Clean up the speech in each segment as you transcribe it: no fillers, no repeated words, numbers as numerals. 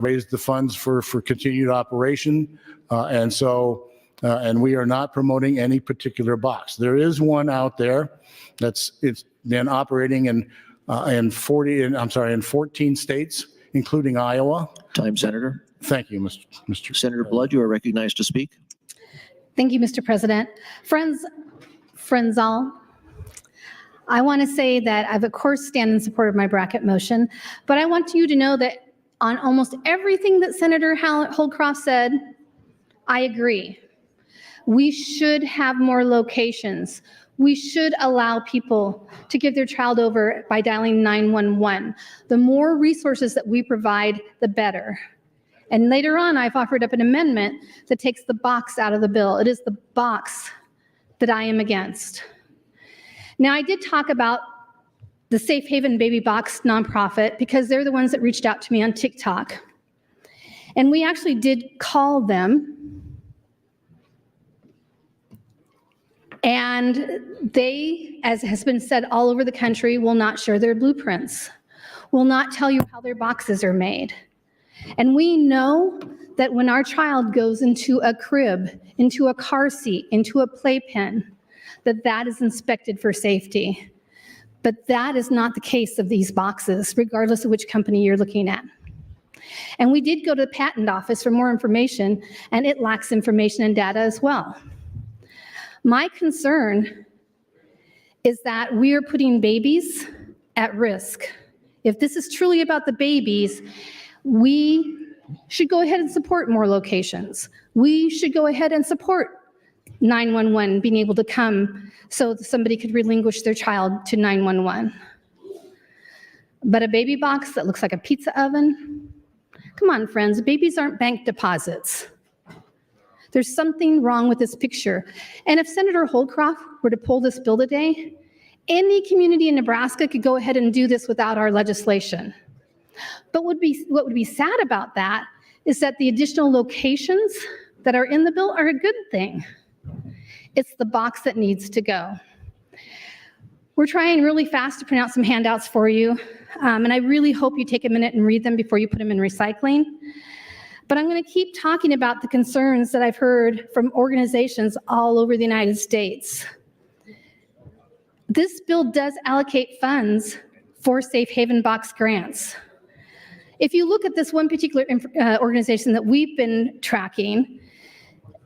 raise the funds for continued operation. And we are not promoting any particular box. There is one out there it's been operating in 14 states, including Iowa. Time, Senator. Thank you, Mr. Senator Blood, you are recognized to speak. Thank you, Mr. President. Friends all, I want to say that I, of course, stand in support of my bracket motion, but I want you to know that on almost everything that Senator Holdcroft said, I agree. We should have more locations. We should allow people to give their child over by dialing 911. The more resources that we provide, the better. And later on, I've offered up an amendment that takes the box out of the bill. It is the box that I am against. Now, I did talk about the Safe Haven Baby Box nonprofit because they're the ones that reached out to me on TikTok. And we actually did call them. And they, as has been said all over the country, will not share their blueprints, will not tell you how their boxes are made. And we know that when our child goes into a crib, into a car seat, into a playpen, that is inspected for safety. But that is not the case of these boxes, regardless of which company you're looking at. And we did go to the patent office for more information, and it lacks information and data as well. My concern is that we are putting babies at risk. If this is truly about the babies, we should go ahead and support more locations. We should go ahead and support 911 being able to come so that somebody could relinquish their child to 911. But a baby box that looks like a pizza oven? Come on, friends, babies aren't bank deposits. There's something wrong with this picture. And if Senator Holdcroft were to pull this bill today, any community in Nebraska could go ahead and do this without our legislation. But what would be sad about that is that the additional locations that are in the bill are a good thing. It's the box that needs to go. We're trying really fast to print out some handouts for you, and I really hope you take a minute and read them before you put them in recycling. But I'm going to keep talking about the concerns that I've heard from organizations all over the United States. This bill does allocate funds for safe haven box grants. If you look at this one particular organization that we've been tracking,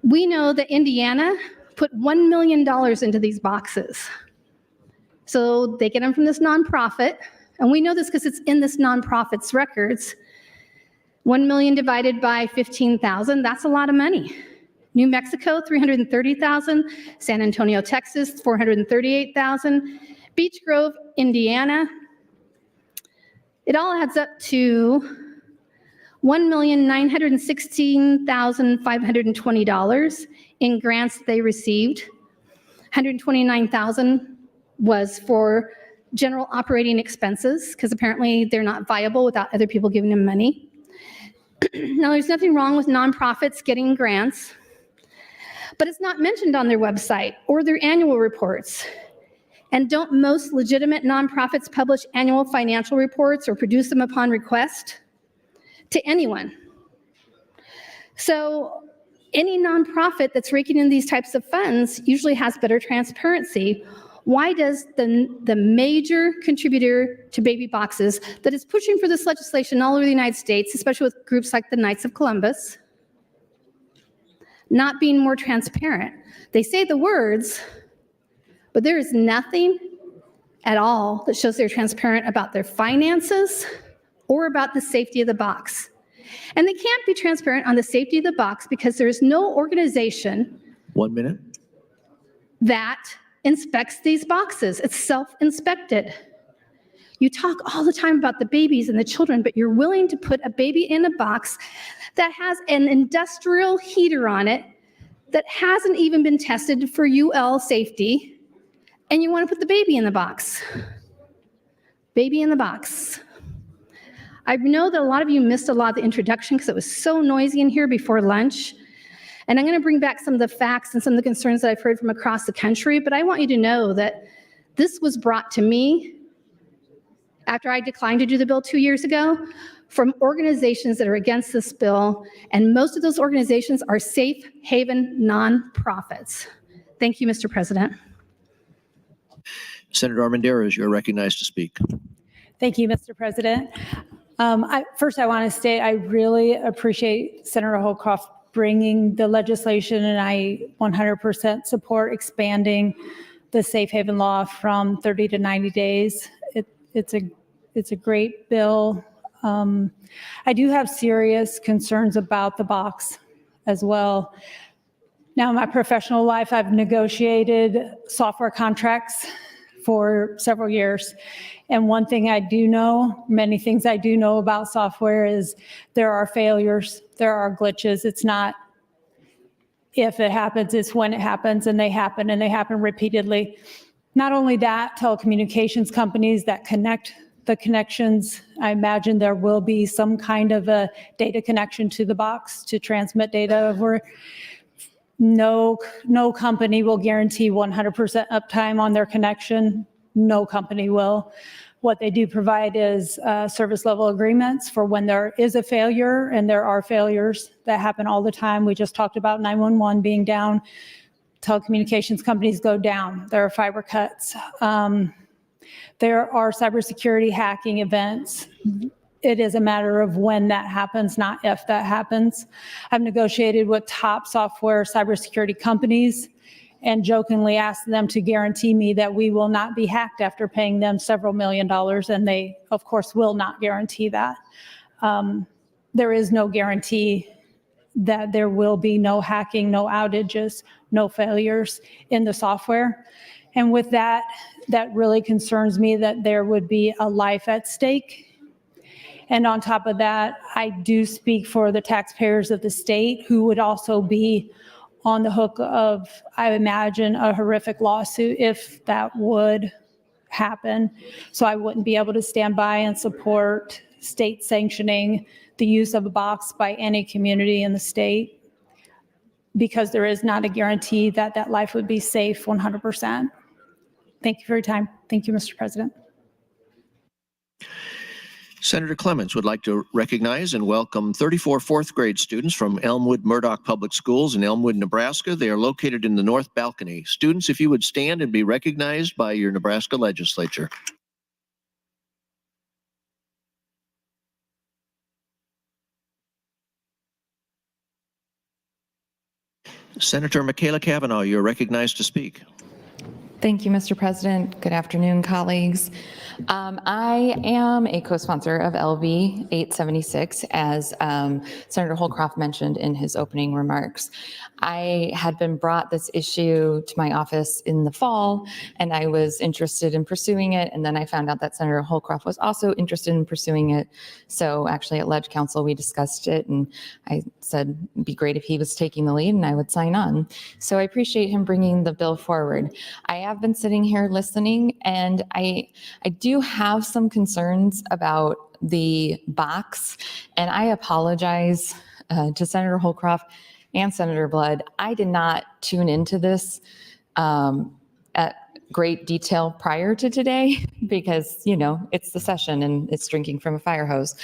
we know that Indiana put $1 million into these boxes. So they get them from this nonprofit, and we know this because it's in this nonprofit's records. 1 million divided by 15,000, that's a lot of money. New Mexico, 330,000. San Antonio, Texas, 438,000. Beech Grove, Indiana. It all adds up to $1,916,520 in grants they received. 129,000 was for general operating expenses, because apparently they're not viable without other people giving them money. Now, there's nothing wrong with nonprofits getting grants, but it's not mentioned on their website or their annual reports. And don't most legitimate nonprofits publish annual financial reports or produce them upon request to anyone? So any nonprofit that's raking in these types of funds usually has better transparency. Why does the major contributor to baby boxes that is pushing for this legislation all over the United States, especially with groups like the Knights of Columbus, not being more transparent? They say the words, but there is nothing at all that shows they're transparent about their finances or about the safety of the box. And they can't be transparent on the safety of the box because there is no organization 1 minute. that inspects these boxes. It's self-inspected. You talk all the time about the babies and the children, but you're willing to put a baby in a box that has an industrial heater on it that hasn't even been tested for UL safety, and you want to put the baby in the box. Baby in the box. I know that a lot of you missed a lot of the introduction because it was so noisy in here before lunch. And I'm going to bring back some of the facts and some of the concerns that I've heard from across the country, but I want you to know that this was brought to me after I declined to do the bill 2 years ago from organizations that are against this bill, and most of those organizations are safe haven nonprofits. Thank you, Mr. President. Senator Armendariz, you're recognized to speak. Thank you, Mr. President. First, I want to state I really appreciate Senator Holcroft bringing the legislation, and I 100% support expanding the safe haven law from 30 to 90 days. It's a great bill. I do have serious concerns about the box as well. Now, in my professional life, I've negotiated software contracts for several years. And one thing I do know, many things I do know about software is there are failures, there are glitches. It's not if it happens, it's when it happens, and they happen repeatedly. Not only that, telecommunications companies that connect the connections, I imagine there will be some kind of a data connection to the box to transmit data over. No company will guarantee 100% uptime on their connection. No company will. What they do provide is service level agreements for when there is a failure, and there are failures that happen all the time. We just talked about 911 being down. Telecommunications companies go down. There are fiber cuts. There are cybersecurity hacking events. It is a matter of when that happens, not if that happens. I've negotiated with top software cybersecurity companies and jokingly asked them to guarantee me that we will not be hacked after paying them several $1 million, and they, of course, will not guarantee that. There is no guarantee that there will be no hacking, no outages, no failures in the software. And with that, that really concerns me that there would be a life at stake. And on top of that, I do speak for the taxpayers of the state who would also be on the hook of, I imagine, a horrific lawsuit if that would happen. So I wouldn't be able to stand by and support state sanctioning the use of a box by any community in the state, because there is not a guarantee that that life would be safe 100%. Thank you for your time. Thank you, Mr. President. Senator Clements would like to recognize and welcome 34 fourth grade students from Elmwood Murdoch Public Schools in Elmwood, Nebraska. They are located in the North Balcony. Students, if you would stand and be recognized by your Nebraska Legislature. Senator Michaela Cavanaugh, you're recognized to speak. Thank you, Mr. President. Good afternoon, colleagues. I am a co-sponsor of LB 876, as Senator Holcroft mentioned in his opening remarks. I had been brought this issue to my office in the fall, and I was interested in pursuing it. And then I found out that Senator Holcroft was also interested in pursuing it. So actually at Ledge Council, we discussed it, and I said it'd be great if he was taking the lead and I would sign on. So I appreciate him bringing the bill forward. I have been sitting here listening, and I do have some concerns about the box, and I apologize to Senator Holcroft and Senator Blood. I did not tune into this at great detail prior to today because, you know, it's the session and it's drinking from a fire hose.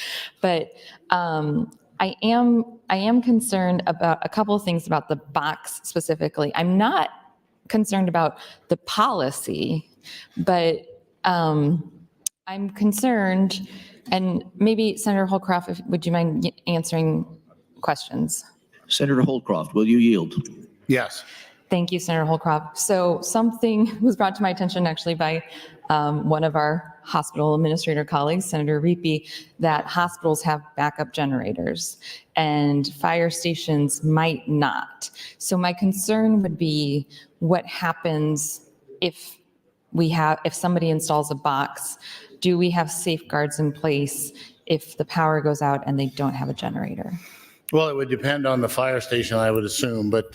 But I am concerned about a couple of things about the box specifically. I'm not concerned about the policy, but I'm concerned, and maybe Senator Holcroft, would you mind answering questions? Senator Holcroft, will you yield? Yes. Thank you, Senator Holcroft. So something was brought to my attention actually by one of our hospital administrator colleagues, Senator Reapy, that hospitals have backup generators and fire stations might not. So my concern would be what happens if somebody installs a box. Do we have safeguards in place if the power goes out and they don't have a generator? Well, it would depend on the fire station, I would assume, but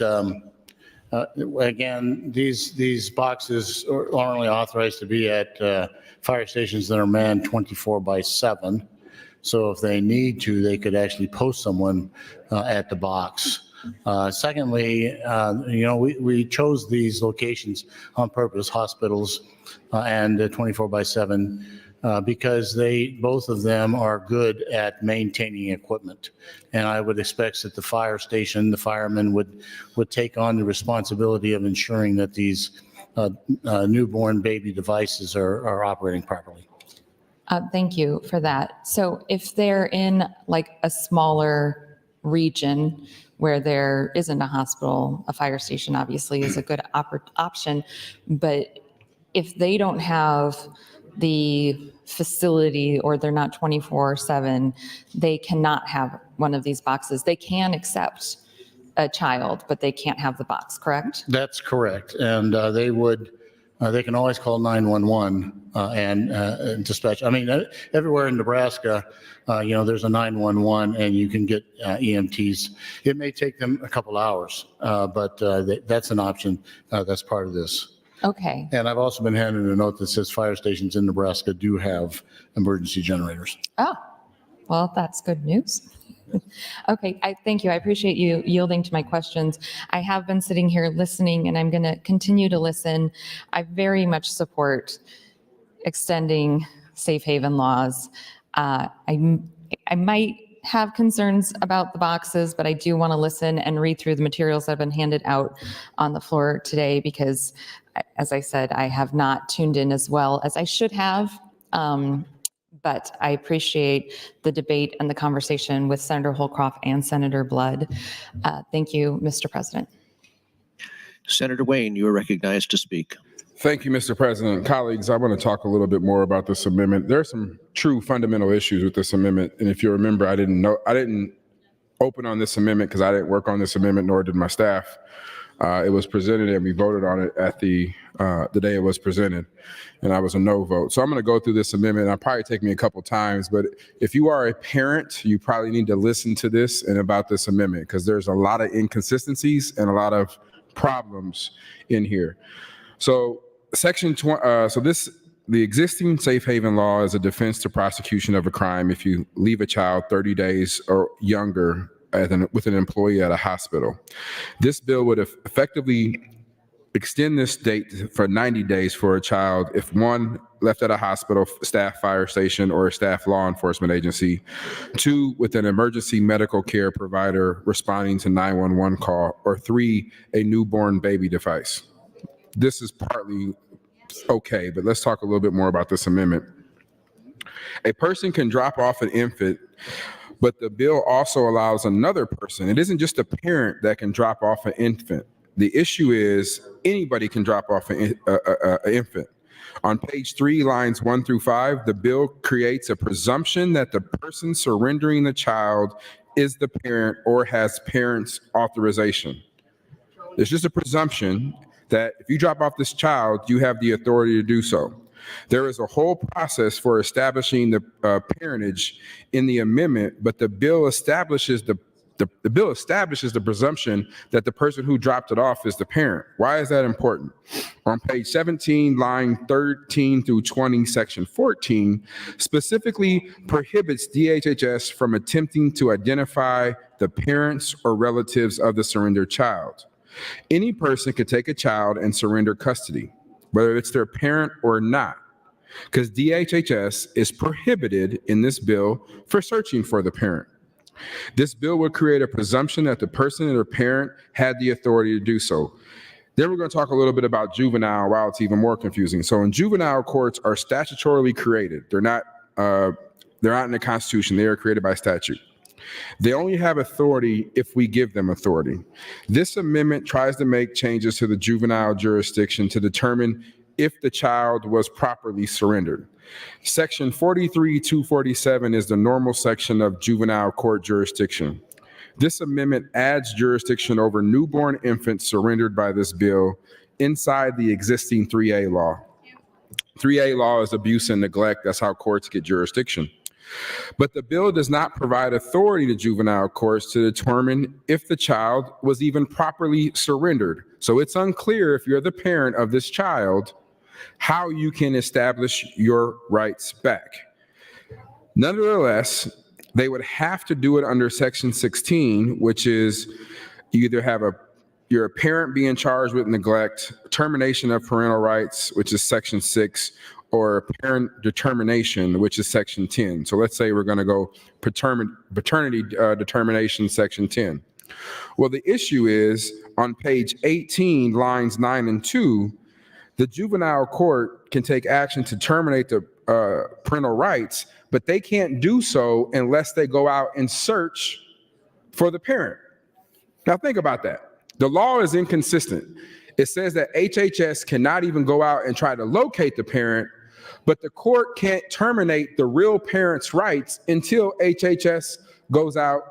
again, these boxes are only authorized to be at fire stations that are manned 24/7. So if they need to, they could actually post someone at the box. Secondly, we chose these locations on purpose, hospitals and 24/7 because both of them are good at maintaining equipment. And I would expect that the fire station, the firemen would take on the responsibility of ensuring that these newborn baby devices are operating properly. Thank you for that. So if they're in like a smaller region where there isn't a hospital, a fire station obviously is a good option. But if they don't have the facility or they're not 24/7, they cannot have one of these boxes. They can accept a child, but they can't have the box, correct? That's correct. And they can always call 911 and dispatch. I mean, everywhere in Nebraska, there's a 911 and you can get EMTs. It may take them a couple hours, but that's an option. That's part of this. Okay. And I've also been handed a note that says fire stations in Nebraska do have emergency generators. Oh, well, that's good news. Okay, thank you. I appreciate you yielding to my questions. I have been sitting here listening, and I'm going to continue to listen. I very much support extending safe haven laws. I might have concerns about the boxes, but I do want to listen and read through the materials that have been handed out on the floor today because, as I said, I have not tuned in as well as I should have. But I appreciate the debate and the conversation with Senator Holcroft and Senator Blood. Thank you, Mr. President. Senator Wayne, you are recognized to speak. Thank you, Mr. President. Colleagues, I want to talk a little bit more about this amendment. There are some true fundamental issues with this amendment. And if you remember, I didn't open on this amendment because I didn't work on this amendment, nor did my staff. It was presented and we voted on it at the day it was presented, and I was a no vote. So I'm going to go through this amendment. It'll probably take me a couple times, but if you are a parent, you probably need to listen to this and about this amendment because there's a lot of inconsistencies and a lot of problems in here. So the existing safe haven law is a defense to prosecution of a crime if you leave a child 30 days or younger with an employee at a hospital. This bill would effectively extend this date for 90 days for a child if one left at a hospital, staff fire station, or a staff law enforcement agency, two with an emergency medical care provider responding to 911 call, or three, a newborn baby device. This is partly okay, but let's talk a little bit more about this amendment. A person can drop off an infant, but the bill also allows another person. It isn't just a parent that can drop off an infant. The issue is anybody can drop off an infant. On page 3, lines 1 through 5, the bill creates a presumption that the person surrendering the child is the parent or has parents' authorization. There's just a presumption that if you drop off this child, you have the authority to do so. There is a whole process for establishing the parentage in the amendment, but the bill establishes the presumption that the person who dropped it off is the parent. Why is that important? On page 17, line 13 through 20, section 14, specifically prohibits DHHS from attempting to identify the parents or relatives of the surrendered child. Any person could take a child and surrender custody, whether it's their parent or not, because DHHS is prohibited in this bill for searching for the parent. This bill would create a presumption that the person or parent had the authority to do so. Then we're going to talk a little bit about juvenile, while it's even more confusing. So in juvenile courts are statutorily created. They're not in the Constitution. They are created by statute. They only have authority if we give them authority. This amendment tries to make changes to the juvenile jurisdiction to determine if the child was properly surrendered. Section 43-247 is the normal section of juvenile court jurisdiction. This amendment adds jurisdiction over newborn infants surrendered by this bill inside the existing 3A law. 3A law is abuse and neglect. That's how courts get jurisdiction. But the bill does not provide authority to juvenile courts to determine if the child was even properly surrendered. So it's unclear if you're the parent of this child how you can establish your rights back. Nonetheless, they would have to do it under Section 16, which is you either you're a parent being charged with neglect, termination of parental rights, which is Section 6, or parent determination, which is section 10. So let's say we're going to go paternity determination, section 10. Well, the issue is on page 18, lines 9 and 2, the juvenile court can take action to terminate the parental rights, but they can't do so unless they go out and search for the parent. Now think about that. The law is inconsistent. It says that HHS cannot even go out and try to locate the parent, but the court can't terminate the real parent's rights until HHS goes out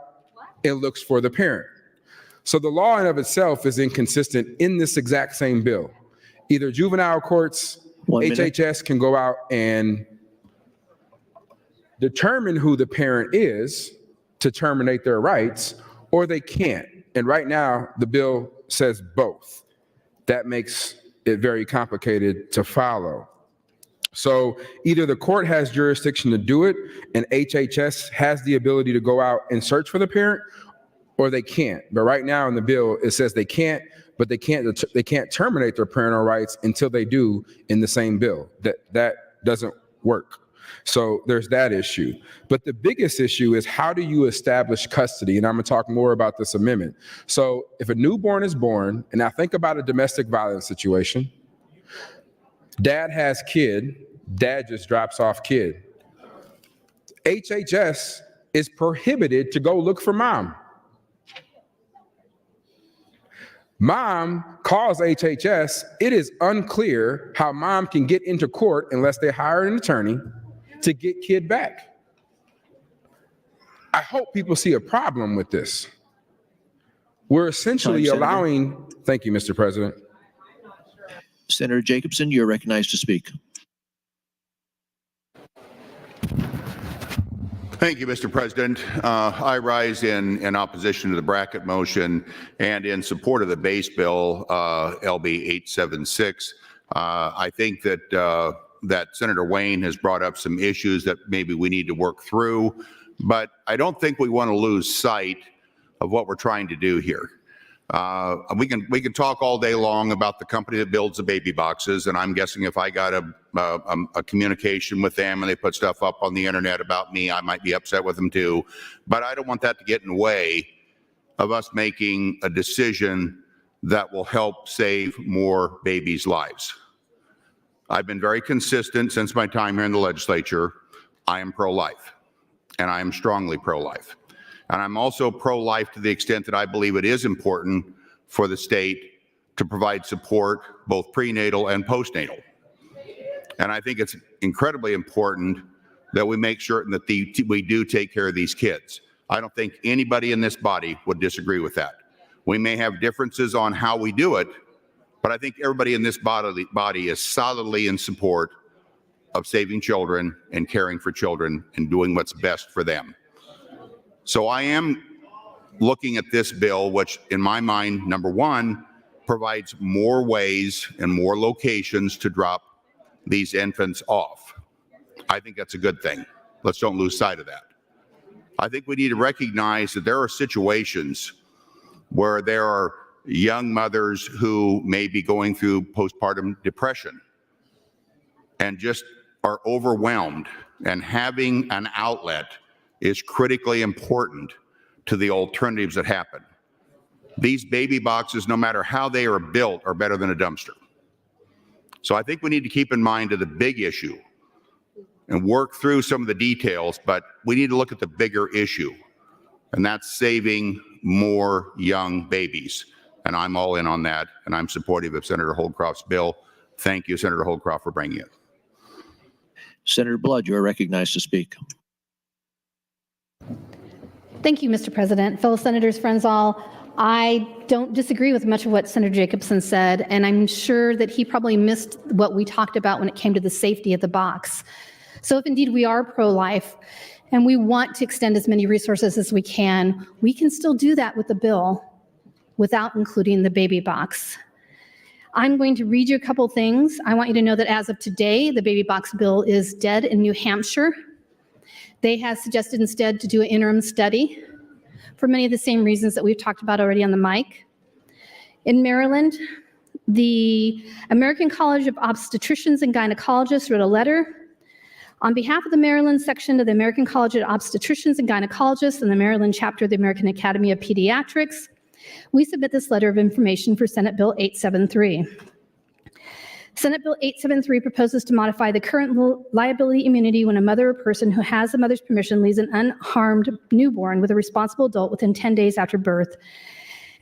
and looks for the parent. So the law in of itself is inconsistent in this exact same bill. Either juvenile courts, HHS can go out and determine who the parent is to terminate their rights, or they can't. And right now, the bill says both. That makes it very complicated to follow. So either the court has jurisdiction to do it and HHS has the ability to go out and search for the parent, or they can't. But right now in the bill, it says they can't, but they can't terminate their parental rights until they do in the same bill. That doesn't work. So there's that issue. But the biggest issue is, how do you establish custody? And I'm going to talk more about this amendment. So if a newborn is born, and now think about a domestic violence situation, dad has kid, dad just drops off kid. HHS is prohibited to go look for mom. Mom calls HHS. It is unclear how mom can get into court unless they hire an attorney to get kid back. I hope people see a problem with this. We're essentially allowing, thank you, Mr. President. Senator Jacobson, you're recognized to speak. Thank you, Mr. President. I rise in opposition to the bracket motion and in support of the base bill, LB 876. I think that Senator Wayne has brought up some issues that maybe we need to work through, but I don't think we want to lose sight of what we're trying to do here. We can talk all day long about the company that builds the baby boxes, and I'm guessing if I got a communication with them and they put stuff up on the internet about me, I might be upset with them too. But I don't want that to get in the way of us making a decision that will help save more babies' lives. I've been very consistent since my time here in the legislature. I am pro-life, and I am strongly pro-life. And I'm also pro-life to the extent that I believe it is important for the state to provide support, both prenatal and postnatal. And I think it's incredibly important that we make certain that we do take care of these kids. I don't think anybody in this body would disagree with that. We may have differences on how we do it, but I think everybody in this body is solidly in support of saving children and caring for children and doing what's best for them. So I am looking at this bill, which in my mind, number one, provides more ways and more locations to drop these infants off. I think that's a good thing. Let's don't lose sight of that. I think we need to recognize that there are situations where there are young mothers who may be going through postpartum depression and just are overwhelmed, and having an outlet is critically important to the alternatives that happen. These baby boxes, no matter how they are built, are better than a dumpster. So I think we need to keep in mind the big issue and work through some of the details, but we need to look at the bigger issue, and that's saving more young babies. And I'm all in on that, and I'm supportive of Senator Holdcroft's bill. Thank you, Senator Holdcroft, for bringing it. Senator Blood, you are recognized to speak. Thank you, Mr. President. Fellow senators, friends all, I don't disagree with much of what Senator Jacobson said, and I'm sure that he probably missed what we talked about when it came to the safety of the box. So if indeed we are pro-life and we want to extend as many resources as we can still do that with the bill without including the baby box. I'm going to read you a couple things. I want you to know that as of today, the baby box bill is dead in New Hampshire. They have suggested instead to do an interim study for many of the same reasons that we've talked about already on the mic. In Maryland, The American College of Obstetricians and Gynecologists wrote a letter on behalf of the Maryland section of the American College of Obstetricians and Gynecologists and the Maryland chapter of the American Academy of Pediatrics. We submit this letter of information for Senate Bill 873. Senate Bill 873 proposes to modify the current liability immunity when a mother or person who has the mother's permission leaves an unharmed newborn with a responsible adult within 10 days after birth,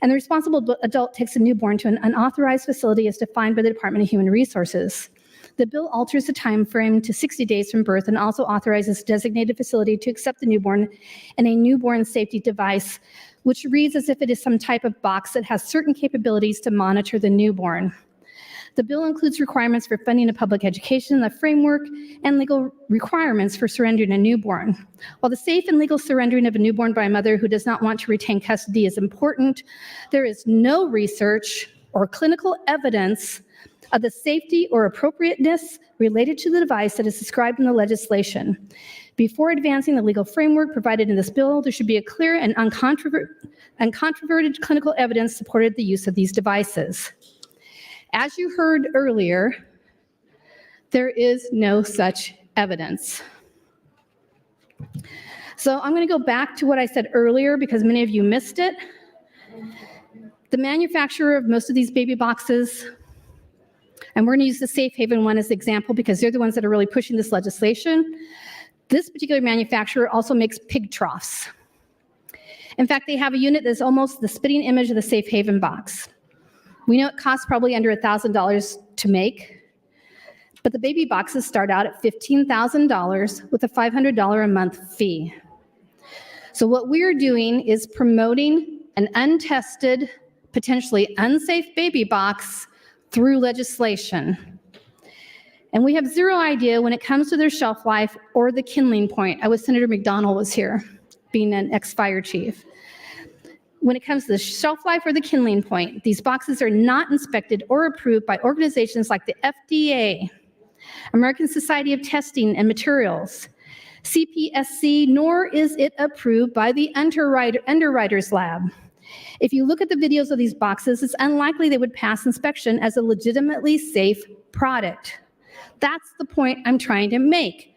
and the responsible adult takes the newborn to an unauthorized facility as defined by the Department of Human Resources. The bill alters the time frame to 60 days from birth and also authorizes a designated facility to accept the newborn and a newborn safety device, which reads as if it is some type of box that has certain capabilities to monitor the newborn. The bill includes requirements for funding of public education, the framework, and legal requirements for surrendering a newborn. While the safe and legal surrendering of a newborn by a mother who does not want to retain custody is important, there is no research or clinical evidence of the safety or appropriateness related to the device that is described in the legislation. Before advancing the legal framework provided in this bill, there should be a clear and uncontroverted clinical evidence supporting the use of these devices. As you heard earlier, there is no such evidence. So I'm going to go back to what I said earlier because many of you missed it. The manufacturer of most of these baby boxes, and we're going to use the Safe Haven one as an example because they're the ones that are really pushing this legislation. This particular manufacturer also makes pig troughs. In fact, they have a unit that's almost the spitting image of the Safe Haven box. We know it costs probably under $1,000 to make, but the baby boxes start out at $15,000 with a $500 a month fee. So what we're doing is promoting an untested, potentially unsafe baby box through legislation. And we have zero idea when it comes to their shelf life or the kindling point. I wish Senator McDonald was here, being an ex-fire chief. When it comes to the shelf life or the kindling point, these boxes are not inspected or approved by organizations like the FDA, American Society of Testing and Materials, CPSC, nor is it approved by the Underwriters Lab. If you look at the videos of these boxes, it's unlikely they would pass inspection as a legitimately safe product. That's the point I'm trying to make.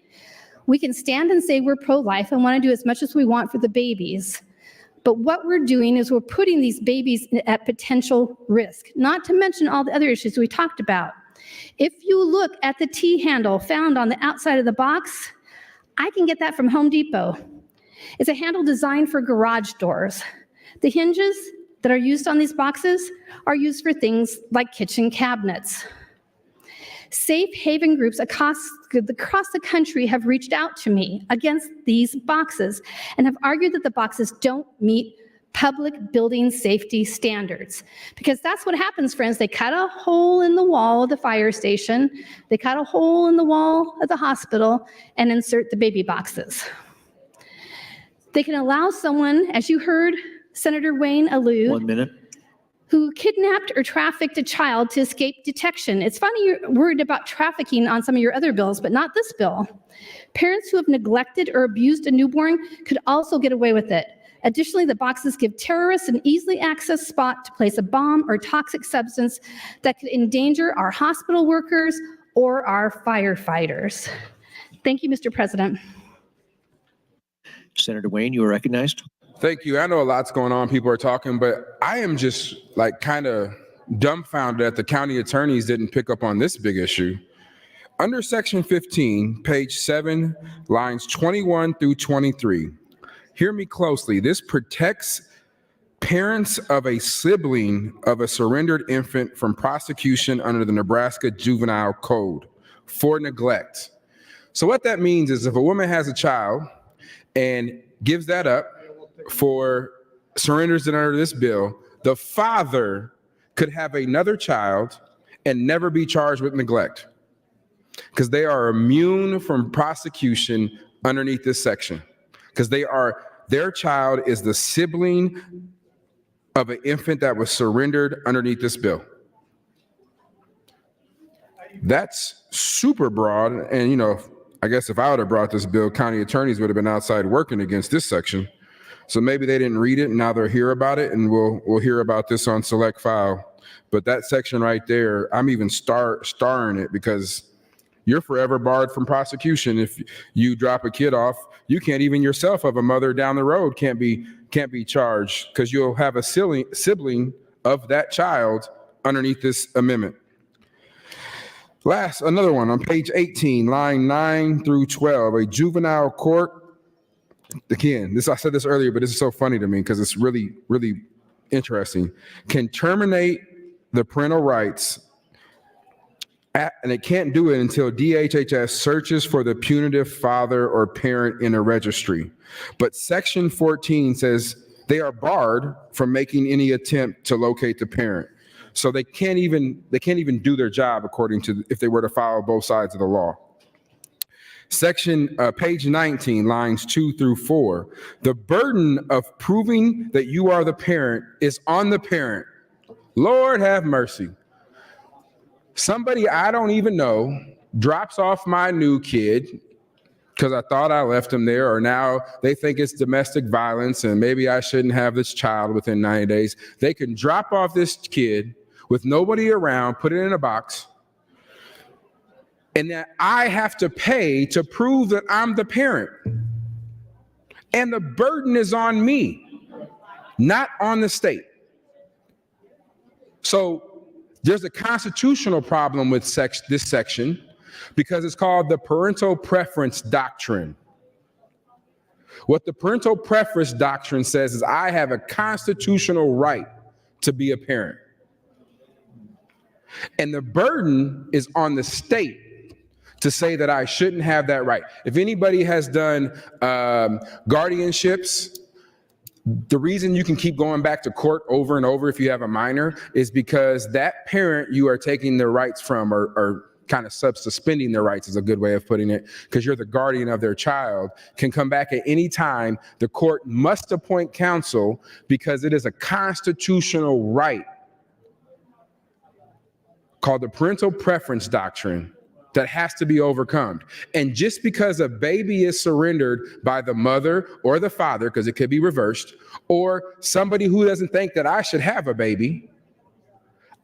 We can stand and say we're pro-life and want to do as much as we want for the babies. But what we're doing is we're putting these babies at potential risk, not to mention all the other issues we talked about. If you look at the T-handle found on the outside of the box, I can get that from Home Depot. It's a handle designed for garage doors. The hinges that are used on these boxes are used for things like kitchen cabinets. Safe haven groups across the country have reached out to me against these boxes and have argued that the boxes don't meet public building safety standards. Because that's what happens, friends. They cut a hole in the wall of the fire station, they cut a hole in the wall of the hospital, and insert the baby boxes. They can allow someone, as you heard Senator Wayne allude, 1 minute. who kidnapped or trafficked a child to escape detection. It's funny you're worried about trafficking on some of your other bills, but not this bill. Parents who have neglected or abused a newborn could also get away with it. Additionally, the boxes give terrorists an easily accessed spot to place a bomb or toxic substance that could endanger our hospital workers or our firefighters. Thank you, Mr. President. Senator Wayne, you are recognized. Thank you. I know a lot's going on. People are talking, but I am just like kind of dumbfounded that the county attorneys didn't pick up on this big issue. Under section 15, page 7, lines 21 through 23. Hear me closely. This protects parents of a sibling of a surrendered infant from prosecution under the Nebraska Juvenile Code for neglect. So what that means is if a woman has a child and gives that up for surrenders under this bill, the father could have another child and never be charged with neglect because they are immune from prosecution underneath this section because their child is the sibling of an infant that was surrendered underneath this bill. That's super broad. And, I guess if I would have brought this bill, county attorneys would have been outside working against this section. So maybe they didn't read it and now they'll hear about it, and we'll hear about this on select file. But that section right there, I'm even starring it because you're forever barred from prosecution if you drop a kid off. You can't even yourself of a mother down the road can't be charged because you'll have a sibling of that child underneath this amendment. Last, another one on page 18, line 9 through 12, a juvenile court. Again, I said this earlier, but this is so funny to me because it's really, really interesting. Can terminate the parental rights, and it can't do it until DHHS searches for the punitive father or parent in a registry. But section 14 says they are barred from making any attempt to locate the parent. So they can't even do their job according to, if they were to follow both sides of the law. Page 19, lines 2 through 4. The burden of proving that you are the parent is on the parent. Lord have mercy. Somebody I don't even know drops off my new kid because I thought I left him there, or now they think it's domestic violence and maybe I shouldn't have this child within 90 days. They can drop off this kid with nobody around, put it in a box, and that I have to pay to prove that I'm the parent. And the burden is on me, not on the state. So there's a constitutional problem with this section because it's called the parental preference doctrine. What the parental preference doctrine says is I have a constitutional right to be a parent. And the burden is on the state to say that I shouldn't have that right. If anybody has done guardianships, the reason you can keep going back to court over and over if you have a minor is because that parent you are taking their rights from or kind of suspending their rights is a good way of putting it, because you're the guardian of their child, can come back at any time. The court must appoint counsel because it is a constitutional right called the parental preference doctrine that has to be overcome. And just because a baby is surrendered by the mother or the father, because it could be reversed, or somebody who doesn't think that I should have a baby,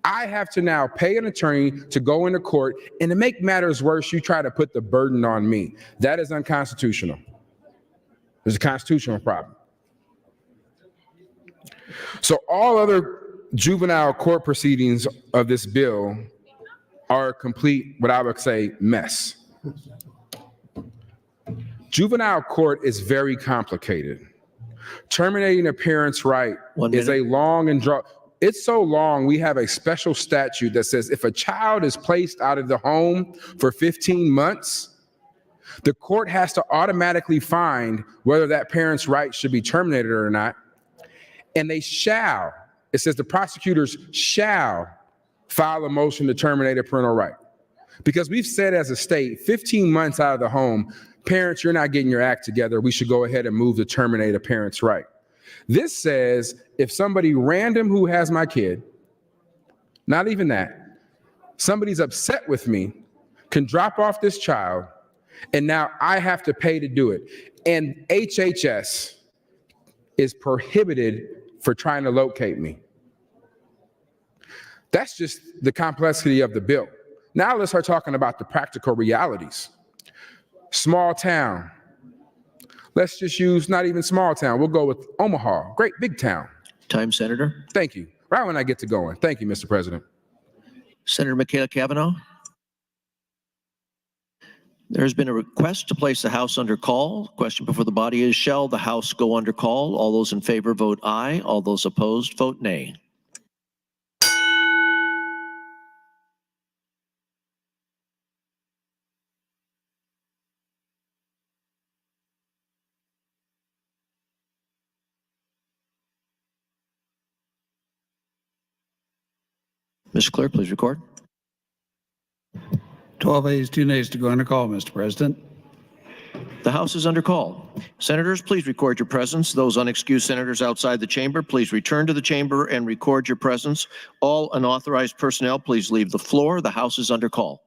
I have to now pay an attorney to go into court, and to make matters worse, you try to put the burden on me. That is unconstitutional. There's a constitutional problem. So all other juvenile court proceedings of this bill are a complete, what I would say, mess. Juvenile court is very complicated. Terminating a parent's right is a long and drawn. It's so long, we have a special statute that says if a child is placed out of the home for 15 months, the court has to automatically find whether that parent's right should be terminated or not. And they shall, it says the prosecutors shall file a motion to terminate a parental right. Because we've said as a state, 15 months out of the home, parents, you're not getting your act together. We should go ahead and move to terminate a parent's right. This says if somebody random who has my kid, not even that, somebody's upset with me, can drop off this child, and now I have to pay to do it. And HHS is prohibited for trying to locate me. That's just the complexity of the bill. Now let's start talking about the practical realities. Small town. Let's just use not even small town. We'll go with Omaha, great big town. Time, Senator. Thank you. Right when I get to going. Thank you, Mr. President. Senator Michaela Cavanaugh. There's been a request to place the House under call. Question before the body is, shall the House go under call? All those in favor vote aye. All those opposed vote nay. Mr. Clerk, please record. 12 ayes, 2 nays to go under call, Mr. President. The House is under call. Senators, please record your presence. Those unexcused senators outside the chamber, please return to the chamber and record your presence. All unauthorized personnel, please leave the floor. The House is under call.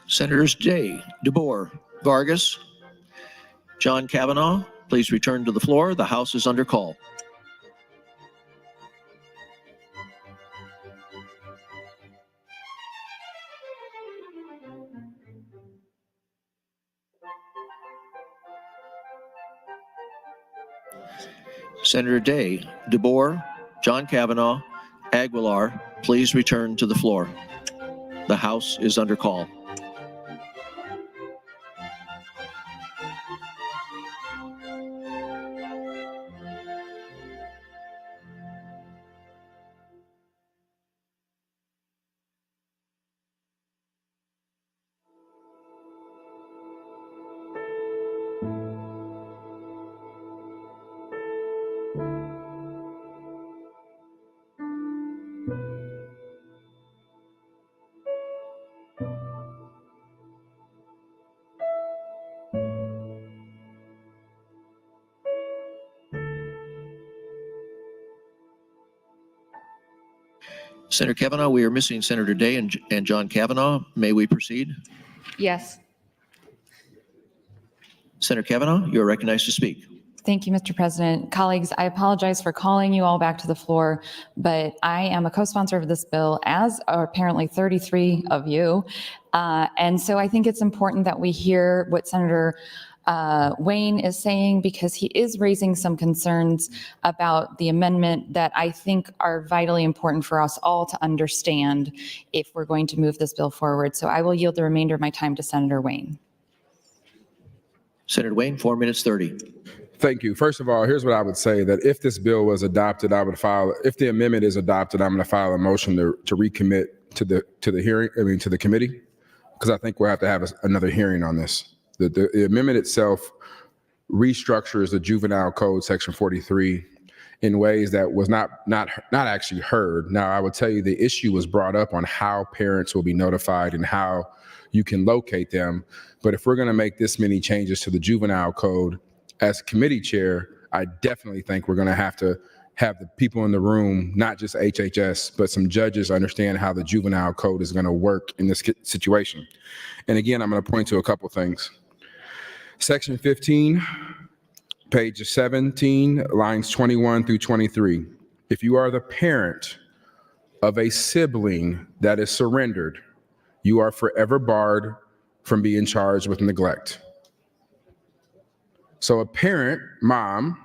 Senators Day, DeBoer, Vargas, John Kavanaugh, please return to the floor. The House is under call. Senator Day, DeBoer, John Kavanaugh, Aguilar, please return to the floor. The House is under call. Senator Kavanaugh, we are missing Senator Day and John Kavanaugh. May we proceed? Yes. Senator Kavanaugh, you are recognized to speak. Thank you, Mr. President. Colleagues, I apologize for calling you all back to the floor, but I am a co-sponsor of this bill, as are apparently 33 of you. And so I think it's important that we hear what Senator Wayne is saying, because he is raising some concerns about the amendment that I think are vitally important for us all to understand if we're going to move this bill forward. So I will yield the remainder of my time to Senator Wayne. Senator Wayne, 4 minutes 30. Thank you. First of all, here's what I would say, that if this bill was adopted, if the amendment is adopted, I'm going to file a motion to recommit to the committee, because I think we'll have to have another hearing on this. The amendment itself restructures the juvenile code section 43 in ways that was not actually heard. Now, I would tell you the issue was brought up on how parents will be notified and how you can locate them. But if we're going to make this many changes to the juvenile code, as committee chair, I definitely think we're going to have the people in the room, not just HHS, but some judges understand how the juvenile code is going to work in this situation. And again, I'm going to point to a couple things. Section 15, page 17, lines 21 through 23. If you are the parent of a sibling that is surrendered, you are forever barred from being charged with neglect. So a parent, mom,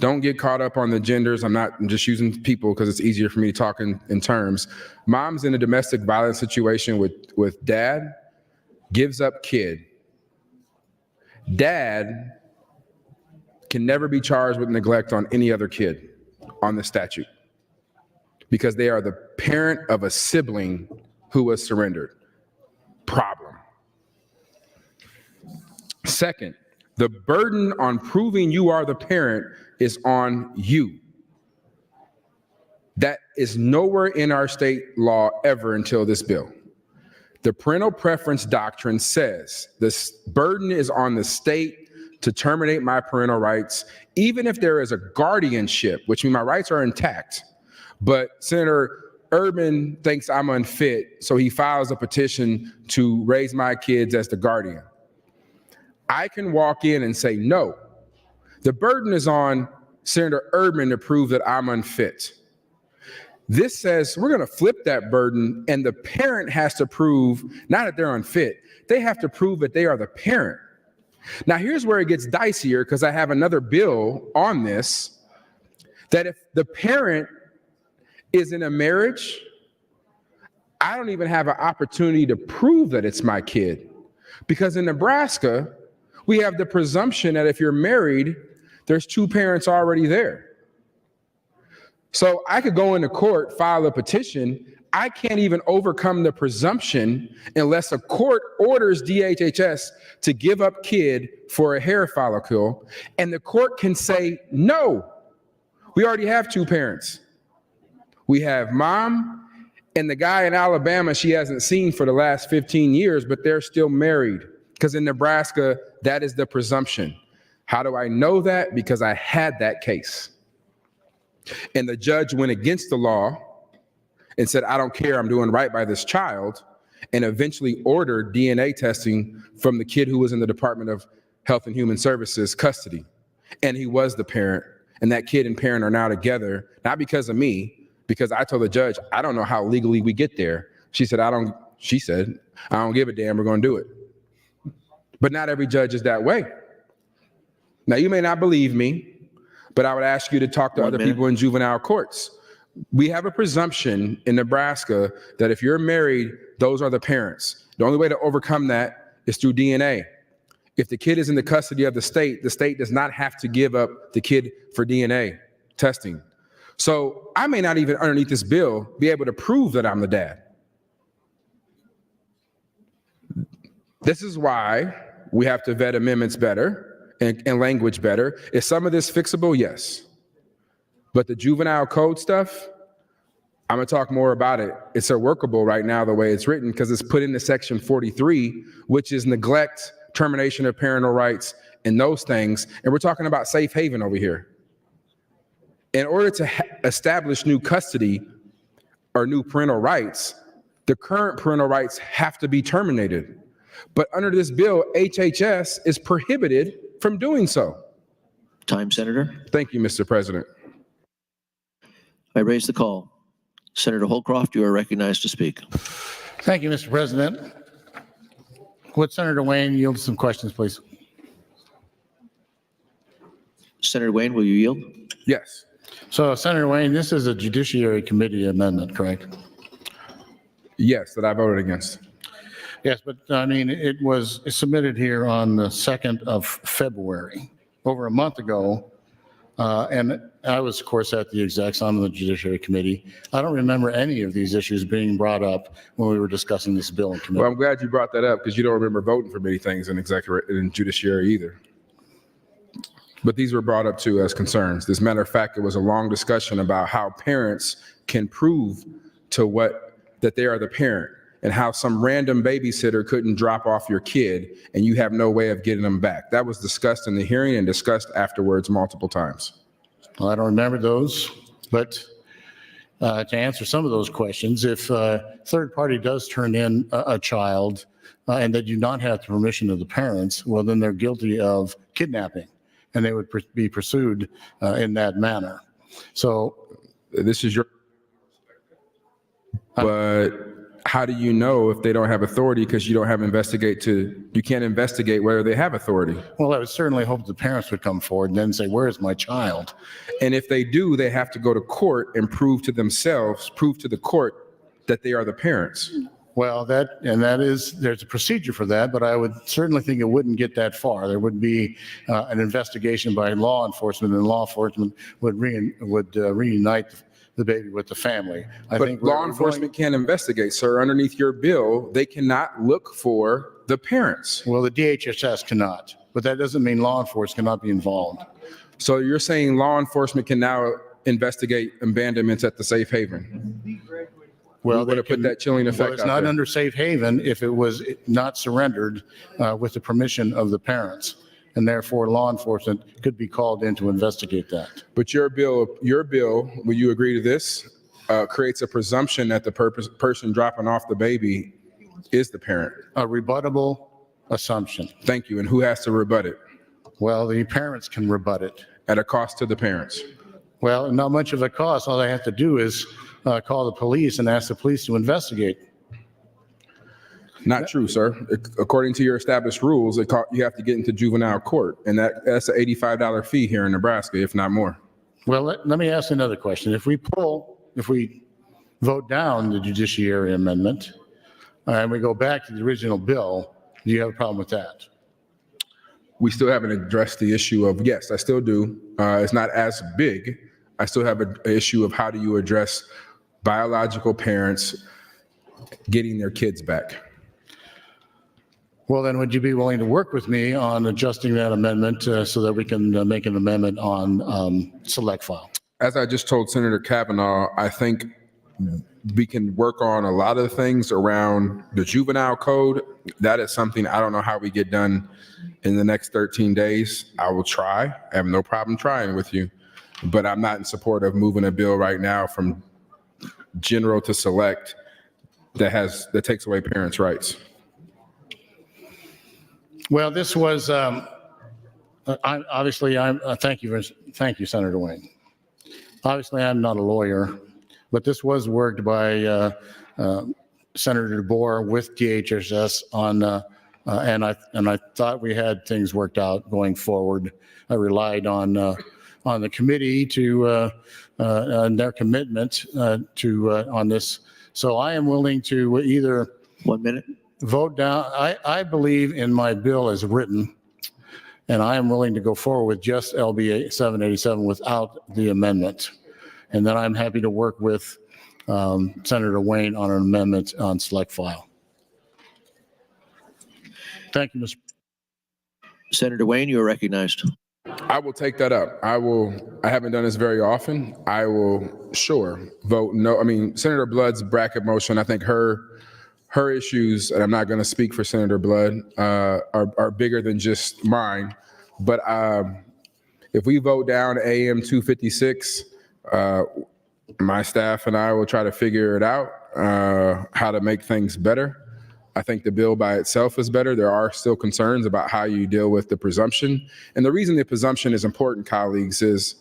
don't get caught up on the genders. I'm just using people because it's easier for me to talk in terms. Mom's in a domestic violence situation with dad, gives up kid. Dad can never be charged with neglect on any other kid on the statute, because they are the parent of a sibling who was surrendered. Problem. Second, the burden on proving you are the parent is on you. That is nowhere in our state law ever until this bill. The parental preference doctrine says this burden is on the state to terminate my parental rights, even if there is a guardianship, which means my rights are intact. But Senator Urban thinks I'm unfit, so he files a petition to raise my kids as the guardian. I can walk in and say, no, the burden is on Senator Urban to prove that I'm unfit. This says we're going to flip that burden, and the parent has to prove not that they're unfit, they have to prove that they are the parent. Now, here's where it gets dicier, because I have another bill on this, that if the parent is in a marriage, I don't even have an opportunity to prove that it's my kid. Because in Nebraska, we have the presumption that if you're married, there's two parents already there. So I could go into court, file a petition. I can't even overcome the presumption unless a court orders DHHS to give up kid for a hair follicle, and the court can say, no, we already have two parents. We have mom and the guy in Alabama she hasn't seen for the last 15 years, but they're still married. Because in Nebraska, that is the presumption. How do I know that? Because I had that case. And the judge went against the law and said, I don't care, I'm doing right by this child, and eventually ordered DNA testing from the kid who was in the Department of Health and Human Services custody. And he was the parent, and that kid and parent are now together, not because of me, because I told the judge, I don't know how legally we get there. She said, I don't give a damn, we're gonna do it. But not every judge is that way. Now, you may not believe me, but I would ask you to talk to other people in juvenile courts. We have a presumption in Nebraska that if you're married, those are the parents. The only way to overcome that is through DNA. If the kid is in the custody of the state does not have to give up the kid for DNA testing. So I may not even underneath this bill be able to prove that I'm the dad. This is why we have to vet amendments better and language better. Is some of this fixable? Yes. But the juvenile code stuff, I'm gonna talk more about it. It's workable right now the way it's written because it's put into section 43, which is neglect, termination of parental rights, and those things. And we're talking about safe haven over here. In order to establish new custody or new parental rights, the current parental rights have to be terminated. But under this bill, HHS is prohibited from doing so. Time, Senator. Thank you, Mr. President. I raise the call. Senator Holcroft, you are recognized to speak. Thank you, Mr. President. Would Senator Wayne yield some questions, please? Senator Wayne, will you yield? Yes. So, Senator Wayne, this is a Judiciary Committee amendment, correct? Yes, that I voted against. Yes, but I mean, it was submitted here on the 2nd of February, over a month ago. And I was, of course, at the execs on the Judiciary Committee. I don't remember any of these issues being brought up when we were discussing this bill in committee. Well, I'm glad you brought that up because you don't remember voting for many things in Judiciary either. But these were brought up too as concerns. As a matter of fact, it was a long discussion about how parents can prove that they are the parent, and how some random babysitter couldn't drop off your kid and you have no way of getting them back. That was discussed in the hearing and discussed afterwards multiple times. Well, I don't remember those, but to answer some of those questions, if a third party does turn in a child and they do not have the permission of the parents, well, then they're guilty of kidnapping and they would be pursued in that manner. So this is your, but how do you know if they don't have authority because you can't investigate whether they have authority? Well, I would certainly hope the parents would come forward and then say, where is my child? And if they do, they have to go to court and prove to the court that they are the parents. Well, there's a procedure for that, but I would certainly think it wouldn't get that far. There would be an investigation by law enforcement, and law enforcement would reunite the baby with the family. But law enforcement can't investigate, sir. Underneath your bill, they cannot look for the parents. Well, the DHHS cannot, but that doesn't mean law enforcement cannot be involved. So you're saying law enforcement can now investigate abandonments at the safe haven? Well, We would have put that chilling well, effect it's out not there. under safe haven if it was not surrendered with the permission of the parents. And therefore, law enforcement could be called in to investigate that. But your bill, will you agree to this, creates a presumption that the person dropping off the baby is the parent. A rebuttable assumption. Thank you. And who has to rebut it? Well, the parents can rebut it. At a cost to the parents. Well, not much of a cost. All they have to do is call the police and ask the police to investigate. Not true, sir. According to your established rules, you have to get into juvenile court, and that's an $85 fee here in Nebraska, if not more. Well, let me ask another question. If we vote down the judiciary amendment and we go back to the original bill, do you have a problem with that? We still haven't addressed the issue of, yes, I still do. It's not as big. I still have an issue of how do you address biological parents getting their kids back. Well, then would you be willing to work with me on adjusting that amendment so that we can make an amendment on select file? As I just told Senator Kavanaugh, I think we can work on a lot of things around the juvenile code. That is something I don't know how we get done in the next 13 days. I will try. I have no problem trying with you, but I'm not in support of moving a bill right now from general to select that takes away parents' rights. Well, this was thank you, Senator Wayne. Obviously, I'm not a lawyer, but this was worked by Senator DeBoer with DHSS on, and I thought we had things worked out going forward. I relied on the committee and their commitment on this. So I am willing to either 1 minute. vote down. I believe in my bill as written, and I am willing to go forward with just LB 787 without the amendment. And then I'm happy to work with Senator Wayne on an amendment on select file. Thank you, Mr. Senator Wayne, you are recognized. I will take that up. I haven't done this very often. I will vote no. I mean, Senator Blood's bracket motion, I think her issues, and I'm not going to speak for Senator Blood, are bigger than just mine. But if we vote down AM 256, my staff and I will try to figure it out, how to make things better. I think the bill by itself is better. There are still concerns about how you deal with the presumption. And the reason the presumption is important, colleagues, is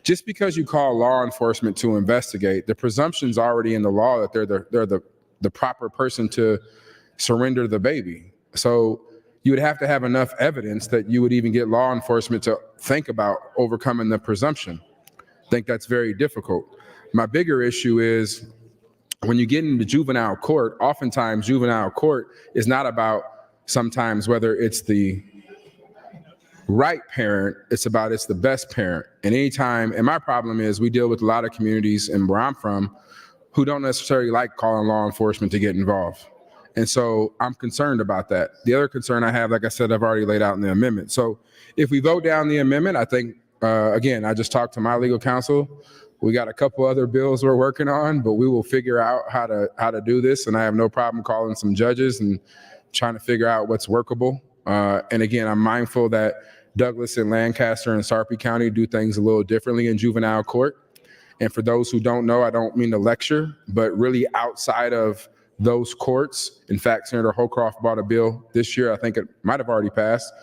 just because you call law enforcement to investigate, the presumption's already in the law that they're the proper person to surrender the baby. So you would have to have enough evidence that you would even get law enforcement to think about overcoming the presumption. I think that's very difficult. My bigger issue is when you get into juvenile court, oftentimes juvenile court is not about sometimes whether it's the right parent, it's the best parent. And my problem is we deal with a lot of communities, and where I'm from, who don't necessarily like calling law enforcement to get involved. And so I'm concerned about that. The other concern I have, like I said, I've already laid out in the amendment. So if we vote down the amendment, I think, again, I just talked to my legal counsel. We got a couple other bills we're working on, but we will figure out how to do this. And I have no problem calling some judges and trying to figure out what's workable. And again, I'm mindful that Douglas and Lancaster and Sarpy County do things a little differently in juvenile court. And for those who don't know, I don't mean to lecture, but really outside of those courts, in fact, Senator Holcroft brought a bill this year, I think it might have already passed,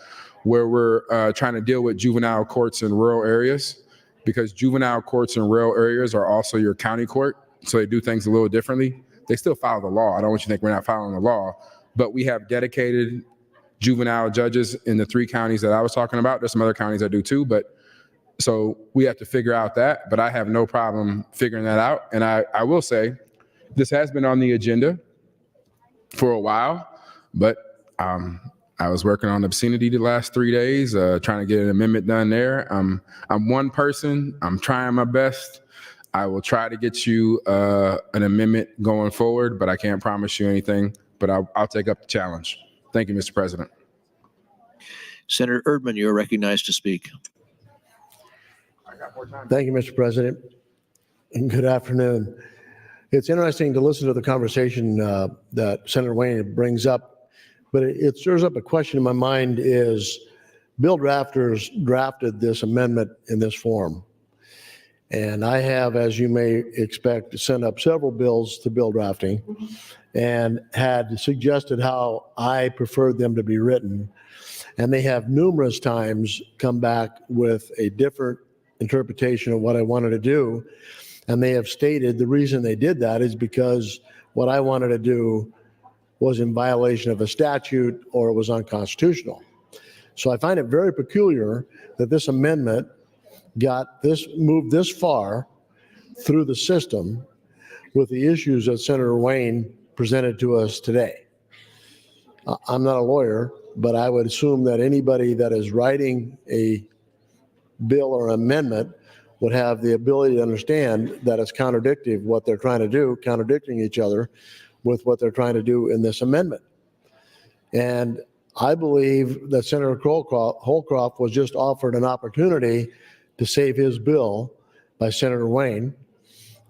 where we're trying to deal with juvenile courts in rural areas, because juvenile courts in rural areas are also your county court. So they do things a little differently. They still follow the law. I don't want you to think we're not following the law, but we have dedicated juvenile judges in the 3 counties that I was talking about. There's some other counties that do too, but so we have to figure out that, but I have no problem figuring that out. And I will say, this has been on the agenda for a while, but I was working on obscenity the last 3 days, trying to get an amendment done there. I'm one person. I'm trying my best. I will try to get you an amendment going forward, but I can't promise you anything, but I'll take up the challenge. Thank you, Mr. President. Senator Erdman, you are recognized to speak. Thank you, Mr. President. Good afternoon. It's interesting to listen to the conversation that Senator Wayne brings up, but it stirs up a question in my mind is bill drafters drafted this amendment in this form. And I have, as you may expect, sent up several bills to bill drafting and had suggested how I preferred them to be written. And they have numerous times come back with a different interpretation of what I wanted to do. And they have stated the reason they did that is because what I wanted to do was in violation of a statute or it was unconstitutional. So I find it very peculiar that this amendment moved this far through the system with the issues that Senator Wayne presented to us today. I'm not a lawyer, but I would assume that anybody that is writing a bill or amendment would have the ability to understand that it's contradictory what they're trying to do, contradicting each other with what they're trying to do in this amendment. And I believe that Senator Holcroft was just offered an opportunity to save his bill by Senator Wayne.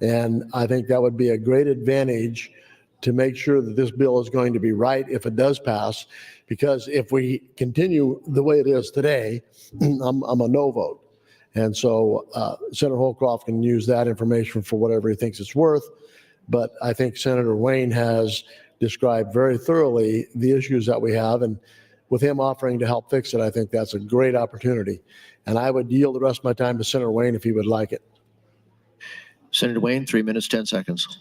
And I think that would be a great advantage to make sure that this bill is going to be right if it does pass. Because if we continue the way it is today, I'm a no vote. And so Senator Holcroft can use that information for whatever he thinks it's worth. But I think Senator Wayne has described very thoroughly the issues that we have. And with him offering to help fix it, I think that's a great opportunity. And I would yield the rest of my time to Senator Wayne if he would like it. Senator Wayne, 3 minutes, 10 seconds.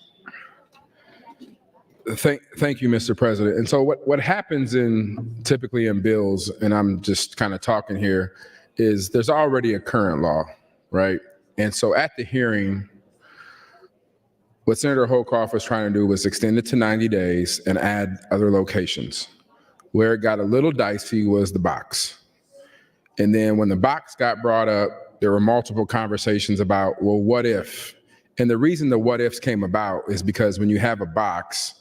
Thank you, Mr. President. And so what happens typically in bills, and I'm just kind of talking here, is there's already a current law, right? And so at the hearing, what Senator Holcroft was trying to do was extend it to 90 days and add other locations. Where it got a little dicey was the box. And then when the box got brought up, there were multiple conversations about, well, what if? And the reason the what ifs came about is because when you have a box,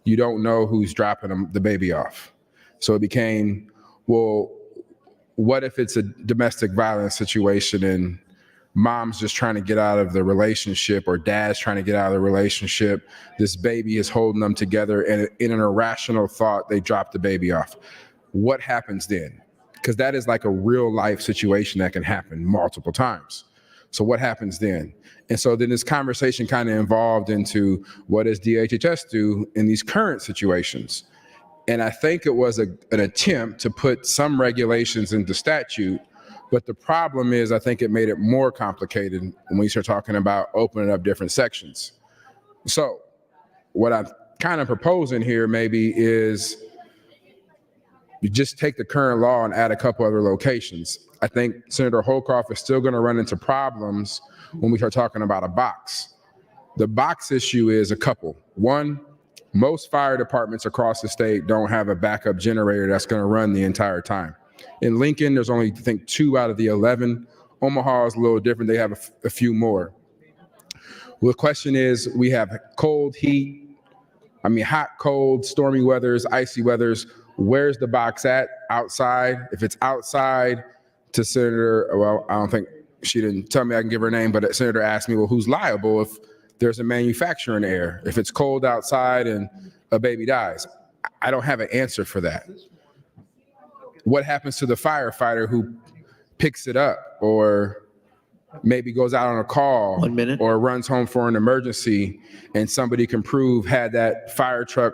you don't know who's dropping the baby off. So it became, well, what if it's a domestic violence situation and mom's just trying to get out of the relationship or dad's trying to get out of the relationship, this baby is holding them together, and in an irrational thought, they drop the baby off. What happens then? Because that is like a real life situation that can happen multiple times. So what happens then? And so then this conversation kind of evolved into what does DHHS do in these current situations? And I think it was an attempt to put some regulations into statute, but the problem is I think it made it more complicated when we start talking about opening up different sections. So what I'm kind of proposing here maybe is you just take the current law and add a couple other locations. I think Senator Holcroft is still going to run into problems when we start talking about a box. The box issue is a couple. One, most fire departments across the state don't have a backup generator that's going to run the entire time. In Lincoln, there's only, I think, 2 out of the 11. Omaha is a little different. They have a few more. Well, the question is, we have cold, hot, cold, stormy weathers, icy weathers. Where's the box at? Outside? If it's outside, to Senator, well, I don't think, she didn't tell me I can give her name, but Senator asked me, well, who's liable if there's a manufacturer in the air? If it's cold outside and a baby dies? I don't have an answer for that. What happens to the firefighter who picks it up or maybe goes out on a call 1 minute. or runs home for an emergency and somebody can prove had that fire truck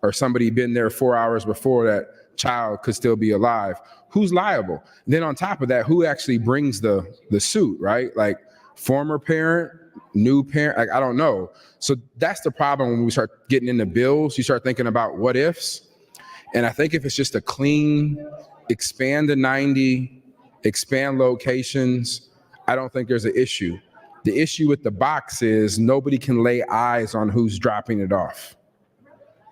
or somebody been there 4 hours before, that child could still be alive? Who's liable? Then on top of that, who actually brings the suit, right? Like former parent, new parent, like I don't know. So that's the problem when we start getting into bills. You start thinking about what ifs. And I think if it's just a clean, expand to 90, expand locations, I don't think there's an issue. The issue with the box is nobody can lay eyes on who's dropping it off.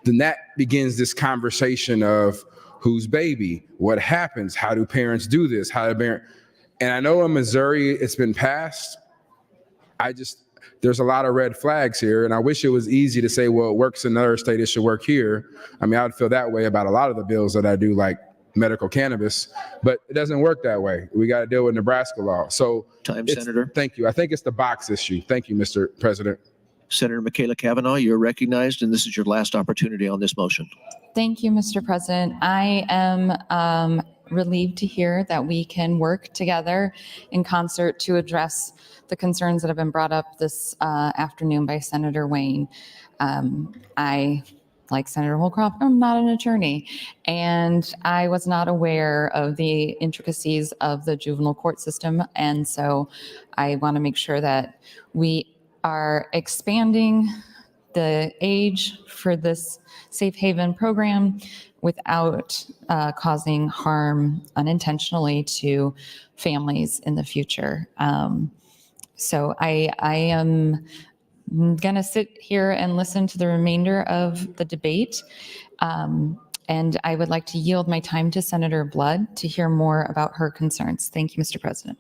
Then that begins this conversation of whose baby, what happens, how do parents do this, and I know in Missouri it's been passed. There's a lot of red flags here, and I wish it was easy to say, well, it works in another state, it should work here. I mean, I would feel that way about a lot of the bills that I do, like medical cannabis, but it doesn't work that way. We got to deal with Nebraska law. So Time, Senator. Thank you. I think it's the box issue. Thank you, Mr. President. Senator Michaela Cavanaugh, you're recognized, and this is your last opportunity on this motion. Thank you, Mr. President. I am relieved to hear that we can work together in concert to address the concerns that have been brought up this afternoon by Senator Wayne. I, like Senator Holcroft, I'm not an attorney, and I was not aware of the intricacies of the juvenile court system, and so I want to make sure that we are expanding the age for this safe haven program without causing harm unintentionally to families in the future. So I am going to sit here and listen to the remainder of the debate. And I would like to yield my time to Senator Blood to hear more about her concerns. Thank you, Mr. President.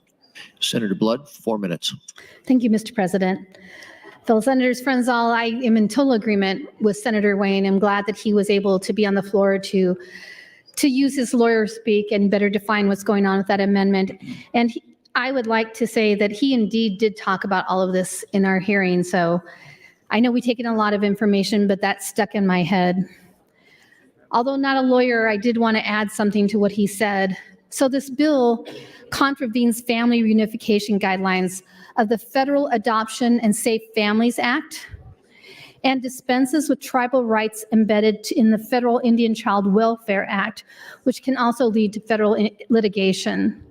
Senator Blood, 4 minutes. Thank you, Mr. President. Fellow Senators, friends all, I am in total agreement with Senator Wayne. I'm glad that he was able to be on the floor to use his lawyer speak and better define what's going on with that amendment. And I would like to say that he indeed did talk about all of this in our hearing. So I know we take in a lot of information, but that stuck in my head. Although not a lawyer, I did want to add something to what he said. So this bill contravenes family reunification guidelines of the Federal Adoption and Safe Families Act and dispenses with tribal rights embedded in the Federal Indian Child Welfare Act, which can also lead to federal litigation.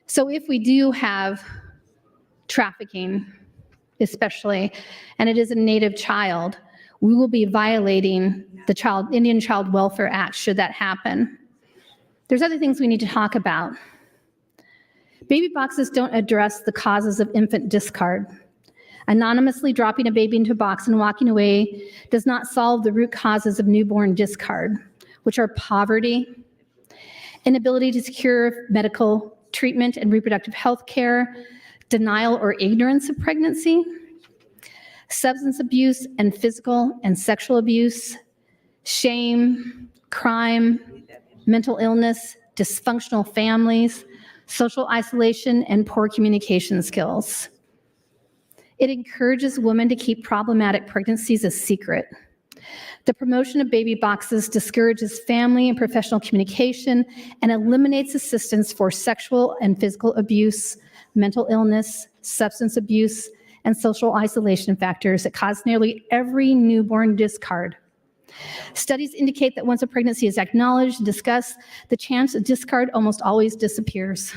So if we do have trafficking, especially, and it is a Native child, we will be violating the Indian Child Welfare Act should that happen. There's other things we need to talk about. Baby boxes don't address the causes of infant discard. Anonymously dropping a baby into a box and walking away does not solve the root causes of newborn discard, which are poverty, inability to secure medical treatment and reproductive health care, denial or ignorance of pregnancy, substance abuse and physical and sexual abuse, shame, crime, mental illness, dysfunctional families, social isolation, and poor communication skills. It encourages women to keep problematic pregnancies a secret. The promotion of baby boxes discourages family and professional communication and eliminates assistance for sexual and physical abuse, mental illness, substance abuse, and social isolation factors that cause nearly every newborn discard. Studies indicate that once a pregnancy is acknowledged and discussed, the chance of discard almost always disappears.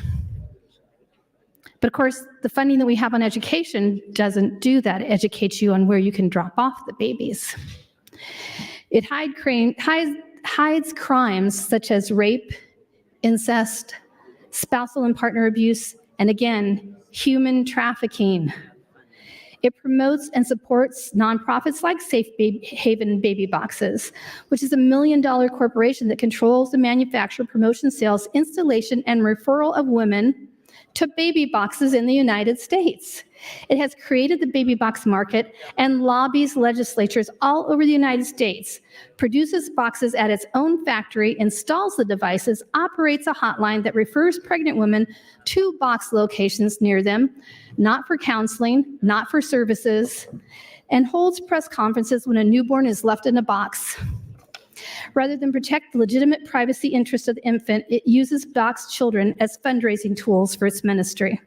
But of course, the funding that we have on education doesn't do that. It educates you on where you can drop off the babies. It hides crimes such as rape, incest, spousal and partner abuse, and again, human trafficking. It promotes and supports nonprofits like Safe Haven Baby Boxes, which is a $1 million corporation that controls the manufacture, promotion, sales, installation, and referral of women to baby boxes in the United States. It has created the baby box market and lobbies legislatures all over the United States, produces boxes at its own factory, installs the devices, operates a hotline that refers pregnant women to box locations near them, not for counseling, not for services, and holds press conferences when a newborn is left in a box. Rather than protect the legitimate privacy interests of the infant, it uses boxed children as fundraising tools for its ministry.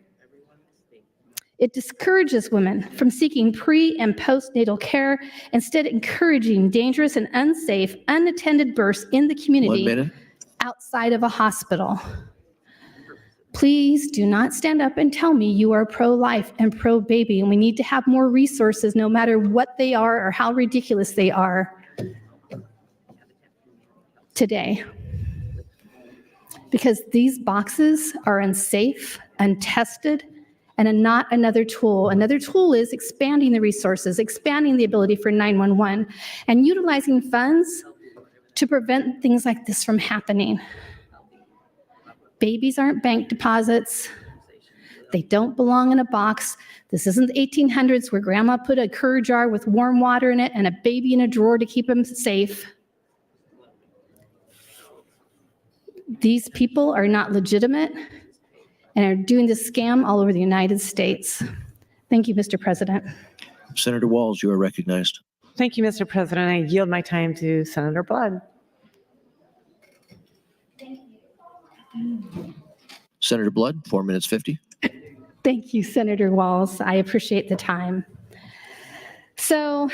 It discourages women from seeking pre- and postnatal care, instead encouraging dangerous and unsafe, unattended births in the community outside of a hospital. Please do not stand up and tell me you are pro-life and pro-baby, and we need to have more resources no matter what they are or how ridiculous they are today. Because these boxes are unsafe, untested, and not another tool. Another tool is expanding the resources, expanding the ability for 911, and utilizing funds to prevent things like this from happening. Babies aren't bank deposits. They don't belong in a box. This isn't the 1800s where grandma put a cur jar with warm water in it and a baby in a drawer to keep them safe. These people are not legitimate and are doing this scam all over the United States. Thank you, Mr. President. Senator Walls, you are recognized. Thank you, Mr. President. I yield my time to Senator Blood. Senator Blood, 4 minutes 50. Thank you, Senator Walls. I appreciate the time. So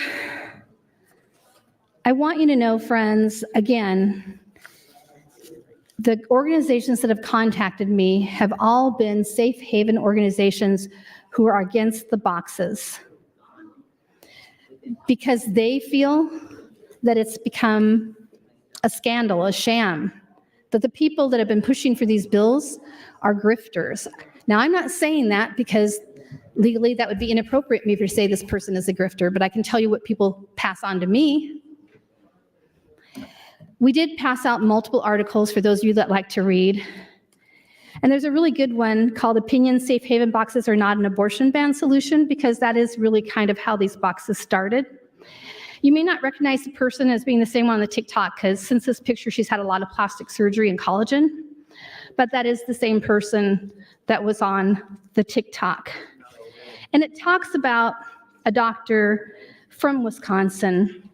I want you to know, friends, again, the organizations that have contacted me have all been safe haven organizations who are against the boxes because they feel that it's become a scandal, a sham, that the people that have been pushing for these bills are grifters. Now, I'm not saying that because legally that would be inappropriate for me to say this person is a grifter, but I can tell you what people pass on to me. We did pass out multiple articles for those of you that like to read. And there's a really good one called Opinion Safe Haven Boxes Are Not an Abortion Ban Solution, because that is really kind of how these boxes started. You may not recognize the person as being the same one on the TikTok, because since this picture, she's had a lot of plastic surgery and collagen. But that is the same person that was on the TikTok. And it talks about a doctor from Wisconsin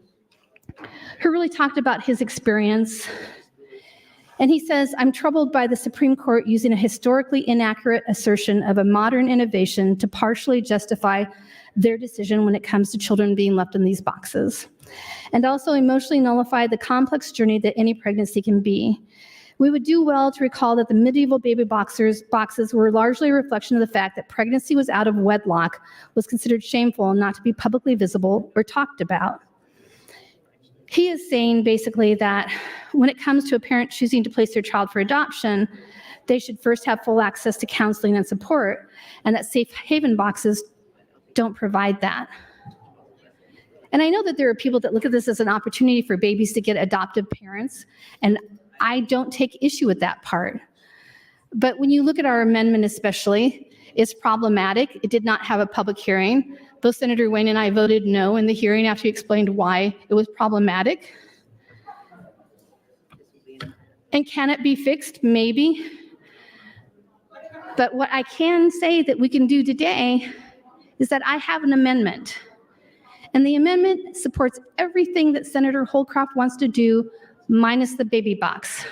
who really talked about his experience. And he says, I'm troubled by the Supreme Court using a historically inaccurate assertion of a modern innovation to partially justify their decision when it comes to children being left in these boxes, and also emotionally nullify the complex journey that any pregnancy can be. We would do well to recall that the medieval baby boxes were largely a reflection of the fact that pregnancy was out of wedlock, was considered shameful and not to be publicly visible or talked about. He is saying basically that when it comes to a parent choosing to place their child for adoption, they should first have full access to counseling and support, and that safe haven boxes don't provide that. And I know that there are people that look at this as an opportunity for babies to get adoptive parents, and I don't take issue with that part. But when you look at our amendment especially, it's problematic. It did not have a public hearing. Both Senator Wayne and I voted no in the hearing after he explained why it was problematic. And can it be fixed? Maybe. But what I can say that we can do today is that I have an amendment. And the amendment supports everything that Senator Holcroft wants to do, minus the baby box.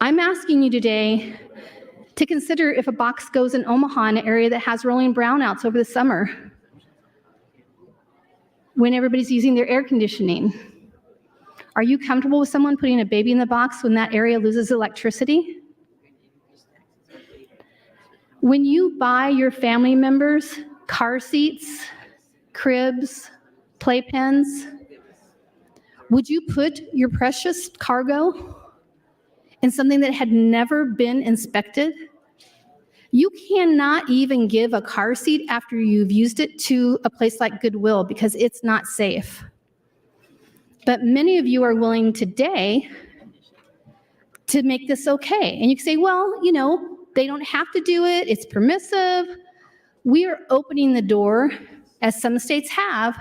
I'm asking you today to consider if a box goes in Omaha, an area that has rolling brownouts over the summer, when everybody's using their air conditioning. Are you comfortable with someone putting a baby in the box when that area loses electricity? When you buy your family members car seats, cribs, playpens, would you put your precious cargo in something that had never been inspected? You cannot even give a car seat after you've used it to a place like Goodwill because it's not safe. But many of you are willing today to make this okay. And you can say, well, you know, they don't have to do it. It's permissive. We are opening the door, as some states have,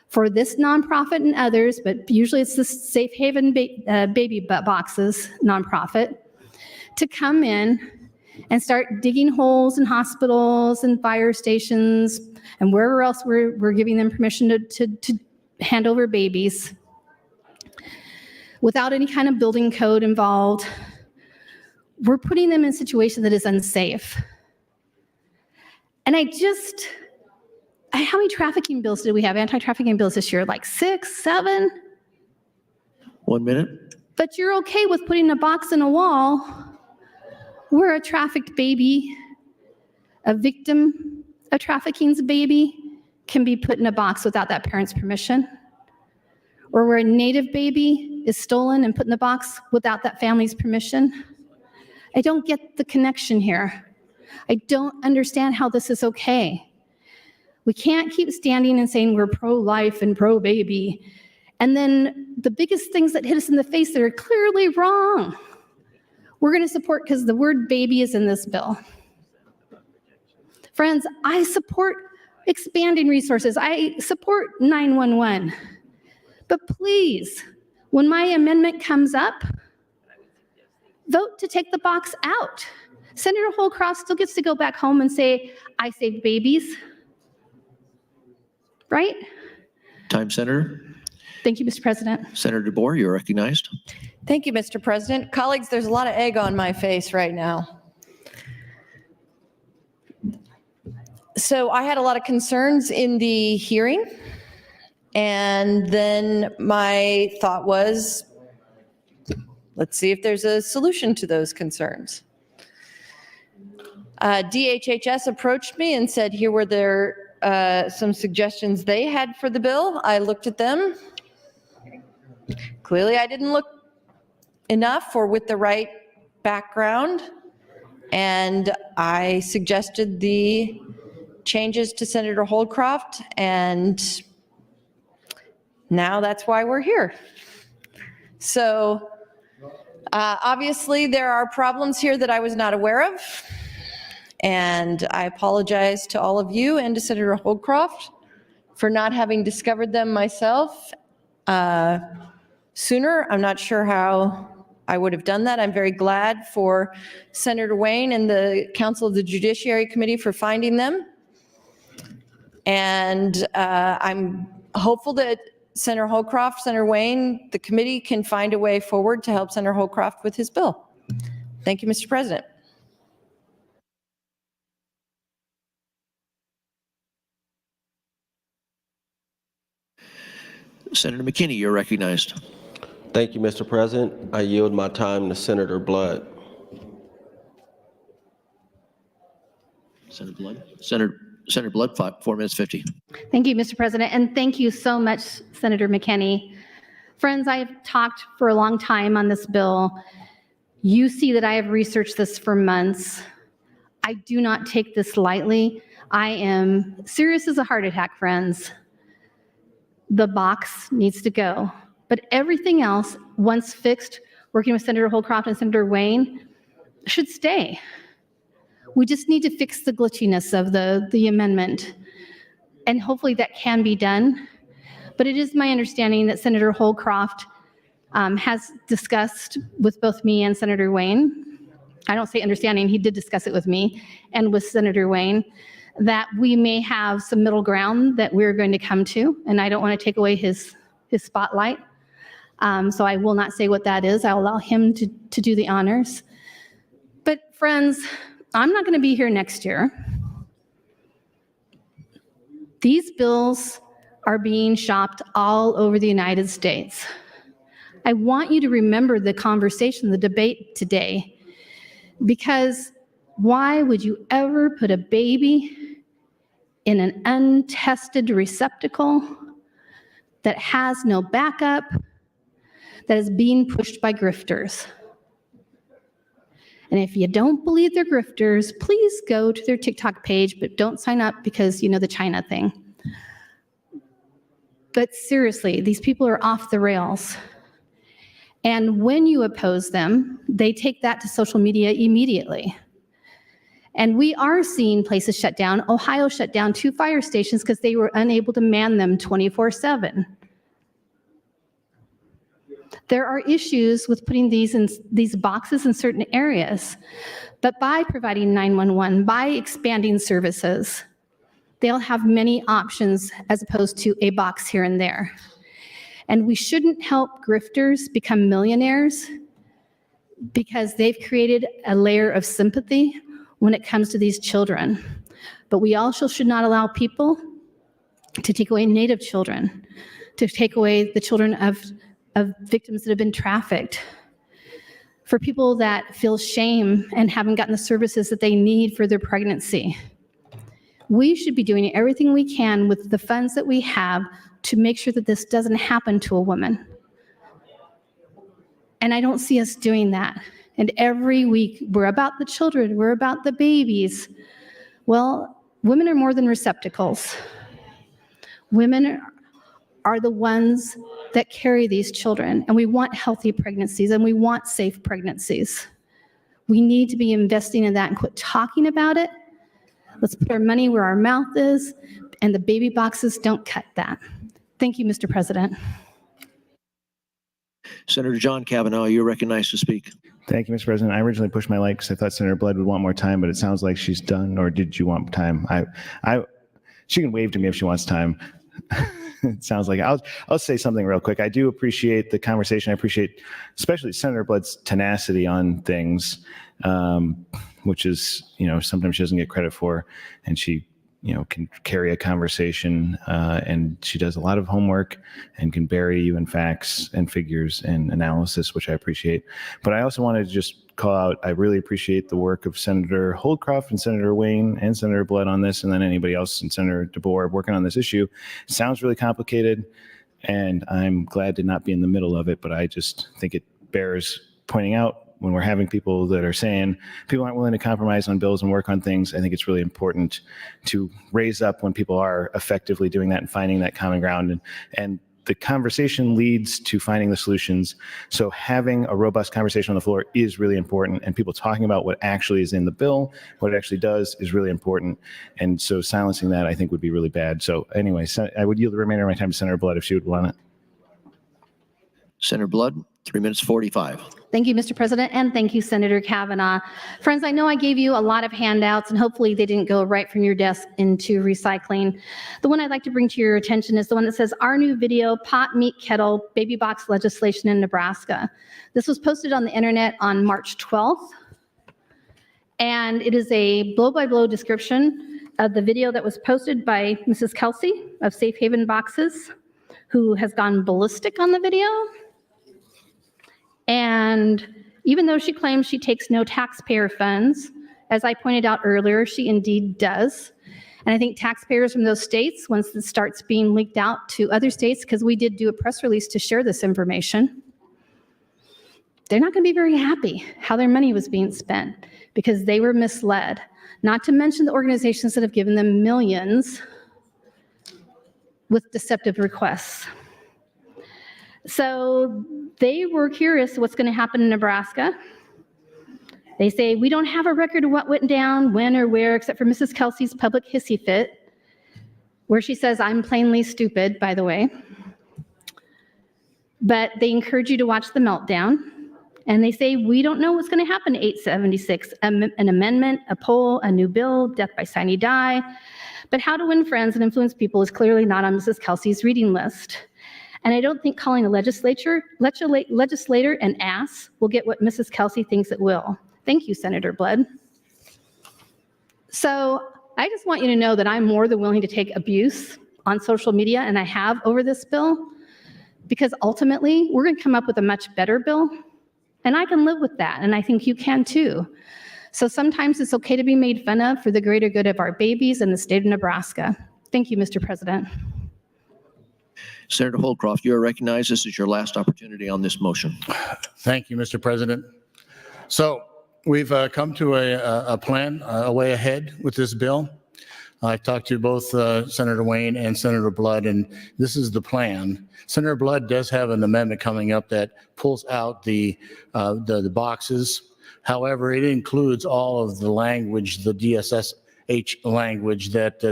for this nonprofit and others, but usually it's the Safe Haven Baby Boxes nonprofit, to come in and start digging holes in hospitals and fire stations and wherever else we're giving them permission to hand over babies without any kind of building code involved. We're putting them in a situation that is unsafe. And how many trafficking bills did we have, anti-trafficking bills this year? Like 6, 7? 1 minute. But you're okay with putting a box in a wall where a trafficked baby, a victim of trafficking's baby, can be put in a box without that parent's permission? Or where a native baby is stolen and put in the box without that family's permission? I don't get the connection here. I don't understand how this is okay. We can't keep standing and saying we're pro-life and pro-baby, and then the biggest things that hit us in the face that are clearly wrong, we're going to support because the word baby is in this bill. Friends, I support expanding resources. I support 911. But please, when my amendment comes up, vote to take the box out. Senator Holcroft still gets to go back home and say, I saved babies, right? Time, Senator. Thank you, Mr. President. Senator DeBoer, you're recognized. Thank you, Mr. President. Colleagues, there's a lot of egg on my face right now. So I had a lot of concerns in the hearing, and then my thought was, let's see if there's a solution to those concerns. DHHS approached me and said here were some suggestions they had for the bill. I looked at them. Clearly, I didn't look enough or with the right background, and I suggested the changes to Senator Holcroft, and now that's why we're here. So obviously, there are problems here that I was not aware of, and I apologize to all of you and to Senator Holcroft for not having discovered them myself sooner. I'm not sure how I would have done that. I'm very glad for Senator Wayne and the Council of the Judiciary Committee for finding them. And I'm hopeful that Senator Holcroft, Senator Wayne, the committee can find a way forward to help Senator Holcroft with his bill. Thank you, Mr. President. Senator McKinney, you're recognized. Thank you, Mr. President. I yield my time to Senator Blood. Senator Blood. Senator Blood, 4 minutes 50. Thank you, Mr. President, and thank you so much, Senator McKinney. Friends, I have talked for a long time on this bill. You see that I have researched this for months. I do not take this lightly. I am serious as a heart attack, friends. The box needs to go. But everything else, once fixed, working with Senator Holcroft and Senator Wayne, should stay. We just need to fix the glitchiness of the amendment. And hopefully that can be done. But it is my understanding that Senator Holcroft has discussed with both me and Senator Wayne. I don't say understanding, he did discuss it with me and with Senator Wayne, that we may have some middle ground that we're going to come to. And I don't want to take away his spotlight. So I will not say what that is. I'll allow him to do the honors. But friends, I'm not going to be here next year. These bills are being shopped all over the United States. I want you to remember the conversation, the debate today, because why would you ever put a baby in an untested receptacle that has no backup, that is being pushed by grifters? And if you don't believe they're grifters, please go to their TikTok page, but don't sign up because you know the China thing. But seriously, these people are off the rails. And when you oppose them, they take that to social media immediately. And we are seeing places shut down. Ohio shut down 2 fire stations because they were unable to man them 24/7. There are issues with putting these boxes in certain areas, but by providing 911, by expanding services, they'll have many options as opposed to a box here and there. And we shouldn't help grifters become millionaires because they've created a layer of sympathy when it comes to these children. But we also should not allow people to take away Native children, to take away the children of victims that have been trafficked, for people that feel shame and haven't gotten the services that they need for their pregnancy. We should be doing everything we can with the funds that we have to make sure that this doesn't happen to a woman. And I don't see us doing that. And every week, we're about the children, we're about the babies. Well, women are more than receptacles. Women are the ones that carry these children, and we want healthy pregnancies, and we want safe pregnancies. We need to be investing in that and quit talking about it. Let's put our money where our mouth is, and the baby boxes don't cut that. Thank you, Mr. President. Senator John Kavanaugh, you're recognized to speak. Thank you, Mr. President. I originally pushed my light because I thought Senator Blood would want more time, but it sounds like she's done. Or did you want time? She can wave to me if she wants time. It sounds like I'll say something real quick. I do appreciate the conversation. I appreciate especially Senator Blood's tenacity on things, which is, sometimes she doesn't get credit for, and she, can carry a conversation, and she does a lot of homework and can bury you in facts and figures and analysis, which I appreciate. But I also wanted to just call out, I really appreciate the work of Senator Holdcroft and Senator Wayne and Senator Blood on this, and then anybody else and Senator DeBoer working on this issue. It sounds really complicated, and I'm glad to not be in the middle of it, but I just think it bears pointing out when we're having people that are saying people aren't willing to compromise on bills and work on things. I think it's really important to raise up when people are effectively doing that and finding that common ground. And the conversation leads to finding the solutions. So having a robust conversation on the floor is really important, and people talking about what actually is in the bill, what it actually does, is really important. And so silencing that, I think, would be really bad. So anyway, I would yield the remainder of my time to Senator Blood if she would want it. Senator Blood, 3 minutes 45. Thank you, Mr. President, and thank you, Senator Kavanaugh. Friends, I know I gave you a lot of handouts, and hopefully they didn't go right from your desk into recycling. The one I'd like to bring to your attention is the one that says, "Our new video, Pot, Meat, Kettle, Baby Box Legislation in Nebraska." This was posted on the internet on March 12th, and it is a blow-by-blow description of the video that was posted by Mrs. Kelsey of Safe Haven Boxes, who has gone ballistic on the video. And even though she claims she takes no taxpayer funds, as I pointed out earlier, she indeed does. And I think taxpayers from those states, once it starts being leaked out to other states, because we did do a press release to share this information, they're not going to be very happy how their money was being spent because they were misled. Not to mention the organizations that have given them millions with deceptive requests. So they were curious what's going to happen in Nebraska. They say, we don't have a record of what went down, when or where, except for Mrs. Kelsey's public hissy fit, where she says, I'm plainly stupid, by the way. But they encourage you to watch the meltdown. And they say, we don't know what's going to happen to 876, an amendment, a poll, a new bill, death by sine die. But how to win friends and influence people is clearly not on Mrs. Kelsey's reading list. And I don't think calling a legislator an ass will get what Mrs. Kelsey thinks it will. Thank you, Senator Blood. So I just want you to know that I'm more than willing to take abuse on social media, and I have over this bill, because ultimately we're going to come up with a much better bill, and I can live with that, and I think you can too. So sometimes it's okay to be made fun of for the greater good of our babies and the state of Nebraska. Thank you, Mr. President. Senator Holdcroft, you are recognized. This is your last opportunity on this motion. Thank you, Mr. President. So we've come to a plan, a way ahead with this bill. I've talked to both Senator Wayne and Senator Blood, and this is the plan. Senator Blood does have an amendment coming up that pulls out the boxes. However, it includes all of the language, the DSSH language that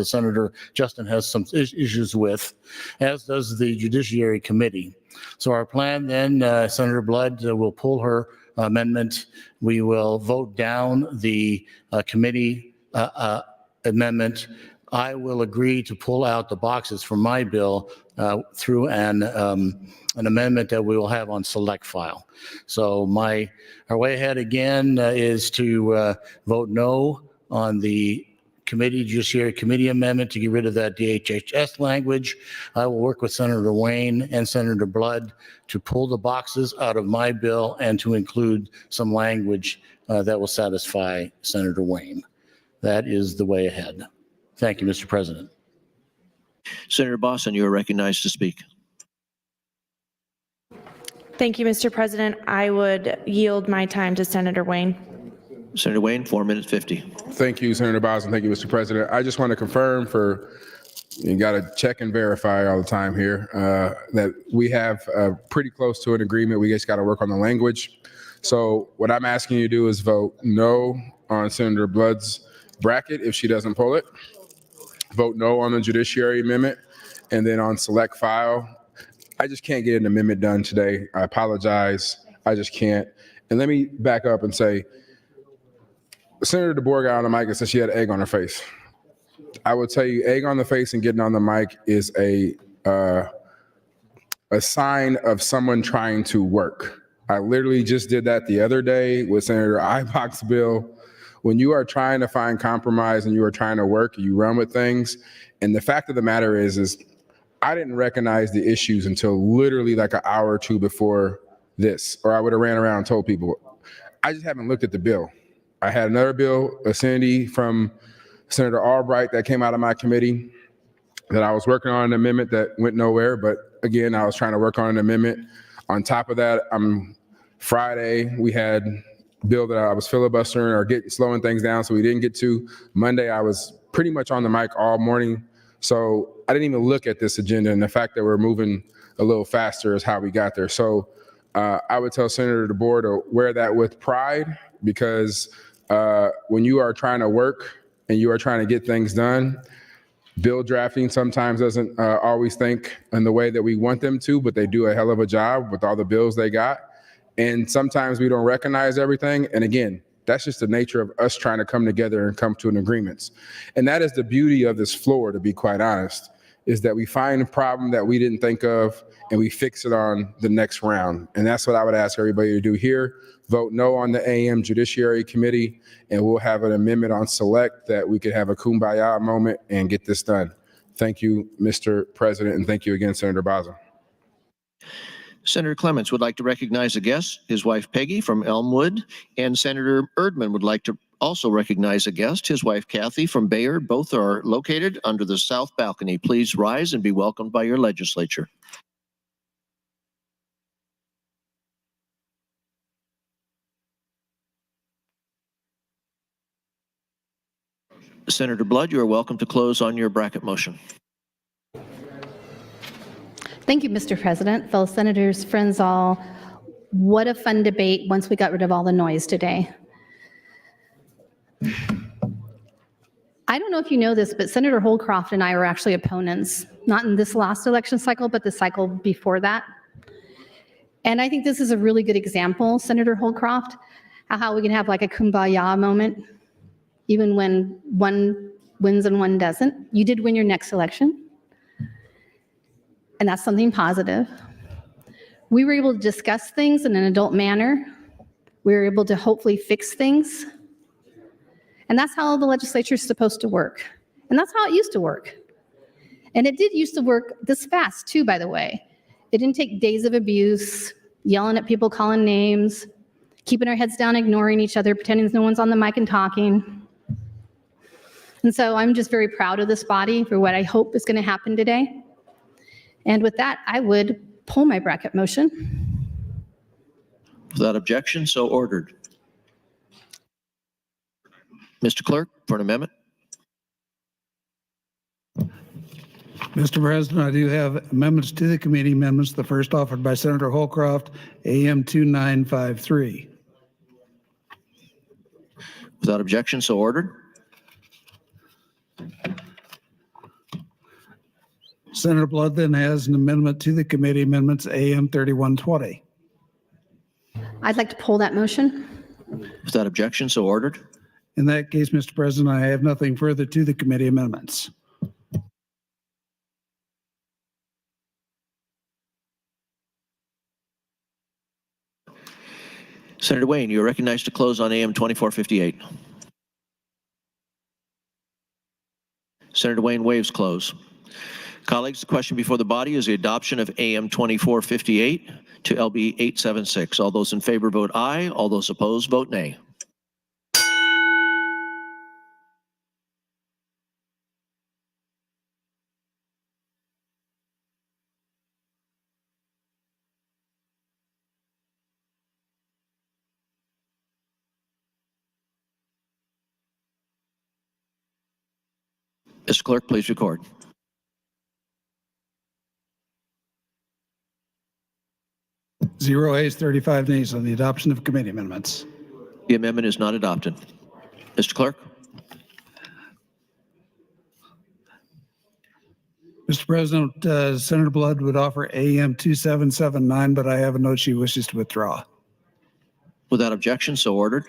Senator Justin has some issues with, as does the Judiciary Committee. So our plan then, Senator Blood will pull her amendment. We will vote down the committee amendment. I will agree to pull out the boxes from my bill through an amendment that we will have on select file. So our way ahead again is to vote no on the Judiciary Committee amendment to get rid of that DHHS language. I will work with Senator Wayne and Senator Blood to pull the boxes out of my bill and to include some language that will satisfy Senator Wayne. That is the way ahead. Thank you, Mr. President. Senator Bosson, you are recognized to speak. Thank you, Mr. President. I would yield my time to Senator Wayne. Senator Wayne, 4 minutes 50. Thank you, Senator Boston. Thank you, Mr. President. I just want to confirm you got to check and verify all the time here, that we have pretty close to an agreement. We just got to work on the language. So what I'm asking you to do is vote no on Senator Blood's bracket if she doesn't pull it. Vote no on the Judiciary Amendment. And then on select file, I just can't get an amendment done today. I apologize. I just can't. And let me back up and say, Senator DeBoer got on the mic and said she had egg on her face. I will tell you, egg on the face and getting on the mic is a sign of someone trying to work. I literally just did that the other day with Senator Ibach's bill. When you are trying to find compromise and you are trying to work, you run with things. And the fact of the matter is I didn't recognize the issues until literally like an hour or two before this, or I would have ran around and told people. I just haven't looked at the bill. I had another bill, a Cindy from Senator Albright that came out of my committee that I was working on an amendment that went nowhere. But again, I was trying to work on an amendment. On top of that, Friday, we had a bill that I was filibustering or slowing things down, so we didn't get to. Monday, I was pretty much on the mic all morning. So I didn't even look at this agenda, and the fact that we're moving a little faster is how we got there. So I would tell Senator DeBoer to wear that with pride, because when you are trying to work and you are trying to get things done, bill drafting sometimes doesn't always think in the way that we want them to, but they do a hell of a job with all the bills they got. And sometimes we don't recognize everything. And again, that's just the nature of us trying to come together and come to an agreement. And that is the beauty of this floor, to be quite honest, is that we find a problem that we didn't think of and we fix it on the next round. And that's what I would ask everybody to do here. Vote no on the AM Judiciary Committee, and we'll have an amendment on select that we could have a kumbaya moment and get this done. Thank you, Mr. President, and thank you again, Senator Baza. Senator Clements would like to recognize a guest, his wife Peggy from Elmwood, and Senator Erdman would like to also recognize a guest, his wife Kathy from Bayard. Both are located under the south balcony. Please rise and be welcomed by your legislature. Senator Blood, you are welcome to close on your bracket motion. Thank you, Mr. President, fellow senators, friends all. What a fun debate once we got rid of all the noise today. I don't know if you know this, but Senator Holcroft and I were actually opponents, not in this last election cycle, but the cycle before that. And I think this is a really good example, Senator Holcroft, how we can have like a kumbaya moment, even when one wins and one doesn't. You did win your next election. And that's something positive. We were able to discuss things in an adult manner. We were able to hopefully fix things. And that's how the legislature is supposed to work. And that's how it used to work. And it did used to work this fast too, by the way. It didn't take days of abuse, yelling at people, calling names, keeping our heads down, ignoring each other, pretending no one's on the mic and talking. And so I'm just very proud of this body for what I hope is going to happen today. And with that, I would pull my bracket motion. Without objection, so ordered. Mr. Clerk, for an amendment. Mr. President, I do have amendments to the committee amendments. The first offered by Senator Holcroft, AM 2953. Without objection, so ordered. Senator Blood then has an amendment to the committee amendments, AM 3120. I'd like to pull that motion. Without objection, so ordered. In that case, Mr. President, I have nothing further to the committee amendments. Senator Wayne, you are recognized to close on AM 2458. Senator Wayne waives close. Colleagues, the question before the body is the adoption of AM 2458 to LB 876. All those in favor vote aye. All those opposed vote nay. Mr. Clerk, please record. Zero ayes, 35 nays on the adoption of committee amendments. The amendment is not adopted. Mr. Clerk. Mr. President, Senator Blood would offer AM 2779, but I have a note she wishes to withdraw. Without objection, so ordered.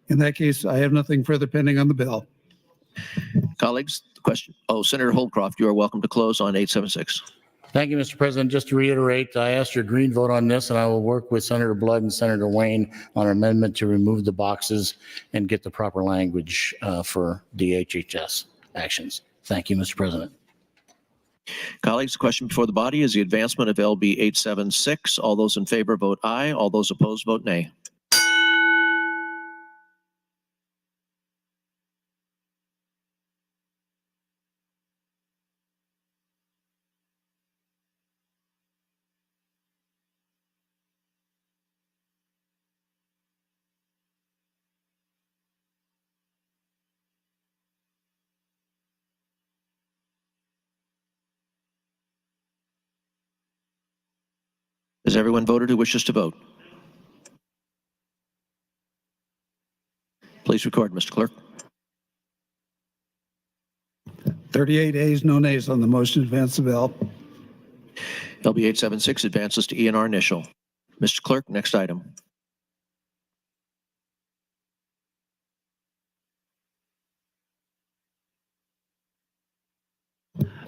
In that case, I have nothing further pending on the bill. Colleagues, the question. Oh, Senator Holdcroft, you are welcome to close on 876. Thank you, Mr. President. Just to reiterate, I asked your green vote on this, and I will work with Senator Blood and Senator Wayne on an amendment to remove the boxes and get the proper language for DHHS actions. Thank you, Mr. President. Colleagues, the question before the body is the advancement of LB 876. All those in favor vote aye. All those opposed vote nay. Has everyone voted who wishes to vote? Please record, Mr. Clerk. 38 ayes, no nays on the motion to advance the bill. LB 876 advances to E&R initial. Mr. Clerk, next item.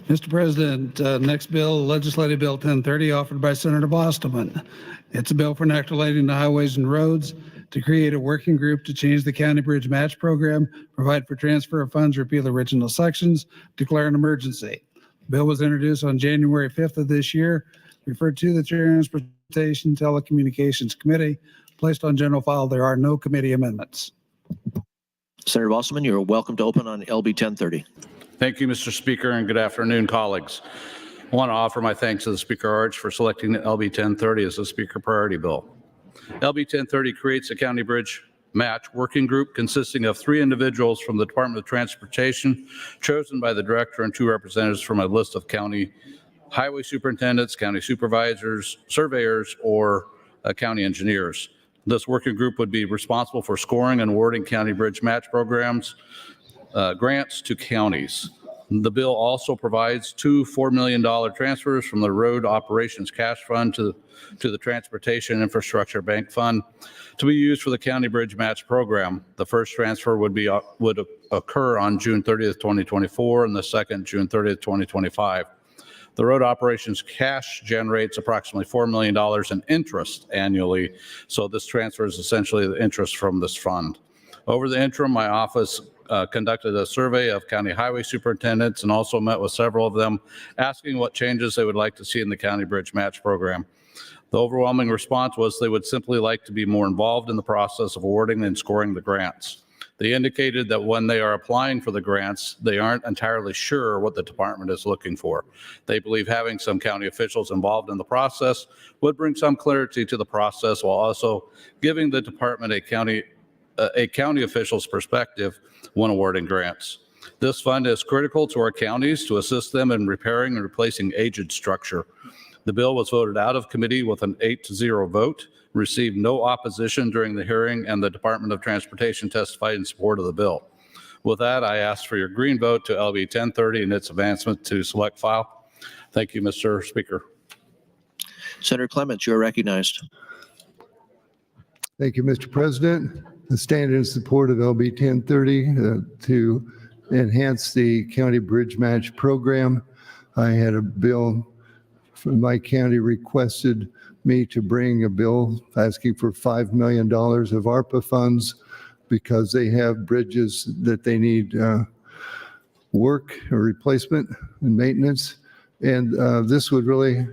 Mr. President, next bill, Legislative Bill 1030, offered by Senator Bostman. It's a bill for an act relating to highways and roads to create a working group to change the county bridge match program, provide for transfer of funds, repeal original sections, declare an emergency. The bill was introduced on January 5th of this year, referred to the Transportation Telecommunications Committee, placed on general file. There are no committee amendments. Senator Bostman, you're welcome to open on LB 1030. Thank you, Mr. Speaker, and good afternoon, colleagues. I want to offer my thanks to the Speaker Arch for selecting LB 1030 as a Speaker priority bill. LB 1030 creates a county bridge match working group consisting of 3 individuals from the Department of Transportation, chosen by the director, and 2 representatives from a list of county highway superintendents, county supervisors, surveyors, or county engineers. This working group would be responsible for scoring and awarding county bridge match programs, grants to counties. The bill also provides 2 $4 million transfers from the Road Operations Cash Fund to the Transportation Infrastructure Bank Fund to be used for the County Bridge Match Program. The first transfer would occur on June 30th, 2024, and the second June 30th, 2025. The road operations cash generates approximately $4 million in interest annually, so this transfer is essentially the interest from this fund. Over the interim, my office conducted a survey of county highway superintendents and also met with several of them, asking what changes they would like to see in the county bridge match program. The overwhelming response was they would simply like to be more involved in the process of awarding and scoring the grants. They indicated that when they are applying for the grants, they aren't entirely sure what the department is looking for. They believe having some county officials involved in the process would bring some clarity to the process while also giving the department a county official's perspective when awarding grants. This fund is critical to our counties to assist them in repairing and replacing aged structure. The bill was voted out of committee with an 8-0 vote, received no opposition during the hearing, and the Department of Transportation testified in support of the bill. With that, I ask for your green vote to LB 1030 and its advancement to select file. Thank you, Mr. Speaker. Senator Clements, you are recognized. Thank you, Mr. President. I stand in support of LB 1030 to enhance the county bridge match program. I had a bill from my county requested me to bring a bill asking for $5 million of ARPA funds because they have bridges that they need work or replacement and maintenance. And this would really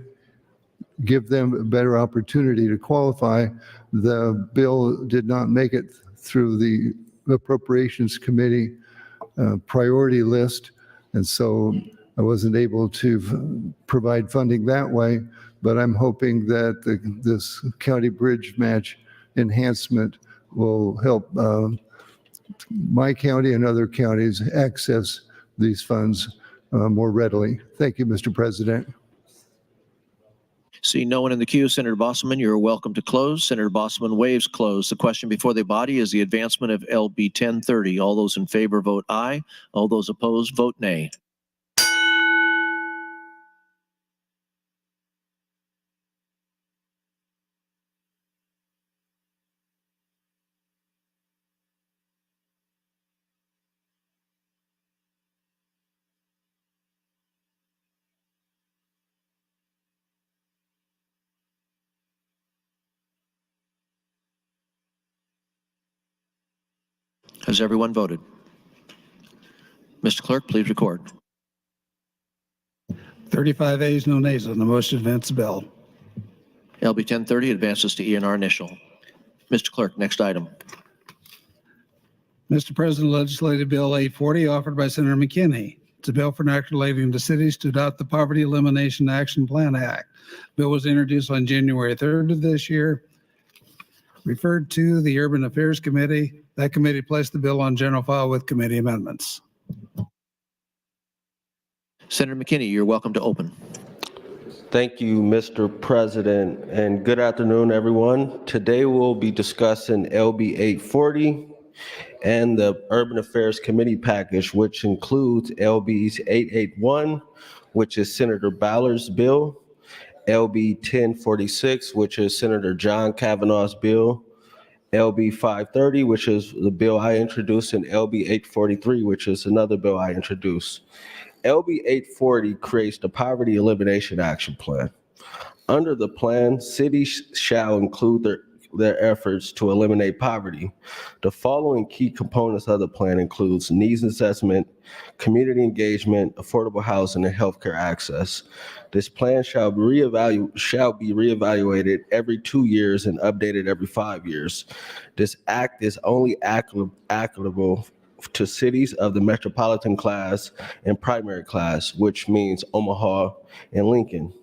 give them a better opportunity to qualify. The bill did not make it through the Appropriations Committee priority list, and so I wasn't able to provide funding that way, but I'm hoping that this county bridge match enhancement will help my county and other counties access these funds more readily. Thank you, Mr. President. See no one in the queue. Senator Bosselman, you're welcome to close. Senator Bosselman waives close. The question before the body is the advancement of LB 1030. All those in favor vote aye. All those opposed vote nay. Has everyone voted? Mr. Clerk, please record. 35 ayes, no nays on the motion to advance the bill. LB 1030 advances to E&R initial. Mr. Clerk, next item. Mr. President, Legislative Bill 840, offered by Senator McKinney. It's a bill for enacting relating to cities to adopt the Poverty Elimination Action Plan Act. Bill was introduced on January 3rd of this year, referred to the Urban Affairs Committee. That committee placed the bill on general file with committee amendments. Senator McKinney, you're welcome to open. Thank you, Mr. President, and good afternoon, everyone. Today we'll be discussing LB 840 and the Urban Affairs Committee package, which includes LBs 881, which is Senator Ballard's bill, LB 1046, which is Senator John Kavanaugh's bill, LB 530, which is the bill I introduced, and LB 843, which is another bill I introduced. LB 840 creates the Poverty Elimination Action Plan. Under the plan, cities shall include their efforts to eliminate poverty. The following key components of the plan includes needs assessment, community engagement, affordable housing, and healthcare access. This plan shall be reevaluated every 2 years and updated every 5 years. This act is only applicable to cities of the metropolitan class and primary class, which means Omaha and Lincoln.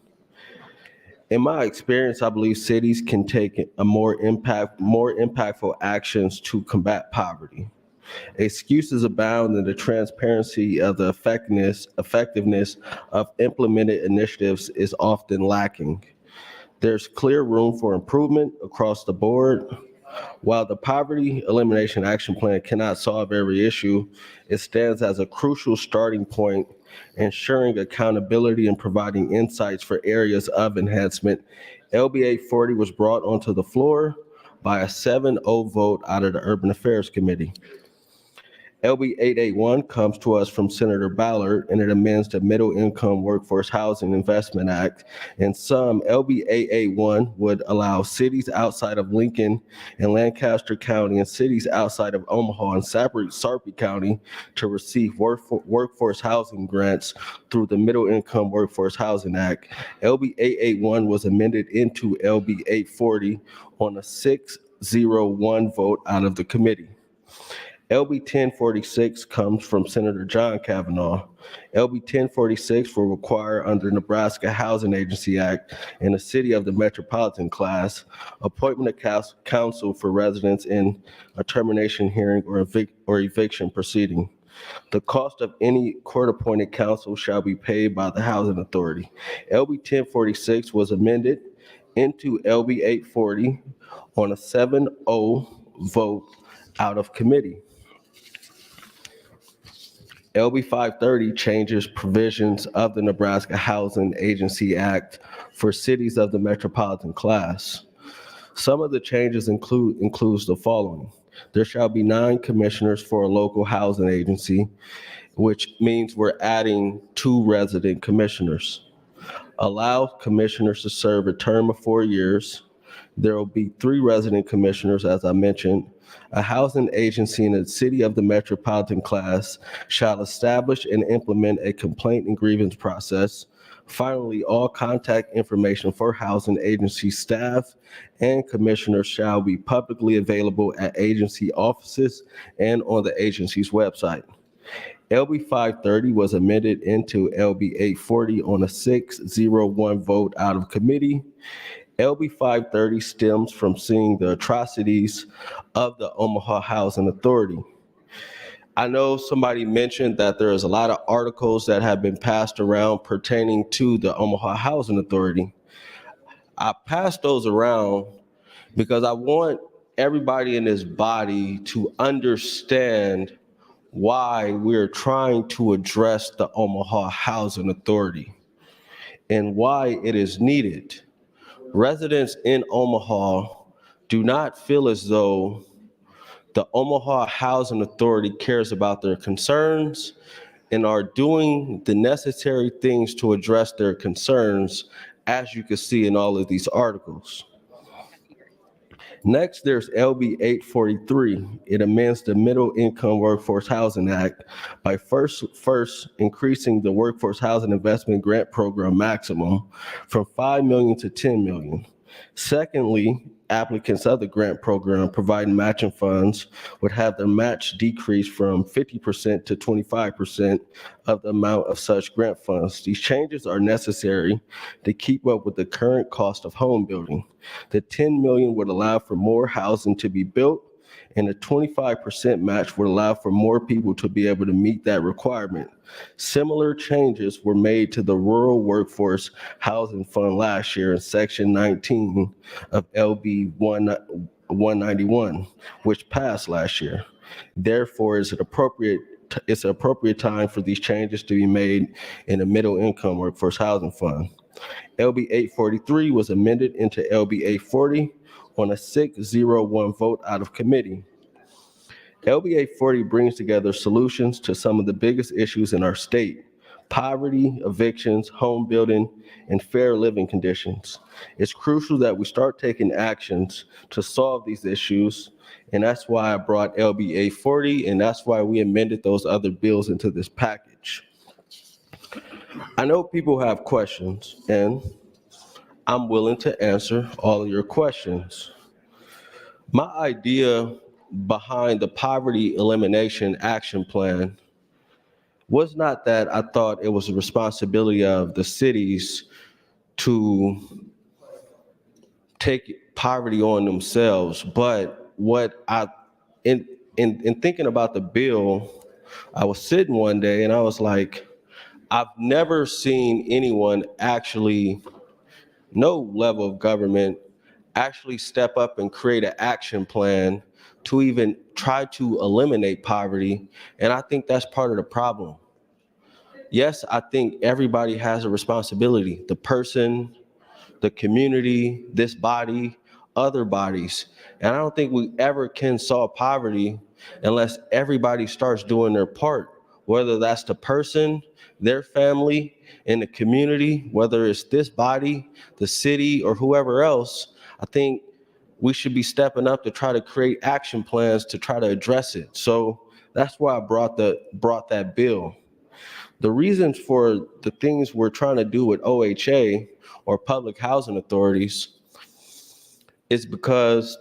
In my experience, I believe cities can take a more impactful actions to combat poverty. Excuses abound, and the transparency of the effectiveness of implemented initiatives is often lacking. There's clear room for improvement across the board. While the Poverty Elimination Action Plan cannot solve every issue, it stands as a crucial starting point, ensuring accountability and providing insights for areas of enhancement. LB 840 was brought onto the floor by a 7-0 vote out of the Urban Affairs Committee. LB 881 comes to us from Senator Ballard, and it amends the Middle Income Workforce Housing Investment Act. In sum, LB 881 would allow cities outside of Lincoln and Lancaster County and cities outside of Omaha and Sarpy County to receive workforce housing grants through the Middle Income Workforce Housing Act. LB 881 was amended into LB 840 on a 6-0-1 vote out of the committee. LB 1046 comes from Senator John Kavanaugh. LB 1046 will require under Nebraska Housing Agency Act in the city of the metropolitan class, appointment of counsel for residents in a termination hearing or eviction proceeding. The cost of any court-appointed counsel shall be paid by the housing authority. LB 1046 was amended into LB 840 on a 7-0 vote out of committee. LB 530 changes provisions of the Nebraska Housing Agency Act for cities of the metropolitan class. Some of the changes includes the following. There shall be 9 commissioners for a local housing agency, which means we're adding 2 resident commissioners. Allow commissioners to serve a term of 4 years. There will be 3 resident commissioners, as I mentioned. A housing agency in the city of the metropolitan class shall establish and implement a complaint and grievance process. Finally, all contact information for housing agency staff and commissioners shall be publicly available at agency offices and on the agency's website. LB 530 was amended into LB 840 on a 6-0-1 vote out of committee. LB 530 stems from seeing the atrocities of the Omaha Housing Authority. I know somebody mentioned that there is a lot of articles that have been passed around pertaining to the Omaha Housing Authority. I passed those around because I want everybody in this body to understand why we're trying to address the Omaha Housing Authority and why it is needed. Residents in Omaha do not feel as though the Omaha Housing Authority cares about their concerns and are doing the necessary things to address their concerns, as you can see in all of these articles. Next, there's LB 843. It amends the Middle Income Workforce Housing Act by first increasing the Workforce Housing Investment Grant Program maximum from $5 million to $10 million. Secondly, applicants of the grant program providing matching funds would have their match decrease from 50% to 25% of the amount of such grant funds. These changes are necessary to keep up with the current cost of home building. The $10 million would allow for more housing to be built, and the 25% match would allow for more people to be able to meet that requirement. Similar changes were made to the Rural Workforce Housing Fund last year in Section 19 of LB 191, which passed last year. Therefore, it's an appropriate time for these changes to be made in the Middle Income Workforce Housing Fund. LB 843 was amended into LB 840 on a 6-0-1 vote out of committee. LB 840 brings together solutions to some of the biggest issues in our state: poverty, evictions, home building, and fair living conditions. It's crucial that we start taking actions to solve these issues, and that's why I brought LB 840, and that's why we amended those other bills into this package. I know people have questions, and I'm willing to answer all of your questions. My idea behind the Poverty Elimination Action Plan was not that I thought it was a responsibility of the cities to take poverty on themselves, but in thinking about the bill, I was sitting one day and I was like, I've never seen anyone actually, no level of government, actually step up and create an action plan to even try to eliminate poverty. And I think that's part of the problem. Yes, I think everybody has a responsibility. The person, the community, this body, other bodies. And I don't think we ever can solve poverty unless everybody starts doing their part, whether that's the person, their family, in the community, whether it's this body, the city, or whoever else. I think we should be stepping up to try to create action plans to try to address it. So that's why I brought that bill. The reasons for the things we're trying to do with OHA, or public housing authorities, is because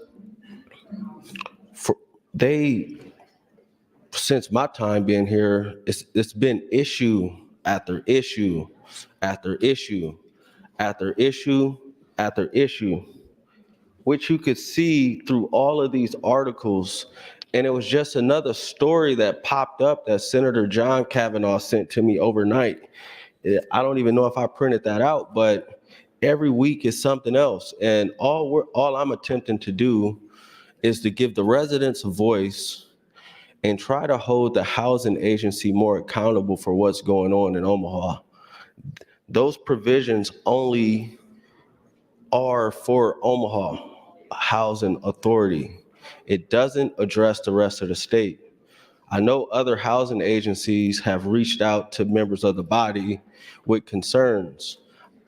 since my time being here, it's been issue after issue after issue after issue after issue, which you could see through all of these articles. And it was just another story that popped up that Senator John Kavanaugh sent to me overnight. I don't even know if I printed that out, but every week is something else. And all I'm attempting to do is to give the residents a voice and try to hold the housing agency more accountable for what's going on in Omaha. Those provisions only are for Omaha Housing Authority. It doesn't address the rest of the state. I know other housing agencies have reached out to members of the body with concerns.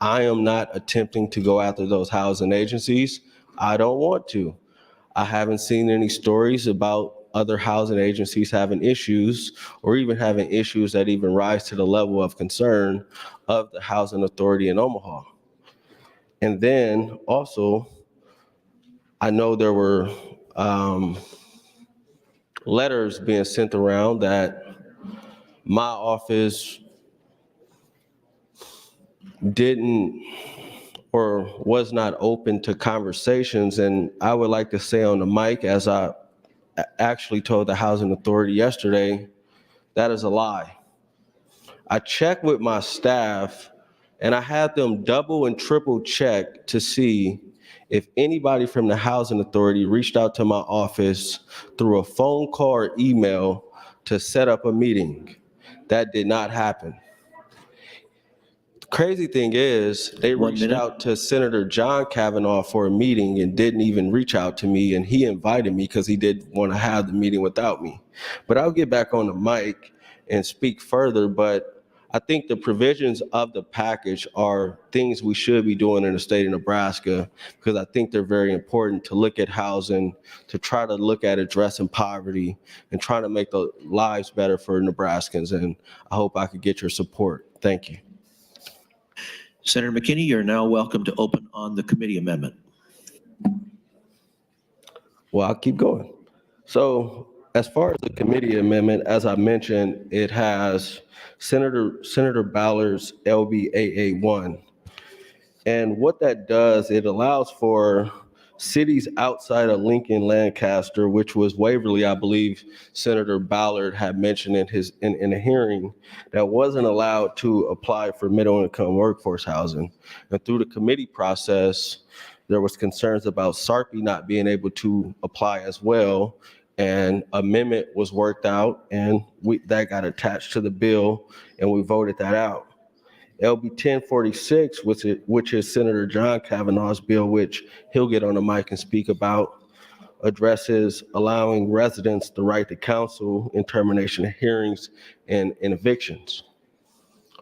I am not attempting to go after those housing agencies. I don't want to. I haven't seen any stories about other housing agencies having issues, or even having issues that even rise to the level of concern of the Housing Authority in Omaha. And then also, I know there were letters being sent around that my office didn't or was not open to conversations. And I would like to say on the mic, as I actually told the Housing Authority yesterday, that is a lie. I checked with my staff and I had them double and triple check to see if anybody from the Housing Authority reached out to my office through a phone call or email to set up a meeting. That did not happen. The crazy thing is, they reached out to Senator John Kavanaugh for a meeting and didn't even reach out to me, and he invited me because he didn't want to have the meeting without me. But I'll get back on the mic and speak further, but I think the provisions of the package are things we should be doing in the state of Nebraska, because I think they're very important to look at housing, to try to look at addressing poverty and trying to make the lives better for Nebraskans. And I hope I could get your support. Thank you. Senator McKinney, you're now welcome to open on the committee amendment. Well, I'll keep going. So as far as the committee amendment, as I mentioned, it has Senator Ballard's LBAA1. And what that does, it allows for cities outside of Lincoln, Lancaster, which was Waverly, I believe Senator Ballard had mentioned in a hearing, that wasn't allowed to apply for middle income workforce housing. And through the committee process, there was concerns about SARPI not being able to apply as well. And amendment was worked out, and that got attached to the bill, and we voted that out. LB 1046, which is Senator John Kavanaugh's bill, which he'll get on the mic and speak about, addresses allowing residents the right to counsel in termination hearings and in evictions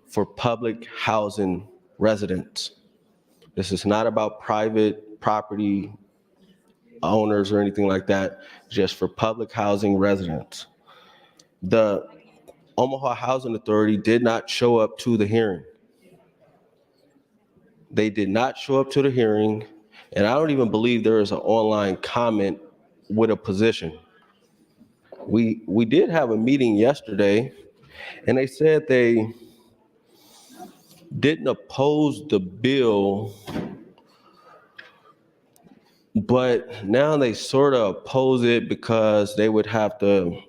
for public housing residents. This is not about private property owners or anything like that, just for public housing residents. The Omaha Housing Authority did not show up to the hearing. They did not show up to the hearing, and I don't even believe there is an online comment with a position. We did have a meeting yesterday, and they said they didn't oppose the bill, but now they sort of oppose it because they would have to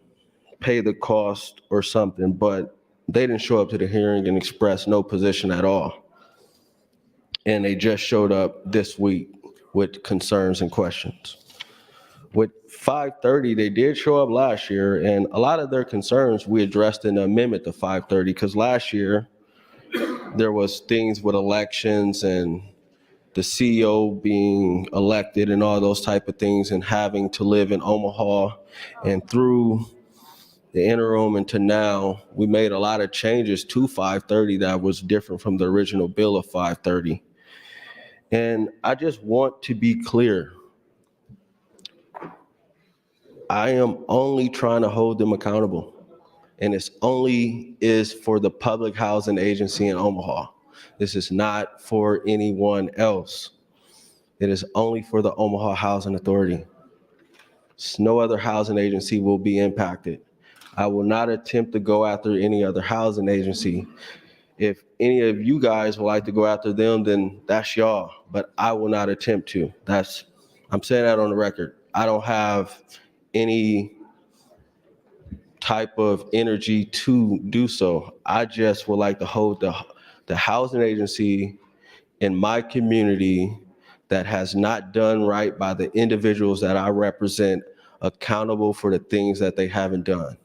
pay the cost or something, but they didn't show up to the hearing and express no position at all. And they just showed up this week with concerns and questions. With 530, they did show up last year, and a lot of their concerns we addressed in the amendment to 530, because last year there was things with elections and the CEO being elected and all those type of things, and having to live in Omaha. And through the interim and to now, we made a lot of changes to 530 that was different from the original bill of 530. And I just want to be clear. I am only trying to hold them accountable. And it's only is for the public housing agency in Omaha. This is not for anyone else. It is only for the Omaha Housing Authority. No other housing agency will be impacted. I will not attempt to go after any other housing agency. If any of you guys would like to go after them, then that's y'all, but I will not attempt to. I'm saying that on the record. I don't have any type of energy to do so. I just would like to hold the housing agency in my community that has not done right by the individuals that I represent accountable for the things that they haven't done.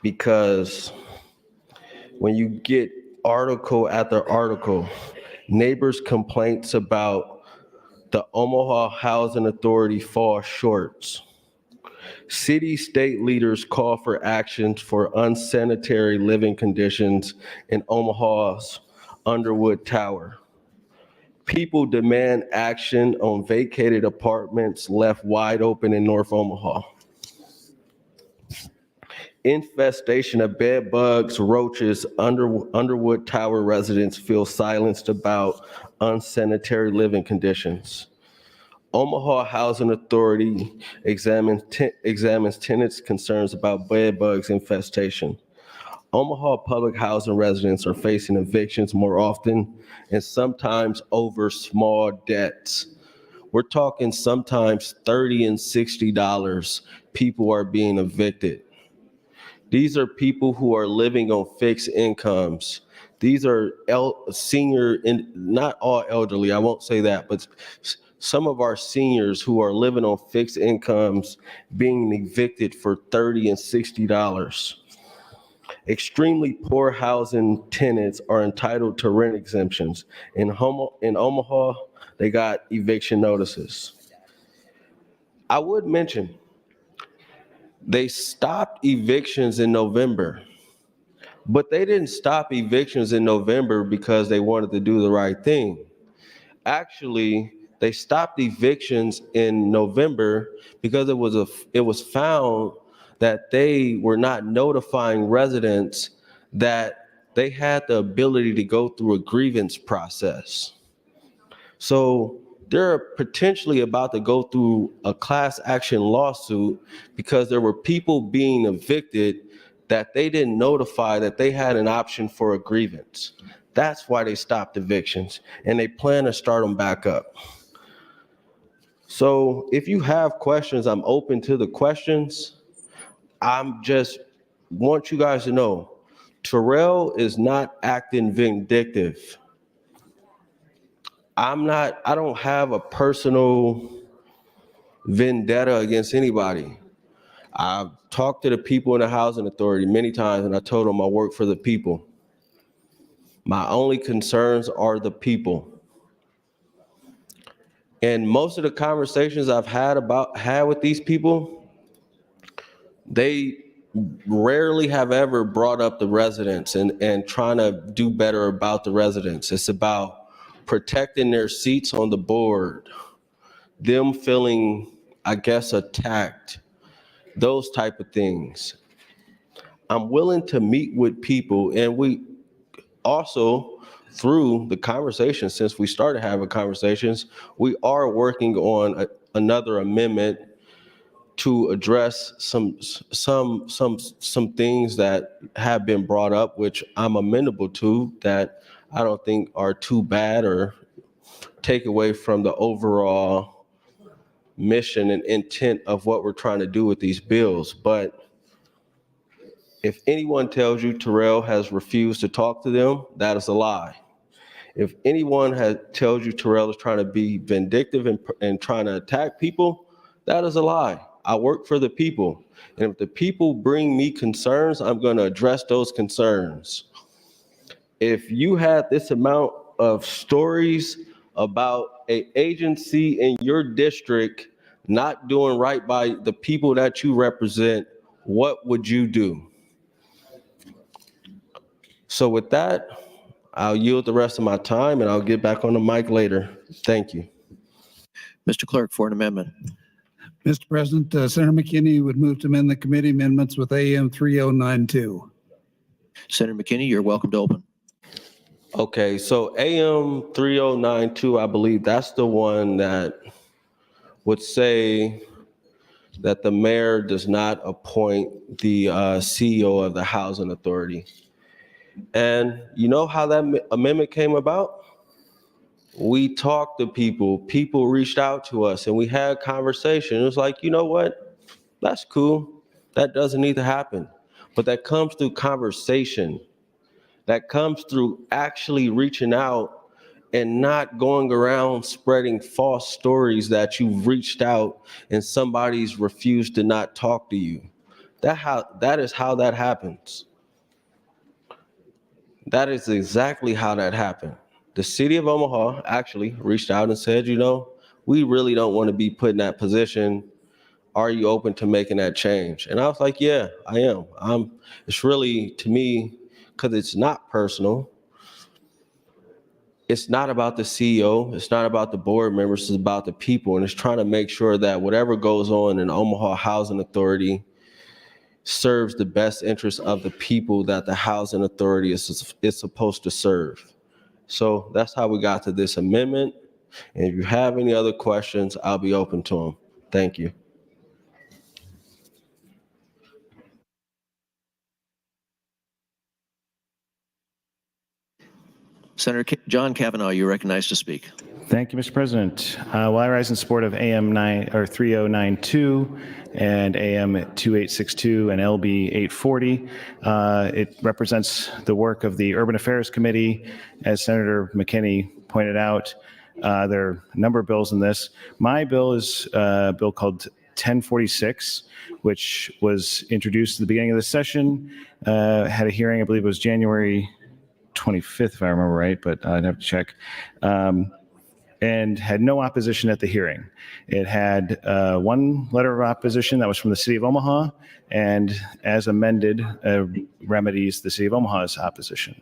Because when you get article after article, neighbors' complaints about the Omaha Housing Authority fall short. City, state leaders call for actions for unsanitary living conditions in Omaha's Underwood Tower. People demand action on vacated apartments left wide open in North Omaha. Infestation of bed bugs, roaches, Underwood Tower residents feel silenced about unsanitary living conditions. Omaha Housing Authority examines tenants' concerns about bed bugs infestation. Omaha public housing residents are facing evictions more often and sometimes over small debts. We're talking sometimes $30 and $60 people are being evicted. These are people who are living on fixed incomes. These are senior, not all elderly, I won't say that, but some of our seniors who are living on fixed incomes being evicted for $30 and $60. Extremely poor housing tenants are entitled to rent exemptions. In Omaha, they got eviction notices. I would mention They stopped evictions in November, but they didn't stop evictions in November because they wanted to do the right thing. Actually, they stopped evictions in November because it was found that they were not notifying residents that they had the ability to go through a grievance process. So they're potentially about to go through a class action lawsuit because there were people being evicted that they didn't notify that they had an option for a grievance. That's why they stopped evictions, and they plan to start them back up. So if you have questions, I'm open to the questions. I'm just want you guys to know, Terrell is not acting vindictive. I don't have a personal vendetta against anybody. I've talked to the people in the housing authority many times, and I told them I work for the people. My only concerns are the people. And most of the conversations I've had with these people, they rarely have ever brought up the residents and trying to do better about the residents. It's about protecting their seats on the board, them feeling, I guess, attacked, those type of things. I'm willing to meet with people, and we also, through the conversation, since we started having conversations, we are working on another amendment to address some things that have been brought up, which I'm amenable to, that I don't think are too bad or take away from the overall mission and intent of what we're trying to do with these bills. But if anyone tells you Terrell has refused to talk to them, that is a lie. If anyone tells you Terrell is trying to be vindictive and trying to attack people, that is a lie. I work for the people. And if the people bring me concerns, I'm going to address those concerns. If you had this amount of stories about an agency in your district not doing right by the people that you represent, what would you do? So with that, I'll yield the rest of my time and I'll get back on the mic later. Thank you. Mr. Clerk, for an amendment. Mr. President, Senator McKinney would move to amend the committee amendments with AM 3092. Senator McKinney, you're welcome to open. Okay, so AM 3092, I believe that's the one that would say that the mayor does not appoint the CEO of the housing authority. And you know how that amendment came about? We talked to people reached out to us, and we had conversation. It was like, you know what? That's cool. That doesn't need to happen. But that comes through conversation. That comes through actually reaching out and not going around spreading false stories that you've reached out and somebody's refused to not talk to you. That is how that happens. That is exactly how that happened. The city of Omaha actually reached out and said, you know, we really don't want to be put in that position. Are you open to making that change? And I was like, yeah, I am. It's really, to me, because it's not personal. It's not about the CEO. It's not about the board members. It's about the people. And it's trying to make sure that whatever goes on in Omaha Housing Authority serves the best interest of the people that the housing authority is supposed to serve. So that's how we got to this amendment. And if you have any other questions, I'll be open to them. Thank you. Senator John Kavanaugh, you're recognized to speak. Thank you, Mr. President. While I rise in support of AM 3092 and AM 2862 and LB 840, it represents the work of the Urban Affairs Committee. As Senator McKinney pointed out, there are a number of bills in this. My bill is a bill called 1046, which was introduced at the beginning of the session, had a hearing, I believe it was January 25th, if I remember right, but I'd have to check. and had no opposition at the hearing. It had one letter of opposition that was from the city of Omaha, and as amended, remedies the city of Omaha's opposition.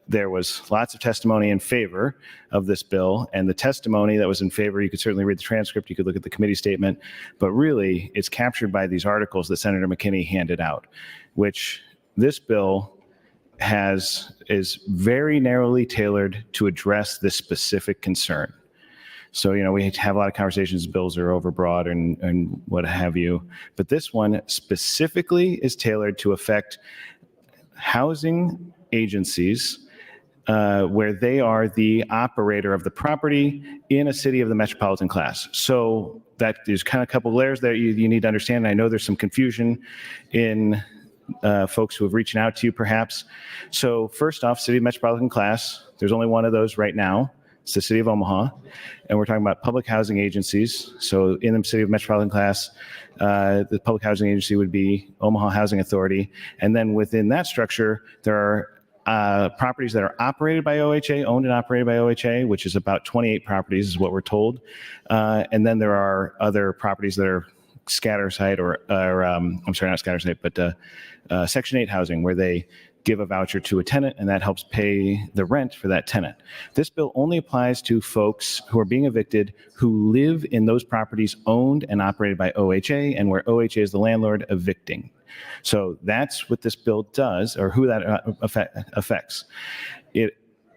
There was lots of testimony in favor of this bill, and the testimony that was in favor, you could certainly read the transcript, you could look at the committee statement, but really it's captured by these articles that Senator McKinney handed out, which this bill is very narrowly tailored to address this specific concern. So, we have a lot of conversations, bills are overbroad and what have you, but this one specifically is tailored to affect housing agencies where they are the operator of the property in a city of the metropolitan class. So that there's kind of a couple layers there you need to understand. I know there's some confusion in folks who have reached out to you perhaps. So first off, city of metropolitan class, there's only one of those right now. It's the city of Omaha. And we're talking about public housing agencies. So in the city of metropolitan class, the public housing agency would be Omaha Housing Authority. And then within that structure, there are properties that are operated by OHA, owned and operated by OHA, which is about 28 properties is what we're told. And then there are other properties that are scatter site I'm sorry, not scatter site, but Section 8 housing, where they give a voucher to a tenant and that helps pay the rent for that tenant. This bill only applies to folks who are being evicted who live in those properties owned and operated by OHA and where OHA is the landlord evicting. So that's what this bill does, or who that affects.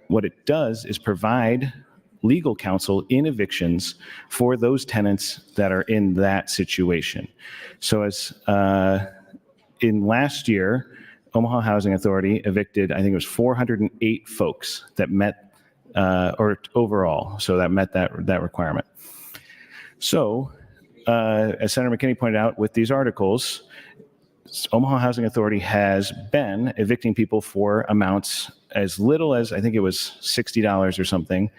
What it does is provide legal counsel in evictions for those tenants that are in that situation. So as in last year, Omaha Housing Authority evicted, I think it was 408 folks that met, or overall, so that met that requirement. So as Senator McKinney pointed out with these articles, Omaha Housing Authority has been evicting people for amounts as little as, I think it was $60 or something,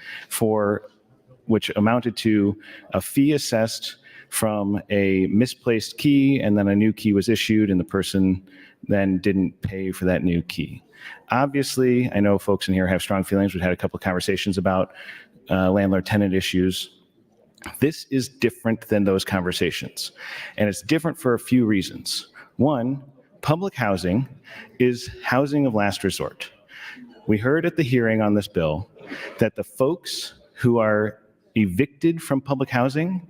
which amounted to a fee assessed from a misplaced key, and then a new key was issued and the person then didn't pay for that new key. Obviously, I know folks in here have strong feelings. We've had a couple of conversations about landlord-tenant issues. This is different than those conversations, and it's different for a few reasons. One, public housing is housing of last resort. We heard at the hearing on this bill that the folks who are evicted from public housing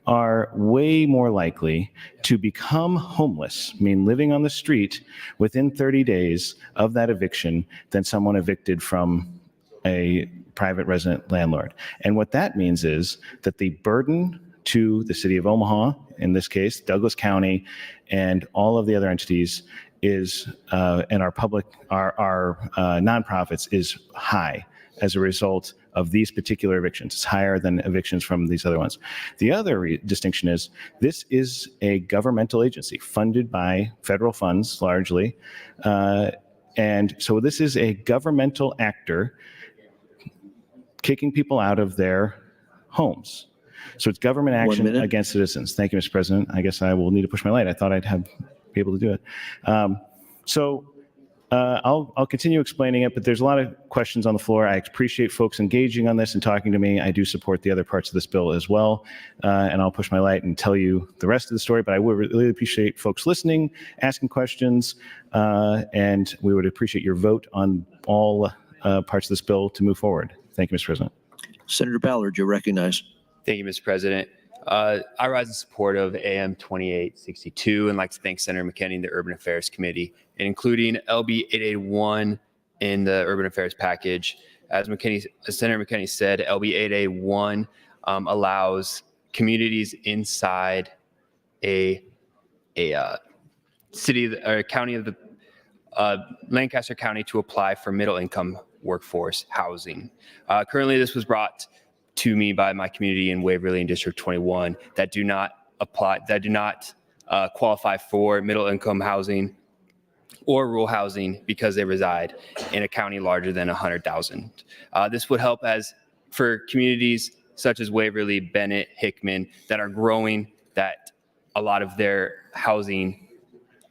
are way more likely to become homeless, living on the street, within 30 days of that eviction than someone evicted from a private resident landlord. And what that means is that the burden to the city of Omaha, in this case, Douglas County, and all of the other entities is, and our nonprofits is high as a result of these particular evictions. It's higher than evictions from these other ones. The other distinction is this is a governmental agency funded by federal funds largely. And so this is a governmental actor kicking people out of their homes. So it's government action against citizens. Thank you, Mr. President. I guess I will need to push my light. I thought I'd be able to do it. I'll continue explaining it, but there's a lot of questions on the floor. I appreciate folks engaging on this and talking to me. I do support the other parts of this bill as well, and I'll push my light and tell you the rest of the story, but I would really appreciate folks listening, asking questions, and we would appreciate your vote on all parts of this bill to move forward. Thank you, Mr. President. Senator Ballard, you're recognized. Thank you, Mr. President. I rise in support of AM 2862 and like to thank Senator McKinney and the Urban Affairs Committee, and including LB 881 in the Urban Affairs package. As Senator McKinney said, LB 881 allows communities inside a city or county of the Lancaster County to apply for middle income workforce housing. Currently, this was brought to me by my community in Waverly and District 21 that do not qualify for middle income housing or rural housing because they reside in a county larger than 100,000. This would help as for communities such as Waverly, Bennett, Hickman that are growing, that a lot of their housing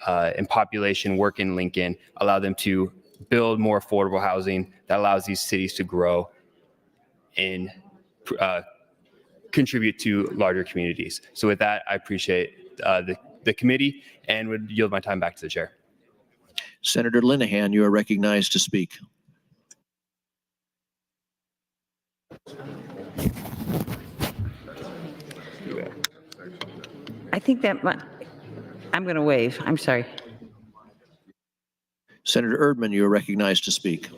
and population work in Lincoln, allow them to build more affordable housing that allows these cities to grow and contribute to larger communities. So with that, I appreciate the committee and would yield my time back to the chair. Senator Linehan, you are recognized to speak. I think that I'm going to waive. I'm sorry. Senator Erdman, you are recognized to speak.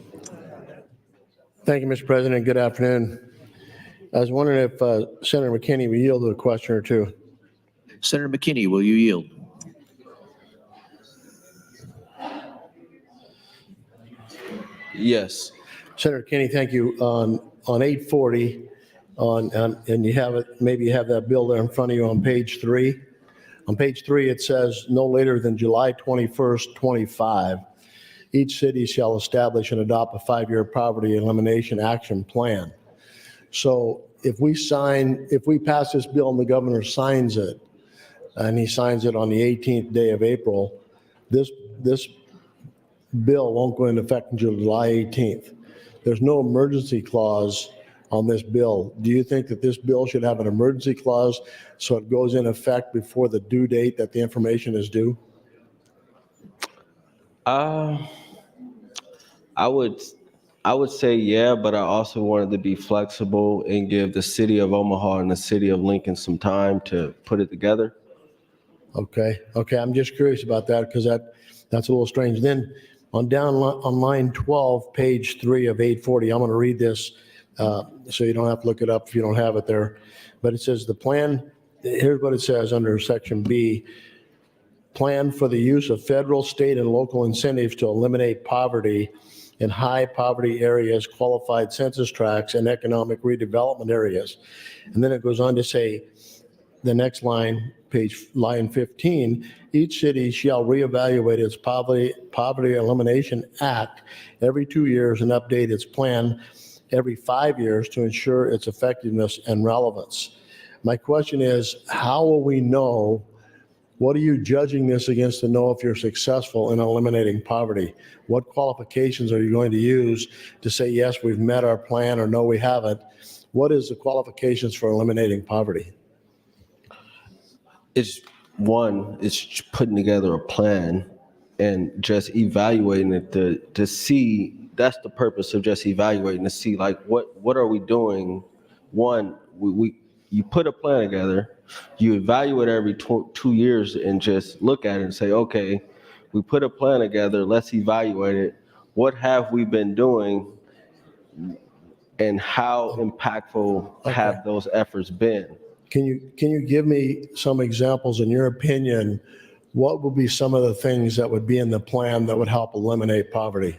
Thank you, Mr. President. Good afternoon. I was wondering if Senator McKinney would yield to a question or two. Senator McKinney, will you yield? Yes. Senator Kinney, thank you. On 840, and you have it, maybe you have that bill there in front of you on page 3. On page 3, it says no later than July 21st, 25, each city shall establish and adopt a 5-year poverty elimination action plan. So if we pass this bill and the governor signs it, and he signs it on the 18th day of April, this bill won't go into effect until July 18th. There's no emergency clause on this bill. Do you think that this bill should have an emergency clause so it goes in effect before the due date that the information is due? I would say yeah, but I also wanted to be flexible and give the city of Omaha and the city of Lincoln some time to put it together. Okay. I'm just curious about that because that's a little strange. Then on line 12, page 3 of 840, I'm going to read this so you don't have to look it up if you don't have it there. But it says the plan, here's what it says under section B, plan for the use of federal, state, and local incentives to eliminate poverty in high poverty areas, qualified census tracts, and economic redevelopment areas. And then it goes on to say, the next line, line 15, each city shall reevaluate its Poverty Elimination Act every 2 years and update its plan every 5 years to ensure its effectiveness and relevance. My question is, how will we know, what are you judging this against to know if you're successful in eliminating poverty? What qualifications are you going to use to say, yes, we've met our plan, or no, we haven't? What is the qualifications for eliminating poverty? It's putting together a plan and just evaluating it to see. That's the purpose of just evaluating, to see like what are we doing. One, you put a plan together, you evaluate every 2 years and just look at it and say, okay, we put a plan together, let's evaluate it. What have we been doing and how impactful have those efforts been? Can you give me some examples, in your opinion, what would be some of the things that would be in the plan that would help eliminate poverty?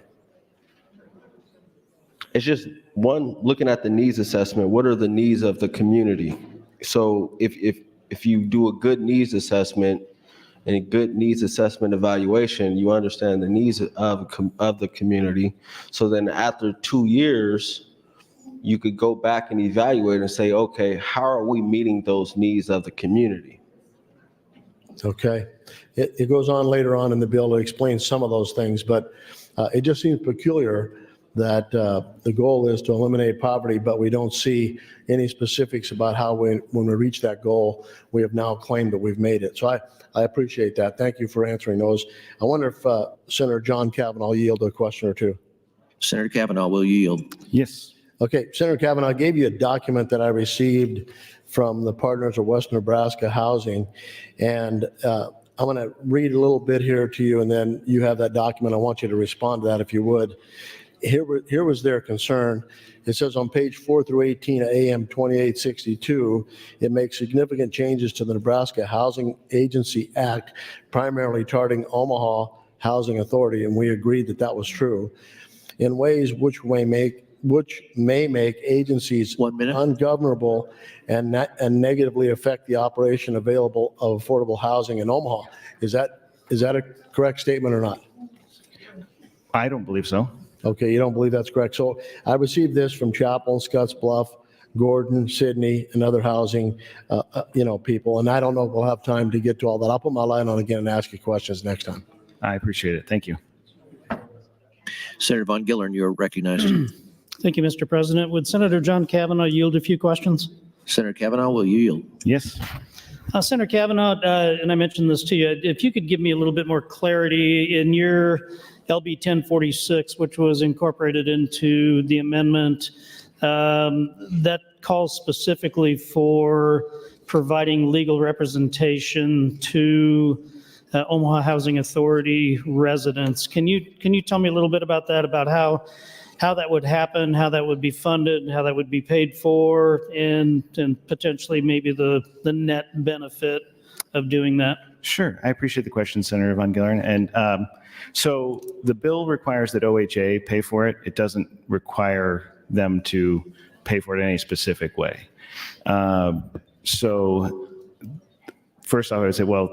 It's just one, looking at the needs assessment. What are the needs of the community? So if you do a good needs assessment and a good needs assessment evaluation, you understand the needs of the community. So then after 2 years, you could go back and evaluate and say, okay, how are we meeting those needs of the community? Okay. It goes on later on in the bill to explain some of those things, but it just seems peculiar that the goal is to eliminate poverty, but we don't see any specifics about how when we reach that goal, we have now claimed that we've made it. So I appreciate that. Thank you for answering those. I wonder if Senator John Kavanaugh will yield a question or two. Senator Kavanaugh, will you yield? Yes. Okay, Senator Kavanaugh, I gave you a document that I received from the Partners of West Nebraska Housing, and I'm going to read a little bit here to you, and then you have that document. I want you to respond to that if you would. Here was their concern. It says on page 4 through 18 of AM 2862, it makes significant changes to the Nebraska Housing Agency Act, primarily targeting Omaha Housing Authority, and we agreed that that was true, in ways which may make agencies ungovernable and negatively affect the operation available of affordable housing in Omaha. Is that a correct statement or not? I don't believe so. Okay, you don't believe that's correct. So I received this from Chapel, Scottsbluff, Gordon, Sydney, and other housing, people. And I don't know if we'll have time to get to all that. I'll put my line on again and ask you questions next time. I appreciate it. Thank you. Senator Von Gillern, you're recognized. Thank you, Mr. President. Would Senator John Kavanaugh yield a few questions? Senator Kavanaugh, will you yield? Yes. Senator Kavanaugh, and I mentioned this to you, if you could give me a little bit more clarity in your LB 1046, which was incorporated into the amendment, that calls specifically for providing legal representation to Omaha Housing Authority residents. Can you tell me a little bit about that, about how that would happen, how that would be funded, how that would be paid for, and potentially maybe the net benefit of doing that? Sure. I appreciate the question, Senator Von Gillern. And so the bill requires that OHA pay for it. It doesn't require them to pay for it in any specific way. So first off, I would say, well,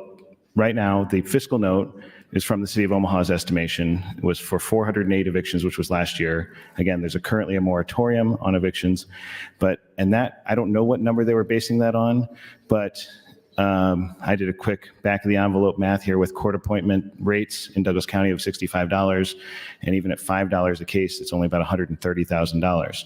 right now, the fiscal note is from the city of Omaha's estimation. It was for 408 evictions, which was last year. Again, there's currently a moratorium on evictions, and that, I don't know what number they were basing that on, but I did a quick back of the envelope math here with court appointment rates in Douglas County of $65, and even at $5 a case, it's only about $130,000.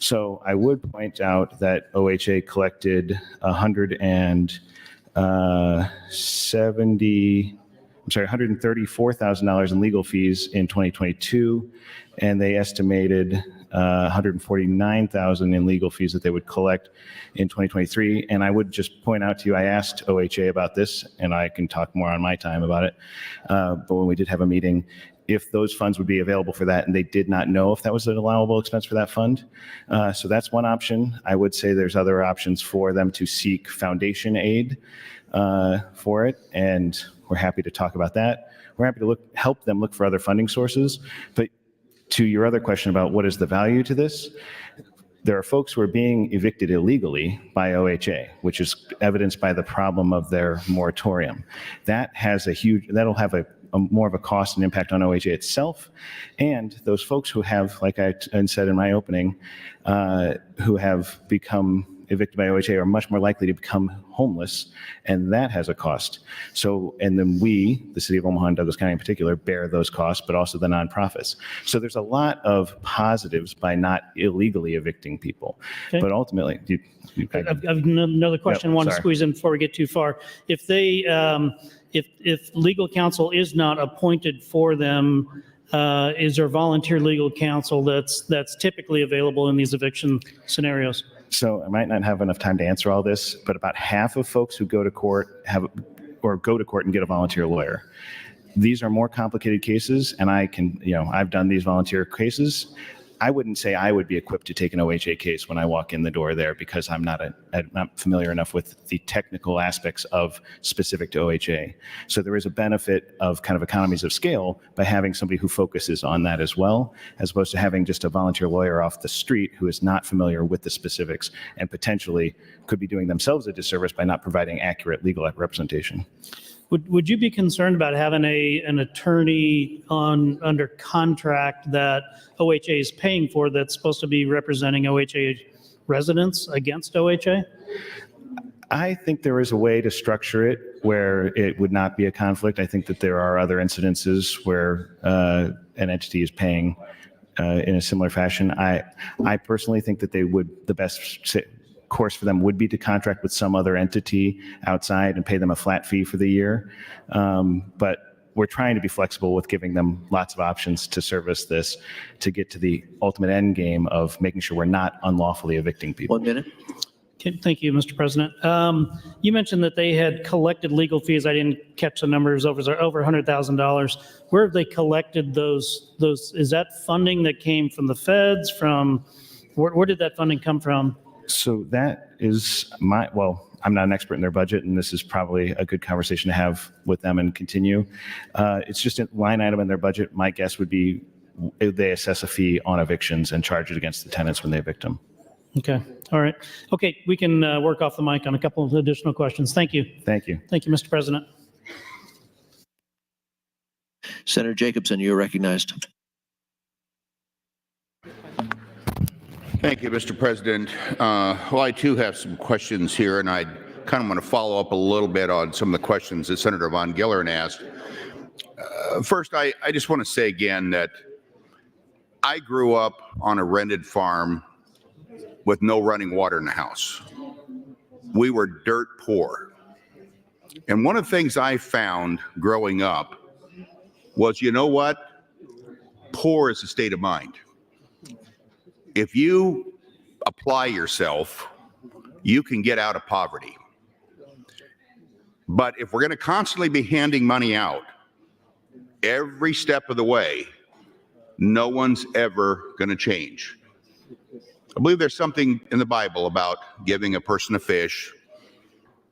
So I would point out that OHA collected $134,000 in legal fees in 2022, and they estimated $149,000 in legal fees that they would collect in 2023. And I would just point out to you, I asked OHA about this, and I can talk more on my time about it. But when we did have a meeting, if those funds would be available for that, and they did not know if that was an allowable expense for that fund. So that's one option. I would say there's other options for them to seek foundation aid for it, and we're happy to talk about that. We're happy to help them look for other funding sources. But to your other question about what is the value to this, there are folks who are being evicted illegally by OHA, which is evidenced by the problem of their moratorium. That'll have a more of a cost and impact on OHA itself. And those folks who have, like I said in my opening, who have become evicted by OHA are much more likely to become homeless, and that has a cost. So, and then we, the city of Omaha and Douglas County in particular, bear those costs, but also the nonprofits. So there's a lot of positives by not illegally evicting people. Okay. But ultimately, I've another question I want to squeeze in before we get too far. If they, if legal counsel is not appointed for them, is there volunteer legal counsel that's typically available in these eviction scenarios? So I might not have enough time to answer all this, but about half of folks who go to court go to court and get a volunteer lawyer. These are more complicated cases, and I've done these volunteer cases. I wouldn't say I would be equipped to take an OHA case when I walk in the door there, because I'm not familiar enough with the technical aspects of specific to OHA. So there is a benefit of kind of economies of scale by having somebody who focuses on that as well, as opposed to having just a volunteer lawyer off the street who is not familiar with the specifics and potentially could be doing themselves a disservice by not providing accurate legal representation. Would you be concerned about having an attorney under contract that OHA is paying for that's supposed to be representing OHA residents against OHA? I think there is a way to structure it where it would not be a conflict. I think that there are other incidences where an entity is paying in a similar fashion. I personally think that the best course for them would be to contract with some other entity outside and pay them a flat fee for the year. But we're trying to be flexible with giving them lots of options to service this, to get to the ultimate end game of making sure we're not unlawfully evicting people. 1 minute. Okay, thank you, Mr. President. You mentioned that they had collected legal fees. I didn't catch the numbers, over $100,000. Where have they collected those? Is that funding that came from the feds? Where did that funding come from? So that is I'm not an expert in their budget, and this is probably a good conversation to have with them and continue. It's just a line item in their budget. My guess would be they assess a fee on evictions and charge it against the tenants when they evict them. Okay. All right. Okay. We can work off the mic on a couple of additional questions. Thank you. Thank you. Thank you, Mr. President. Senator Jacobson, you're recognized. Thank you, Mr. President. Well, I too have some questions here, and I kind of want to follow up a little bit on some of the questions that Senator Von Gillern asked. First, I just want to say again that I grew up on a rented farm with no running water in the house. We were dirt poor. And one of the things I found growing up was, you know what? Poor is a state of mind. If you apply yourself, you can get out of poverty. But if we're going to constantly be handing money out every step of the way, no one's ever going to change. I believe there's something in the Bible about giving a person a fish,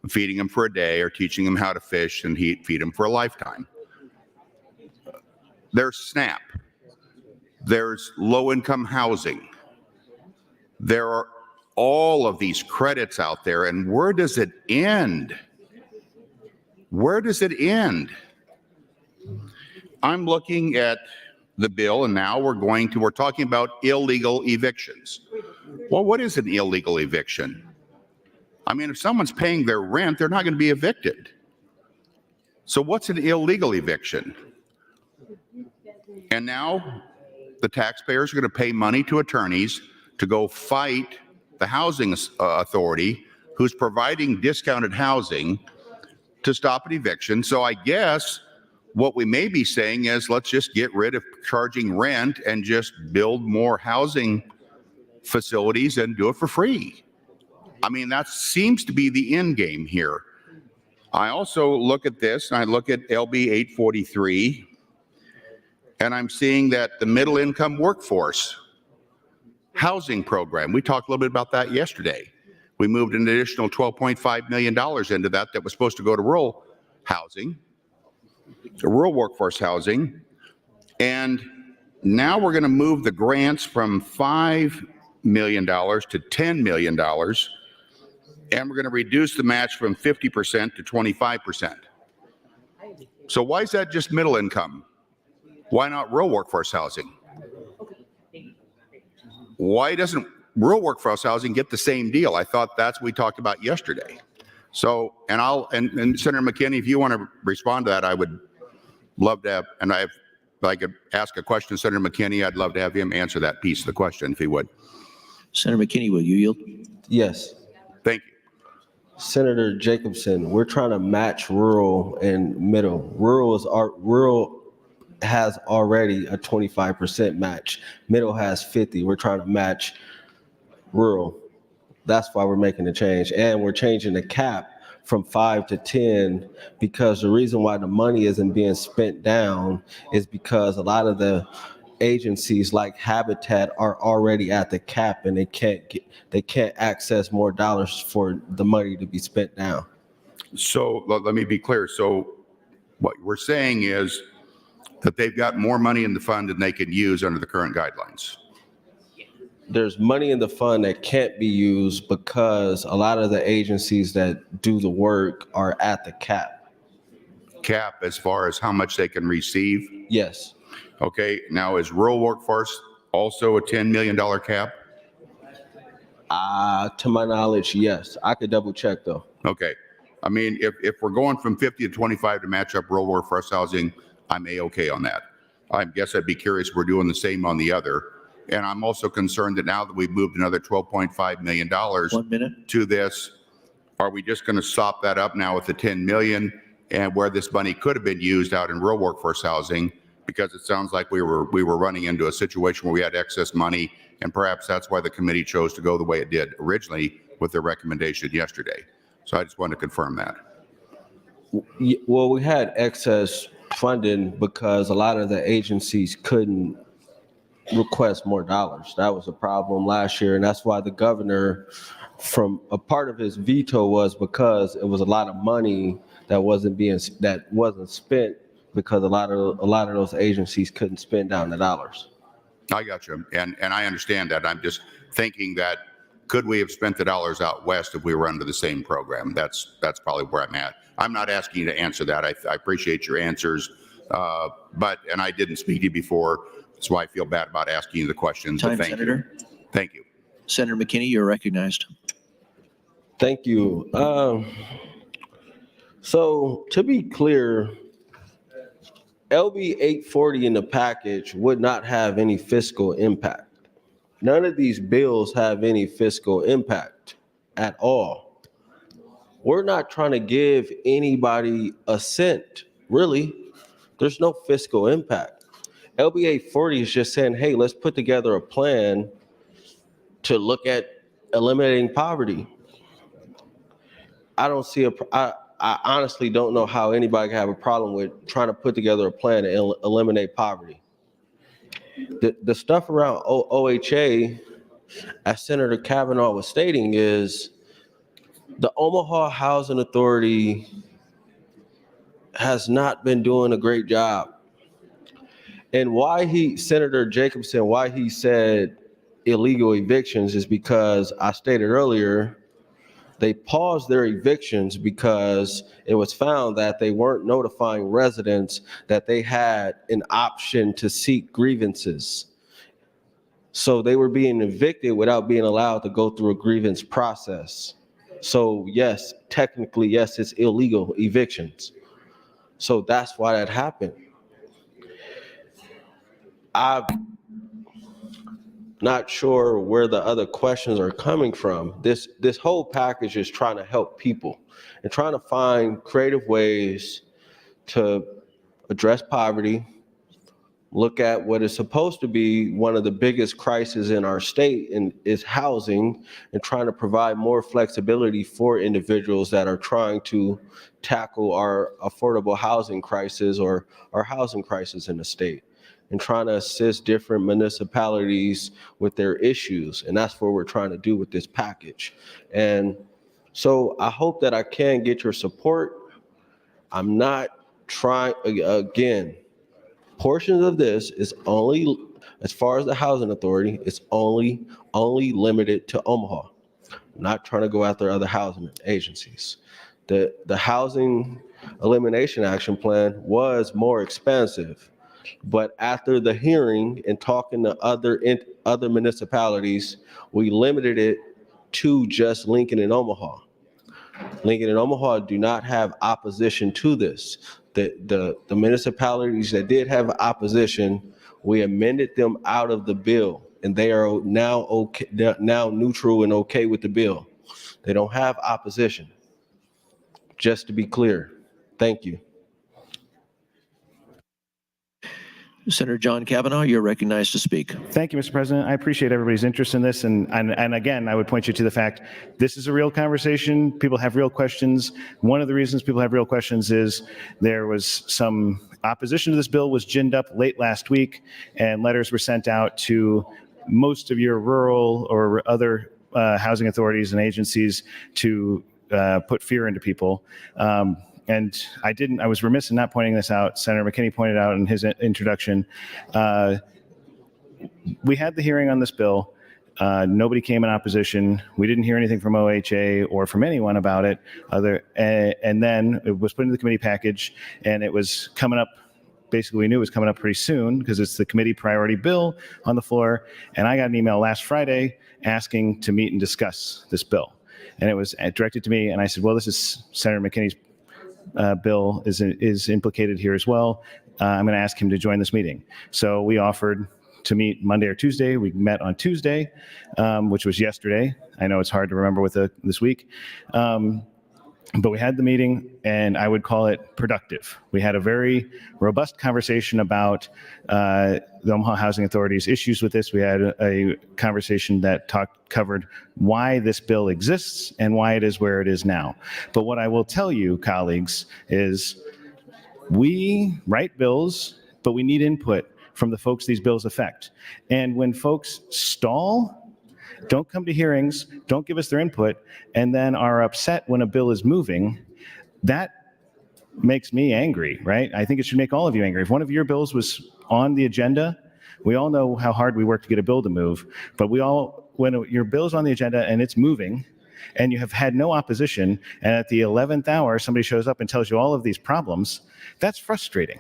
feeding them for a day, or teaching them how to fish and feed them for a lifetime. There's SNAP. There's low-income housing. There are all of these credits out there, and where does it end? Where does it end? I'm looking at the bill, and now we're talking about illegal evictions. Well, what is an illegal eviction? I mean, if someone's paying their rent, they're not going to be evicted. So what's an illegal eviction? And now the taxpayers are going to pay money to attorneys to go fight the housing authority who's providing discounted housing to stop an eviction. So I guess what we may be saying is, let's just get rid of charging rent and just build more housing facilities and do it for free. I mean, that seems to be the end game here. I also look at this, and I look at LB 843, and I'm seeing that the middle income workforce housing program, we talked a little bit about that yesterday. We moved an additional $12.5 million into that was supposed to go to rural housing, rural workforce housing. And now we're going to move the grants from $5 million to $10 million. And we're going to reduce the match from 50% to 25%. So why is that just middle income? Why not rural workforce housing? Why doesn't rural workforce housing get the same deal? I thought that's what we talked about yesterday. So, and Senator McKinney, if you want to respond to that, I would love to have, and if I could ask a question to Senator McKinney, I'd love to have him answer that piece of the question if he would. Senator McKinney, will you yield? Yes. Thank you. Senator Jacobson, we're trying to match rural and middle. Rural has already a 25% match. Middle has 50. We're trying to match rural. That's why we're making the change. And we're changing the cap from 5 to 10 because the reason why the money isn't being spent down is because a lot of the agencies like Habitat are already at the cap and they can't access more dollars for the money to be spent down. So let me be clear. So what we're saying is that they've got more money in the fund than they can use under the current guidelines. There's money in the fund that can't be used because a lot of the agencies that do the work are at the cap. Cap as far as how much they can receive? Yes. Okay, now is rural workforce also a $10 million cap? To my knowledge, yes. I could double check though. Okay. I mean, if we're going from 50 to 25 to match up rural workforce housing, I'm A-okay on that. I guess I'd be curious if we're doing the same on the other. And I'm also concerned that now that we've moved another $12.5 million to this, are we just going to sop that up now with the 10 million and where this money could have been used out in rural workforce housing? Because it sounds like we were running into a situation where we had excess money, and perhaps that's why the committee chose to go the way it did originally with their recommendation yesterday. So I just wanted to confirm that. Well, we had excess funding because a lot of the agencies couldn't request more dollars. That was a problem last year, and that's why the governor, from a part of his veto was because it was a lot of money that wasn't spent because a lot of those agencies couldn't spend down the dollars. I got you, and I understand that. I'm just thinking that could we have spent the dollars out west if we were under the same program? That's probably where I'm at. I'm not asking you to answer that. I appreciate your answers, and I didn't speak to you before, so I feel bad about asking you the questions. Time, thank Senator. you. Thank you. Senator McKinney, you're recognized. Thank you. So to be clear, LB 840 in the package would not have any fiscal impact. None of these bills have any fiscal impact at all. We're not trying to give anybody a cent, really. There's no fiscal impact. LB 840 is just saying, hey, let's put together a plan to look at eliminating poverty. I honestly don't know how anybody can have a problem with trying to put together a plan to eliminate poverty. The stuff around OHA, as Senator Kavanaugh was stating, is the Omaha Housing Authority has not been doing a great job. And Senator Jacobson, why he said illegal evictions is because I stated earlier, they paused their evictions because it was found that they weren't notifying residents that they had an option to seek grievances. So they were being evicted without being allowed to go through a grievance process. So yes, technically, yes, it's illegal evictions. So that's why that happened. I'm not sure where the other questions are coming from. This whole package is trying to help people and trying to find creative ways to address poverty, look at what is supposed to be one of the biggest crises in our state and is housing, and trying to provide more flexibility for individuals that are trying to tackle our affordable housing crisis or our housing crisis in the state, and trying to assist different municipalities with their issues. And that's what we're trying to do with this package. And so I hope that I can get your support. I'm not trying, again, portions of this is only, as far as the housing authority, it's only limited to Omaha. I'm not trying to go after other housing agencies. The housing elimination action plan was more expansive, but after the hearing and talking to other municipalities, we limited it to just Lincoln and Omaha. Lincoln and Omaha do not have opposition to this. The municipalities that did have opposition, we amended them out of the bill, and they are now okay. They're now neutral and okay with the bill. They don't have opposition. Just to be clear. Thank you. Senator John Kavanaugh, you're recognized to speak. Thank you, Mr. President. I appreciate everybody's interest in this. And again, I would point you to the fact this is a real conversation. People have real questions. One of the reasons people have real questions is there was some opposition to this bill was ginned up late last week, and letters were sent out to most of your rural or other housing authorities and agencies to put fear into people. And I was remiss in not pointing this out. Senator McKinney pointed out in his introduction. We had the hearing on this bill. Nobody came in opposition. We didn't hear anything from OHA or from anyone about it. And then it was put into the committee package, and it was coming up. Basically, we knew it was coming up pretty soon because it's the committee priority bill on the floor. And I got an email last Friday asking to meet and discuss this bill. And it was directed to me, and I said, well, this is Senator McKinney's bill is implicated here as well. I'm going to ask him to join this meeting. So we offered to meet Monday or Tuesday. We met on Tuesday, which was yesterday. I know it's hard to remember with this week. But we had the meeting, and I would call it productive. We had a very robust conversation about the Omaha Housing Authority's issues with this. We had a conversation that covered why this bill exists and why it is where it is now. But what I will tell you, colleagues, is we write bills, but we need input from the folks these bills affect. And when folks stall, don't come to hearings, don't give us their input, and then are upset when a bill is moving, that makes me angry, right? I think it should make all of you angry. If one of your bills was on the agenda, we all know how hard we work to get a bill to move, but when your bill's on the agenda and it's moving, and you have had no opposition, and at the 11th hour, somebody shows up and tells you all of these problems, that's frustrating.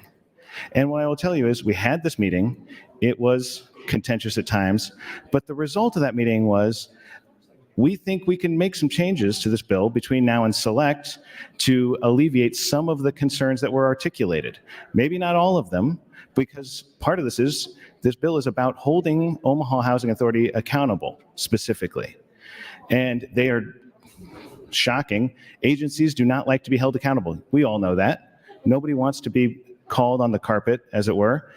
And what I will tell you is we had this meeting. It was contentious at times, but the result of that meeting was we think we can make some changes to this bill between now and select to alleviate some of the concerns that were articulated. Maybe not all of them, because part of this bill is about holding Omaha Housing Authority accountable specifically. And they are shocking. Agencies do not like to be held accountable. We all know that. Nobody wants to be called on the carpet, as it were.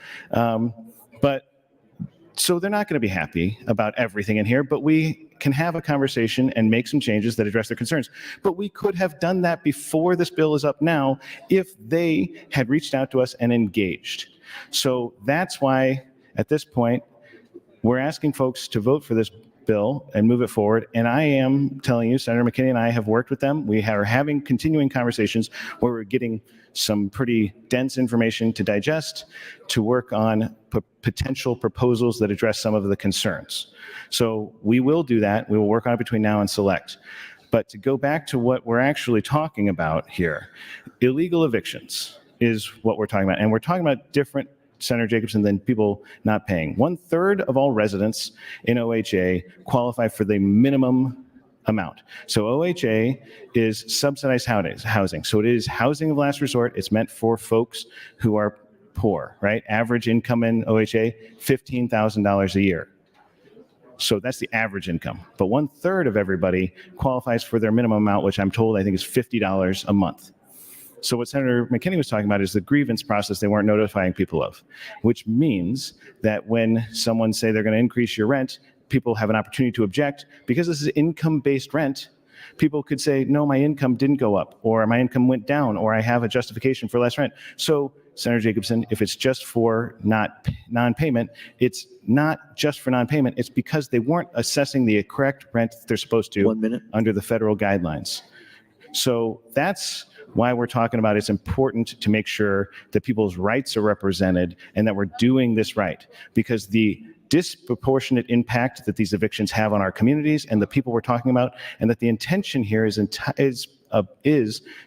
So they're not going to be happy about everything in here, but we can have a conversation and make some changes that address their concerns. But we could have done that before this bill is up now if they had reached out to us and engaged. So that's why at this point, we're asking folks to vote for this bill and move it forward. And I am telling you, Senator McKinney and I have worked with them. We are having continuing conversations where we're getting some pretty dense information to digest, to work on potential proposals that address some of the concerns. So we will do that. We will work on it between now and select. But to go back to what we're actually talking about here, illegal evictions is what we're talking about. And we're talking about different, Senator Jacobson, than people not paying. 1/3 of all residents in OHA qualify for the minimum amount. So OHA is subsidized housing. So it is housing of last resort. It's meant for folks who are poor, right? Average income in OHA, $15,000 a year. So that's the average income. But 1/3 of everybody qualifies for their minimum amount, which I'm told I think is $50 a month. So what Senator McKinney was talking about is the grievance process they weren't notifying people of, which means that when someone say they're going to increase your rent, people have an opportunity to object. Because this is income-based rent, people could say, no, my income didn't go up, or my income went down, or I have a justification for less rent. So, Senator Jacobson, if it's just for non-payment, it's not just for non-payment. It's because they weren't assessing the correct rent that they're supposed to 1 minute. under the federal guidelines. So that's why we're talking about it's important to make sure that people's rights are represented and that we're doing this right, because the disproportionate impact that these evictions have on our communities and the people we're talking about, and that the intention here is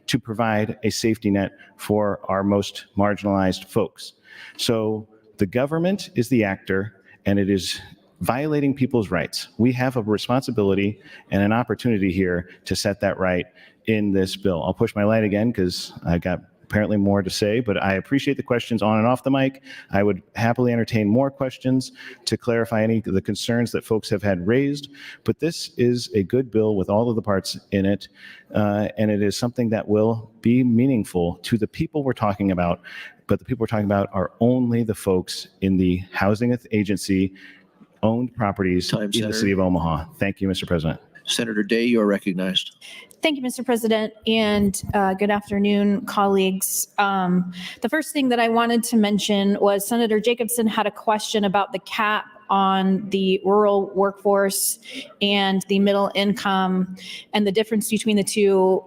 to provide a safety net for our most marginalized folks. So the government is the actor, and it is violating people's rights. We have a responsibility and an opportunity here to set that right in this bill. I'll push my light again because I got apparently more to say, but I appreciate the questions on and off the mic. I would happily entertain more questions to clarify any of the concerns that folks have had raised. But this is a good bill with all of the parts in it, and it is something that will be meaningful to the people we're talking about. But the people we're talking about are only the folks in the housing agency owned properties in the city of Omaha. Thank you, Mr. President. Senator Day, you are recognized. Thank you, Mr. President, and good afternoon, colleagues. The first thing that I wanted to mention was Senator Jacobson had a question about the cap on the rural workforce and the middle income and the difference between the two.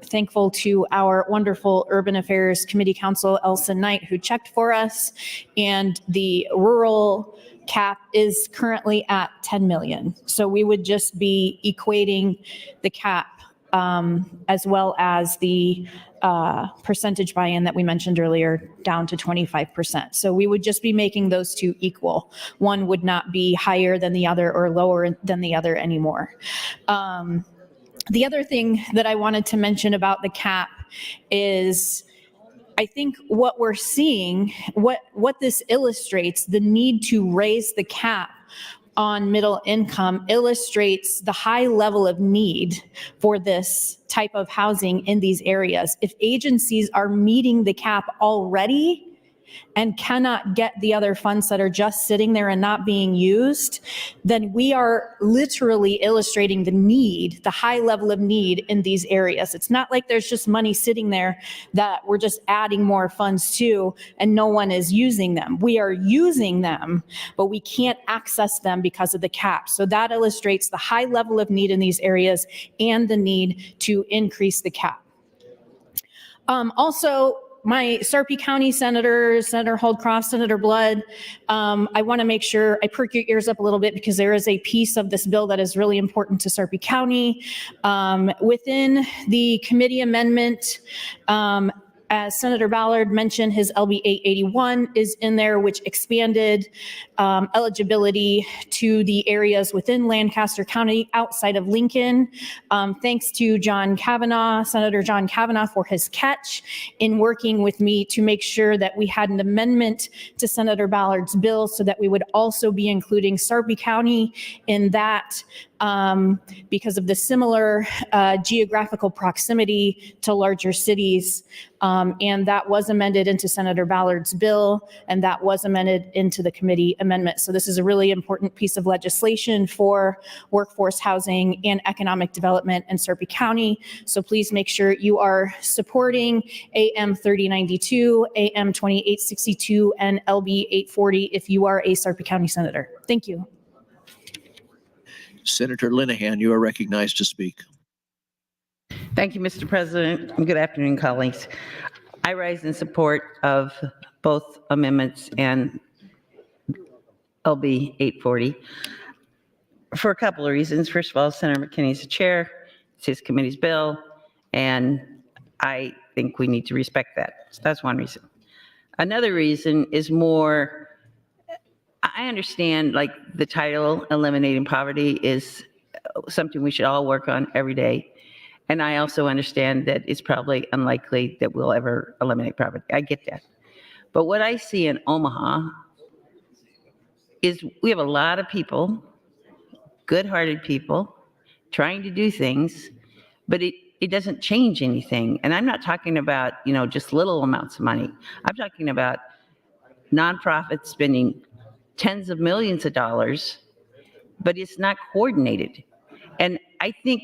Thankful to our wonderful Urban Affairs Committee Counsel, Elsa Knight, who checked for us, and the rural cap is currently at 10 million. So we would just be equating the cap as well as the percentage buy-in that we mentioned earlier down to 25%. So we would just be making those two equal. One would not be higher than the other or lower than the other anymore. The other thing that I wanted to mention about the cap is I think what we're seeing, what this illustrates, the need to raise the cap on middle income illustrates the high level of need for this type of housing in these areas. If agencies are meeting the cap already and cannot get the other funds that are just sitting there and not being used, then we are literally illustrating the need, the high level of need in these areas. It's not like there's just money sitting there that we're just adding more funds to and no one is using them. We are using them, but we can't access them because of the cap. So that illustrates the high level of need in these areas and the need to increase the cap. Also, my Sarpy County Senator, Senator Holdcroft, Senator Blood, I want to make sure I perk your ears up a little bit because there is a piece of this bill that is really important to Sarpy County. Within the committee amendment, As Senator Ballard mentioned, his LB 881 is in there, which expanded eligibility to the areas within Lancaster County outside of Lincoln. Thanks to John Kavanaugh, Senator John Kavanaugh, for his catch in working with me to make sure that we had an amendment to Senator Ballard's bill so that we would also be including Sarpy County in that because of the similar geographical proximity to larger cities. And that was amended into Senator Ballard's bill, and that was amended into the committee amendment. So this is a really important piece of legislation for workforce housing and economic development in Sarpy County. So please make sure you are supporting AM 3092, AM 2862, and LB 840 if you are a Sarpy County senator. Thank you. Senator Linehan, you are recognized to speak. Thank you, Mr. President, and good afternoon, colleagues. I rise in support of both amendments and LB 840 for a couple of reasons. First of all, Senator McKinney is the chair. It's his committee's bill, and I think we need to respect that. So that's one reason. Another reason is more, I understand like the title, Eliminating Poverty, is something we should all work on every day. And I also understand that it's probably unlikely that we'll ever eliminate poverty. I get that. But what I see in Omaha is we have a lot of people, good-hearted people, trying to do things, but it doesn't change anything. And I'm not talking about, just little amounts of money. I'm talking about nonprofits spending tens of millions of dollars, but it's not coordinated. And I think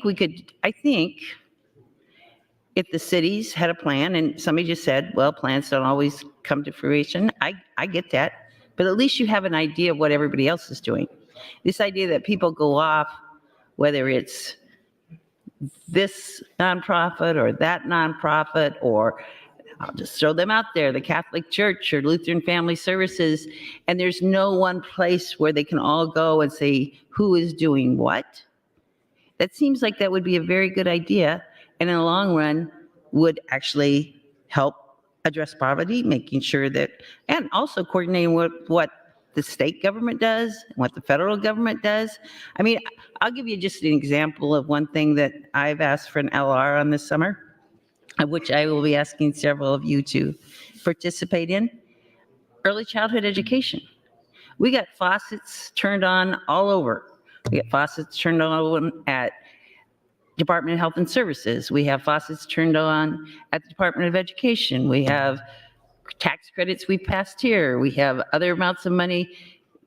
if the cities had a plan, and somebody just said, well, plans don't always come to fruition. I get that, but at least you have an idea of what everybody else is doing. This idea that people go off, whether it's this nonprofit or that nonprofit, or I'll just throw them out there, the Catholic Church or Lutheran Family Services, and there's no one place where they can all go and say who is doing what. That seems like that would be a very good idea, and in the long run would actually help address poverty, making sure that, and also coordinating with what the state government does, and what the federal government does. I mean, I'll give you just an example of one thing that I've asked for an LR on this summer, which I will be asking several of you to participate in. Early childhood education. We got faucets turned on all over. We got faucets turned on at Department of Health and Services. We have faucets turned on at the Department of Education. We have tax credits we passed here. We have other amounts of money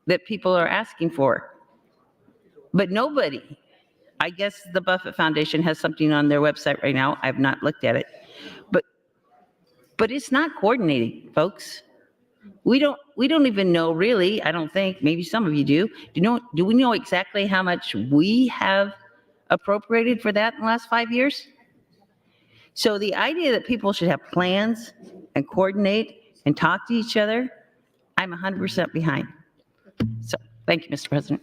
that people are asking for. But nobody, I guess the Buffett Foundation has something on their website right now. I've not looked at it. But it's not coordinated, folks. We don't even know really, I don't think, maybe some of you do. Do we know exactly how much we have appropriated for that in the last 5 years? So the idea that people should have plans and coordinate and talk to each other, I'm 100% behind. So thank you, Mr. President.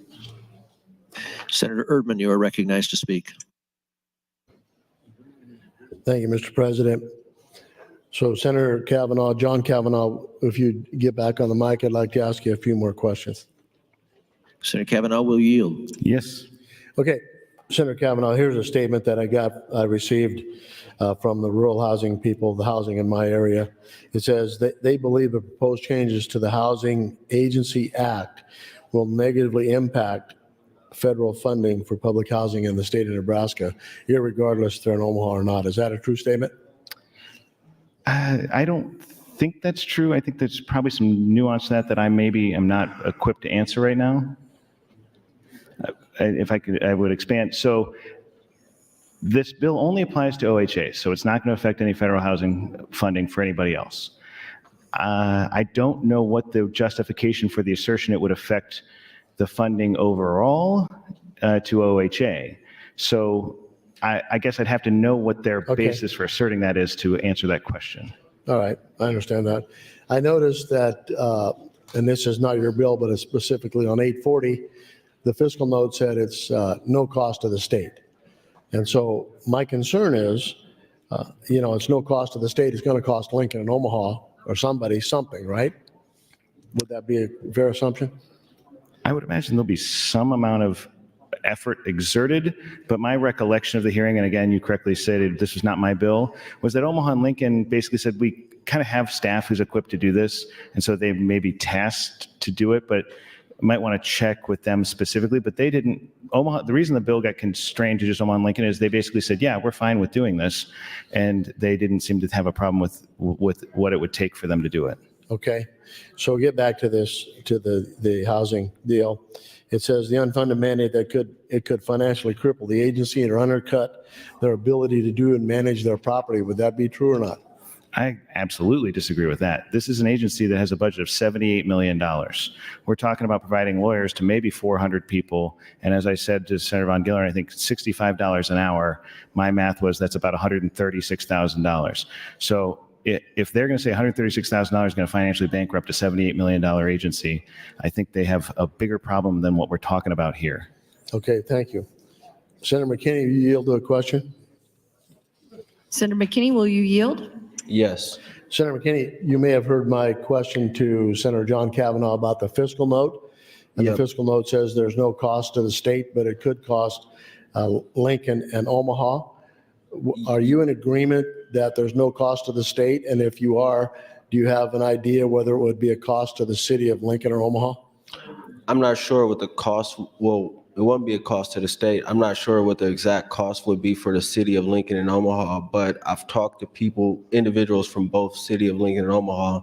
Senator Erdman, you are recognized to speak. Thank you, Mr. President. So Senator Kavanaugh, John Kavanaugh, if you get back on the mic, I'd like to ask you a few more questions. Senator Kavanaugh will yield. Yes. Okay, Senator Kavanaugh, here's a statement that I received from the rural housing people, the housing in my area. It says that they believe the proposed changes to the Housing Agency Act will negatively impact federal funding for public housing in the state of Nebraska, irregardless if they're in Omaha or not. Is that a true statement? I don't think that's true. I think there's probably some nuance to that I maybe am not equipped to answer right now. If I could, I would expand. So this bill only applies to OHA, so it's not going to affect any federal housing funding for anybody else. I don't know what the justification for the assertion it would affect the funding overall to OHA. So I guess I'd have to know what their basis for asserting that is to answer that question. All right, I understand that. I noticed that, and this is not your bill, but it's specifically on 840, the fiscal note said it's no cost to the state. And so my concern is it's no cost to the state. It's going to cost Lincoln and Omaha or somebody something, right? Would that be a fair assumption? I would imagine there'll be some amount of effort exerted, but my recollection of the hearing, and again, you correctly stated this was not my bill, was that Omaha and Lincoln basically said we kind of have staff who's equipped to do this, and so they may be tasked to do it, but might want to check with them specifically. But they didn't. Omaha. The reason the bill got constrained to just Omaha and Lincoln is they basically said, yeah, we're fine with doing this, and they didn't seem to have a problem with what it would take for them to do it. Okay, so get back to this, to the housing deal. It says the unfunded mandate that could financially cripple the agency or undercut their ability to do and manage their property. Would that be true or not? I absolutely disagree with that. This is an agency that has a budget of $78 million. We're talking about providing lawyers to maybe 400 people. And as I said to Senator Von Giller, I think $65 an hour, my math was that's about $136,000. So if they're going to say $136,000 is going to financially bankrupt a $78 million agency, I think they have a bigger problem than what we're talking about here. Okay, thank you. Senator McKinney, you yield to a question? Senator McKinney, will you yield? Yes. Senator McKinney, you may have heard my question to Senator John Kavanaugh about the fiscal note. And the fiscal note says there's no cost to the state, but it could cost Lincoln and Omaha. Are you in agreement that there's no cost to the state? And if you are, do you have an idea whether it would be a cost to the city of Lincoln or Omaha? I'm not sure what the cost, well, it won't be a cost to the state. I'm not sure what the exact cost would be for the city of Lincoln and Omaha, but I've talked to people, individuals from both city of Lincoln and Omaha.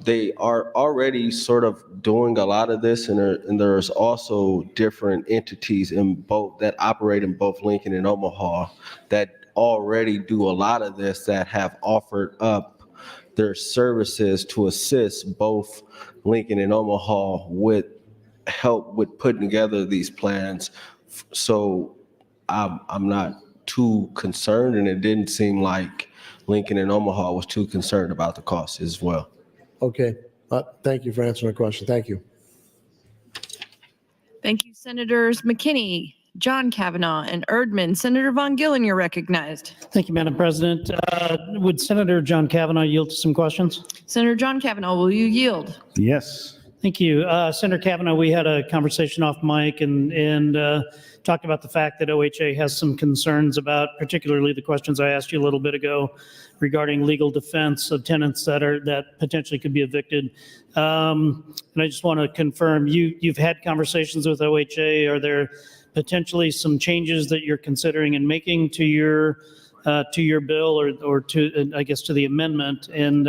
They are already sort of doing a lot of this, and there's also different entities in both that operate in both Lincoln and Omaha that already do a lot of this, that have offered up their services to assist both Lincoln and Omaha with help with putting together these plans. So I'm not too concerned, and it didn't seem like Lincoln and Omaha was too concerned about the cost as well. Okay, thank you for answering the question. Thank you. Thank you, Senators McKinney, John Kavanaugh, and Erdman. Senator Von Gillen, you're recognized. Thank you, Madam President. Would Senator John Kavanaugh yield to some questions? Senator John Kavanaugh, will you yield? Yes. Thank you. Senator Kavanaugh, we had a conversation off mic and talked about the fact that OHA has some concerns about particularly the questions I asked you a little bit ago regarding legal defense of tenants that potentially could be evicted. And I just want to confirm, you've had conversations with OHA. Are there potentially some changes that you're considering and making to your bill or to, I guess, to the amendment? And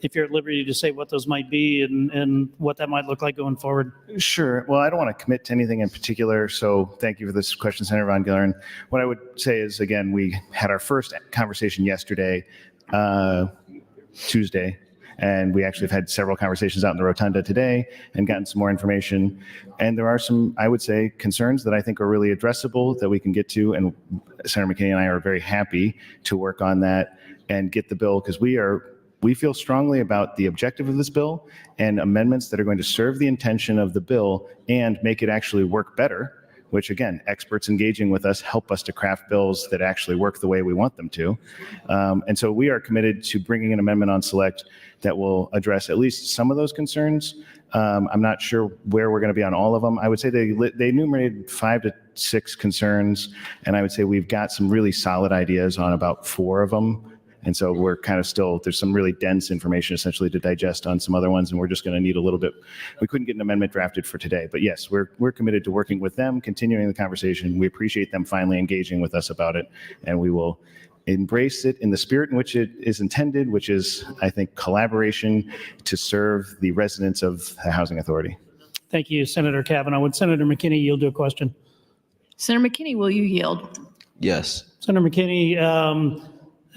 if you're at liberty to say what those might be and what that might look like going forward. Sure. Well, I don't want to commit to anything in particular, so thank you for this question, Senator Von Gillern. What I would say is, again, we had our first conversation yesterday, Tuesday, and we actually have had several conversations out in the rotunda today and gotten some more information. And there are some, I would say, concerns that I think are really addressable that we can get to, and Senator McKinney and I are very happy to work on that and get the bill, because we feel strongly about the objective of this bill and amendments that are going to serve the intention of the bill and make it actually work better, which, again, experts engaging with us help us to craft bills that actually work the way we want them to. And so we are committed to bringing an amendment on select that will address at least some of those concerns. I'm not sure where we're going to be on all of them. I would say they enumerated 5 to 6 concerns, and I would say we've got some really solid ideas on about 4 of them. And so we're kind of still, there's some really dense information essentially to digest on some other ones, and we're just going to need a little bit. We couldn't get an amendment drafted for today, but yes, we're committed to working with them, continuing the conversation. We appreciate them finally engaging with us about it, and we will embrace it in the spirit in which it is intended, which is, I think, collaboration to serve the residents of the Housing Authority. Thank you, Senator Kavanaugh. Would Senator McKinney yield to a question? Senator McKinney, will you yield? Yes. Senator McKinney,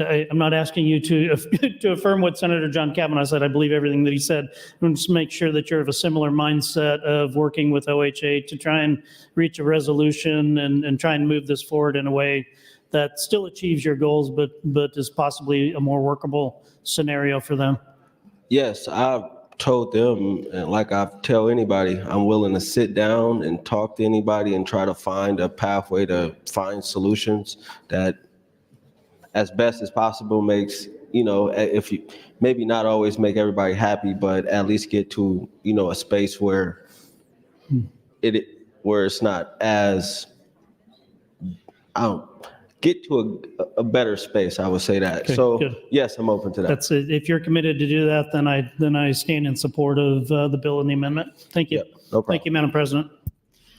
I'm not asking you to affirm what Senator John Kavanaugh said. I believe everything that he said. I want to just make sure that you're of a similar mindset of working with OHA to try and reach a resolution and try and move this forward in a way that still achieves your goals, but is possibly a more workable scenario for them. Yes, I've told them, and like I tell anybody, I'm willing to sit down and talk to anybody and try to find a pathway to find solutions that as best as possible makes, if you maybe not always make everybody happy, but at least get to, a space where where it's not as, get to a better space, I would say that. Okay, So good. yes, I'm open to that. That's it. If you're committed to do that, then I stand in support of the bill and the amendment. Thank you. Yep, no problem. Thank you, Madam President.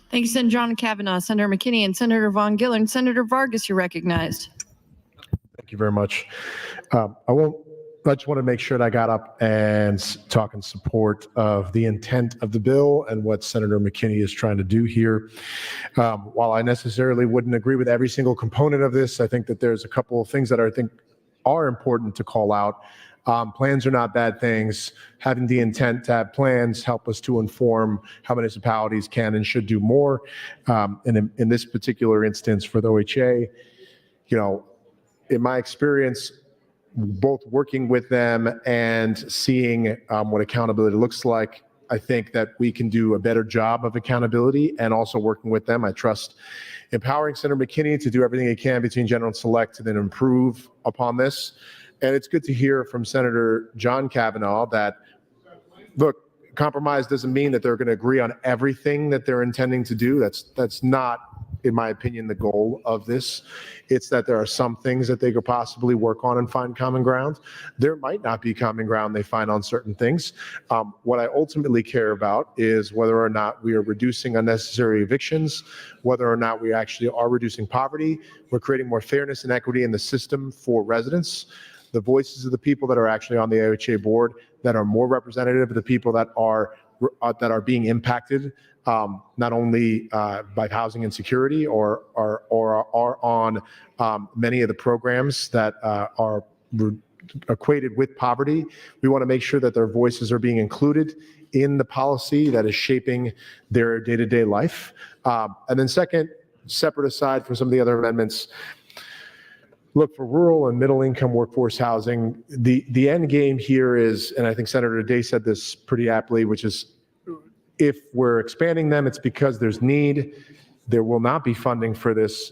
Thank you, Senator John Kavanaugh, Senator McKinney, and Senator Von Gillern. Senator Vargas, you're recognized. Thank you very much. I just want to make sure that I got up and talk in support of the intent of the bill and what Senator McKinney is trying to do here. While I necessarily wouldn't agree with every single component of this, I think that there's a couple of things that I think are important to call out. Plans are not bad things. Having the intent to have plans help us to inform how municipalities can and should do more. And in this particular instance for the OHA, in my experience, both working with them and seeing what accountability looks like, I think that we can do a better job of accountability and also working with them. I trust empowering Senator McKinney to do everything he can between general and select to then improve upon this. And it's good to hear from Senator John Kavanaugh that, look, compromise doesn't mean that they're going to agree on everything that they're intending to do. That's not, in my opinion, the goal of this. It's that there are some things that they could possibly work on and find common ground. There might not be common ground they find on certain things. What I ultimately care about is whether or not we are reducing unnecessary evictions, whether or not we actually are reducing poverty. We're creating more fairness and equity in the system for residents. The voices of the people that are actually on the OHA board that are more representative of the people that are being impacted, not only by housing insecurity or are on many of the programs that are equated with poverty. We want to make sure that their voices are being included in the policy that is shaping their day-to-day life. And then second, separate aside from some of the other amendments, look, for rural and middle-income workforce housing, the end game here is, and I think Senator Day said this pretty aptly, which is if we're expanding them, it's because there's need. There will not be funding for this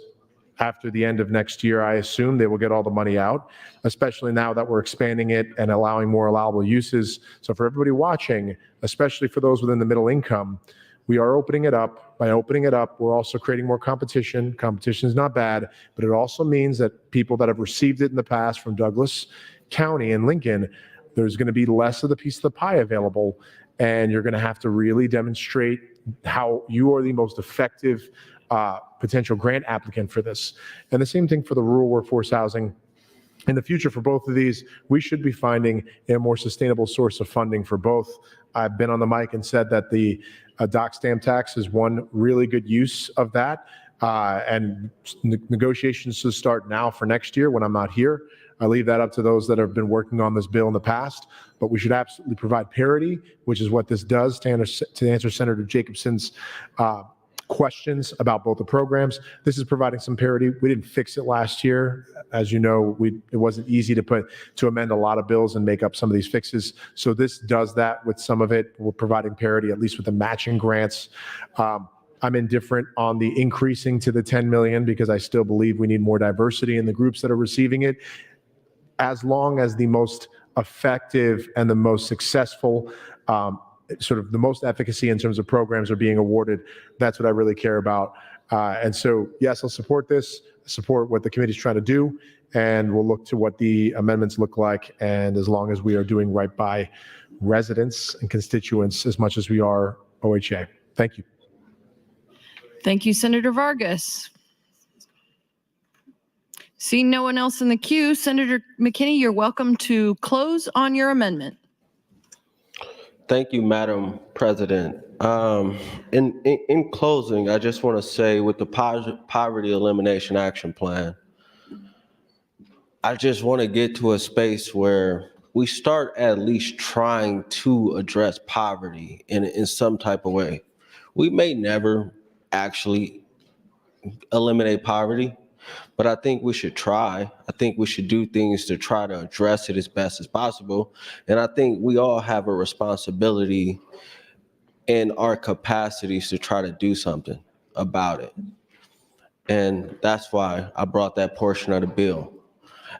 after the end of next year. I assume they will get all the money out, especially now that we're expanding it and allowing more allowable uses. So for everybody watching, especially for those within the middle income, we are opening it up. By opening it up, we're also creating more competition. Competition is not bad, but it also means that people that have received it in the past from Douglas County and Lincoln, there's going to be less of the piece of the pie available, and you're going to have to really demonstrate how you are the most effective potential grant applicant for this. And the same thing for the rural workforce housing. In the future for both of these, we should be finding a more sustainable source of funding for both. I've been on the mic and said that the dock stamp tax is one really good use of that. And negotiations should start now for next year when I'm not here. I leave that up to those that have been working on this bill in the past, but we should absolutely provide parity, which is what this does to answer Senator Jacobson's questions about both the programs. This is providing some parity. We didn't fix it last year. As you know, it wasn't easy to amend a lot of bills and make up some of these fixes. So this does that with some of it. We're providing parity, at least with the matching grants. I'm indifferent on the increasing to the 10 million because I still believe we need more diversity in the groups that are receiving it. As long as the most effective and the most successful sort of the most efficacy in terms of programs are being awarded. That's what I really care about. And so, yes, I'll support this, support what the committee's trying to do, and we'll look to what the amendments look like. And as long as we are doing right by residents and constituents as much as we are OHA. Thank you. Thank you, Senator Vargas. Seeing no one else in the queue, Senator McKinney, you're welcome to close on your amendment. Thank you, Madam President. In closing, I just want to say with the Poverty Elimination Action Plan, I just want to get to a space where we start at least trying to address poverty in some type of way. We may never actually eliminate poverty, but I think we should try. I think we should do things to try to address it as best as possible. And I think we all have a responsibility in our capacities to try to do something about it. And that's why I brought that portion of the bill.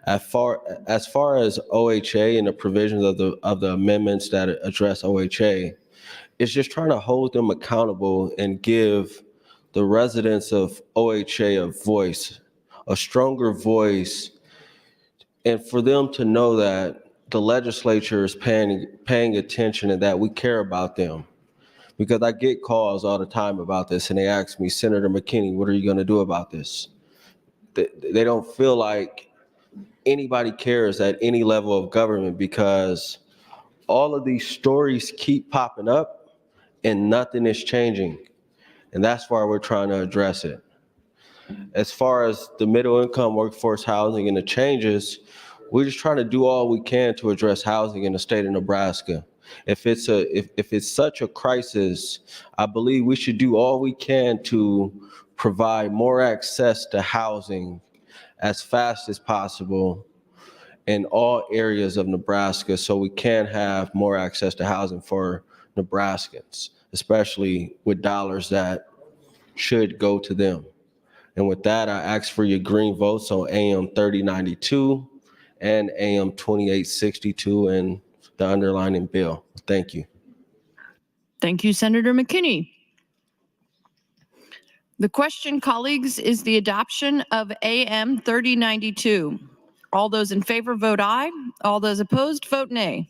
As far as OHA and the provisions of the amendments that address OHA, it's just trying to hold them accountable and give the residents of OHA a voice, a stronger voice, and for them to know that the legislature is paying attention and that we care about them. Because I get calls all the time about this, and they ask me, Senator McKinney, what are you going to do about this? They don't feel like anybody cares at any level of government, because all of these stories keep popping up and nothing is changing. And that's why we're trying to address it. As far as the middle income workforce housing and the changes, we're just trying to do all we can to address housing in the state of Nebraska. If it's such a crisis, I believe we should do all we can to provide more access to housing as fast as possible in all areas of Nebraska, so we can have more access to housing for Nebraskans, especially with dollars that should go to them. And with that, I ask for your green votes on AM 3092 and AM 2862 and the underlying bill. Thank you. Thank you, Senator McKinney. The question, colleagues, is the adoption of AM 3092. All those in favor vote aye. All those opposed vote nay.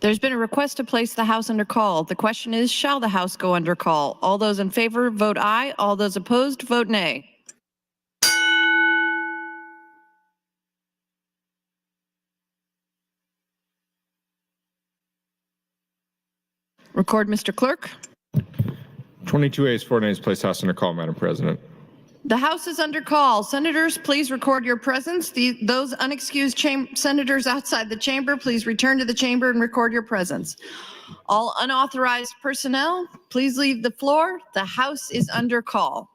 There's been a request to place the House under call. The question is, shall the House go under call? All those in favor vote aye. All those opposed vote nay. Record, Mr. Clerk. 22 ayes, 4 nays, place House under call, Madam President. The House is under call. Senators, please record your presence. Those unexcused senators outside the chamber, please return to the chamber and record your presence. All unauthorized personnel, please leave the floor. The House is under call.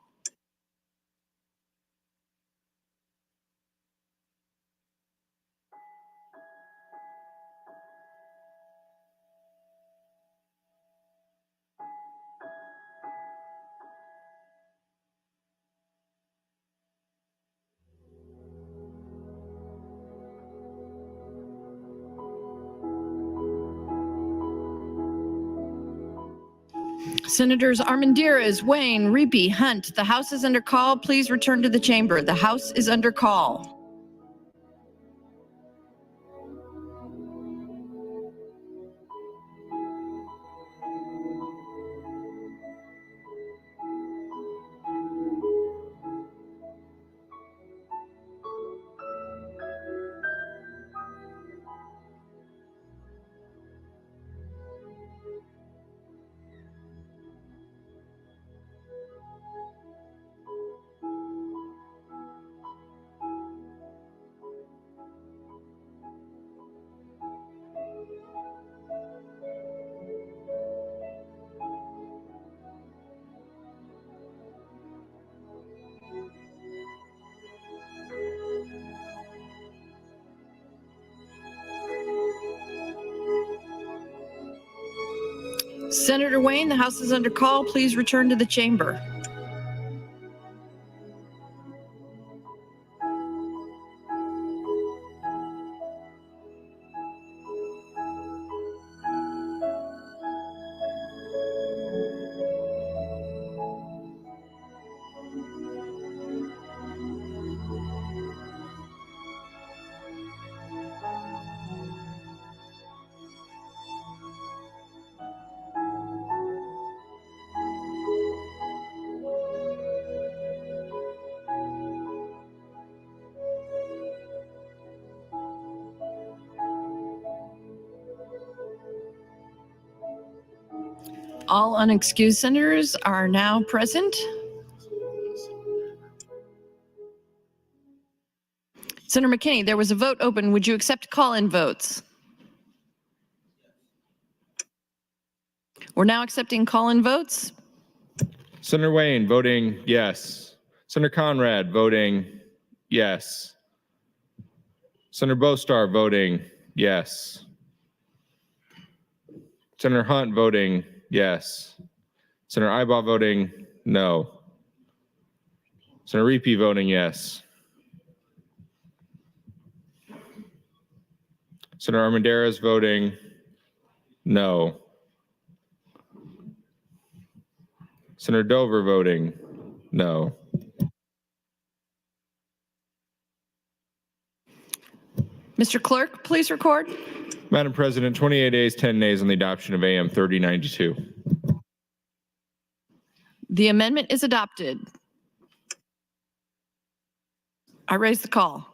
Senators Armendariz, Wayne, Reapy, Hunt, the House is under call. Please return to the chamber. The House is under call. Senator Wayne, the House is under call. Please return to the chamber. All unexcused senators are now present. Senator McKinney, there was a vote open. Would you accept call-in votes? We're now accepting call-in votes. Senator Wayne voting yes. Senator Conrad voting yes. Senator Bostar voting yes. Senator Hunt voting yes. Senator Ibaugh voting no. Senator Repe voting yes. Senator Armendariz voting no. Senator Dover voting no. Mr. Clerk, please record. Madam President, 28 ayes, 10 nays on the adoption of AM 3092. The amendment is adopted. I raise the call.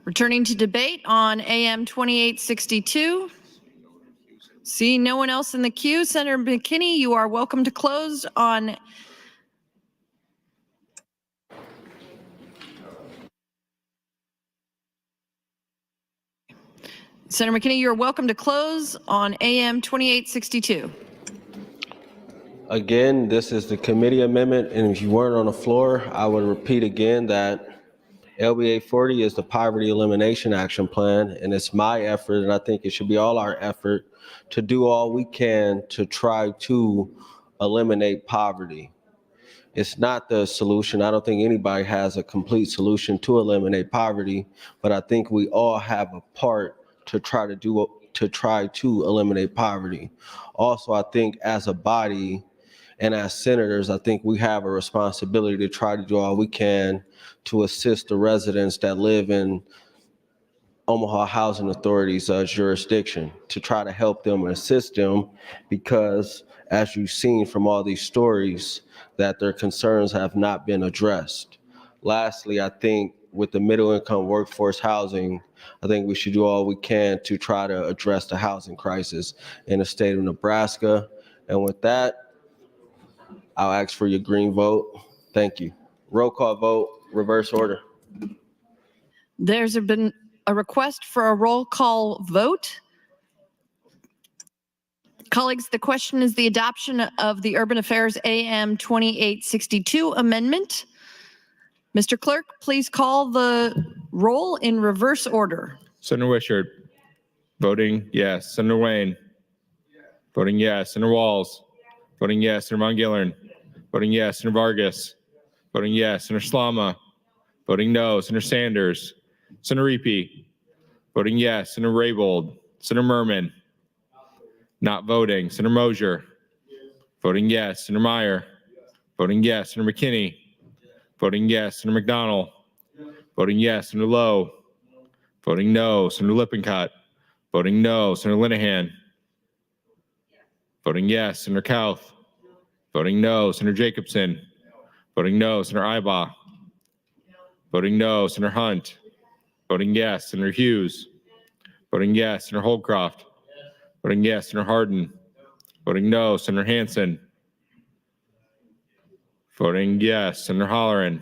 Returning to debate on AM 2862. See no one else in the queue. Senator McKinney, you are welcome to close on Senator McKinney, you're welcome to close on AM 2862. Again, this is the committee amendment, and if you weren't on the floor, I would repeat again that LB 840 is the Poverty Elimination Action Plan, and it's my effort, and I think it should be all our effort to do all we can to try to eliminate poverty. It's not the solution. I don't think anybody has a complete solution to eliminate poverty, but I think we all have a part to try to eliminate poverty. Also, I think as a body and as senators, I think we have a responsibility to try to do all we can to assist the residents that live in Omaha Housing Authority's jurisdiction, to try to help them and assist them, because as you've seen from all these stories, that their concerns have not been addressed. Lastly, I think with the middle income workforce housing, I think we should do all we can to try to address the housing crisis in the state of Nebraska. And with that, I'll ask for your green vote. Thank you. Roll call vote, reverse order. There's been a request for a roll call vote. Colleagues, the question is the adoption of the Urban Affairs AM 2862 amendment. Mr. Clerk, please call the roll in reverse order. Senator Wishart voting yes. Senator Wayne voting yes. Senator Walls voting yes. Senator Von Gillern voting yes. Senator Vargas voting yes. Senator Slama voting no. Senator Sanders, Senator Repe voting yes. Senator Raybold, Senator Merman not voting. Senator Mosier voting yes. Senator Meyer voting yes. Senator McKinney voting yes. Senator McDonald voting yes. Senator Lowe voting no. Senator Lippincott voting no. Senator Linehan voting yes. Senator Kauth voting no. Senator Jacobson voting no. Senator Ibaugh voting no. Senator Hunt voting yes. Senator Hughes voting yes. Senator Holdcroft voting yes. Senator Hardin voting no. Senator Hansen voting yes. Senator Holleran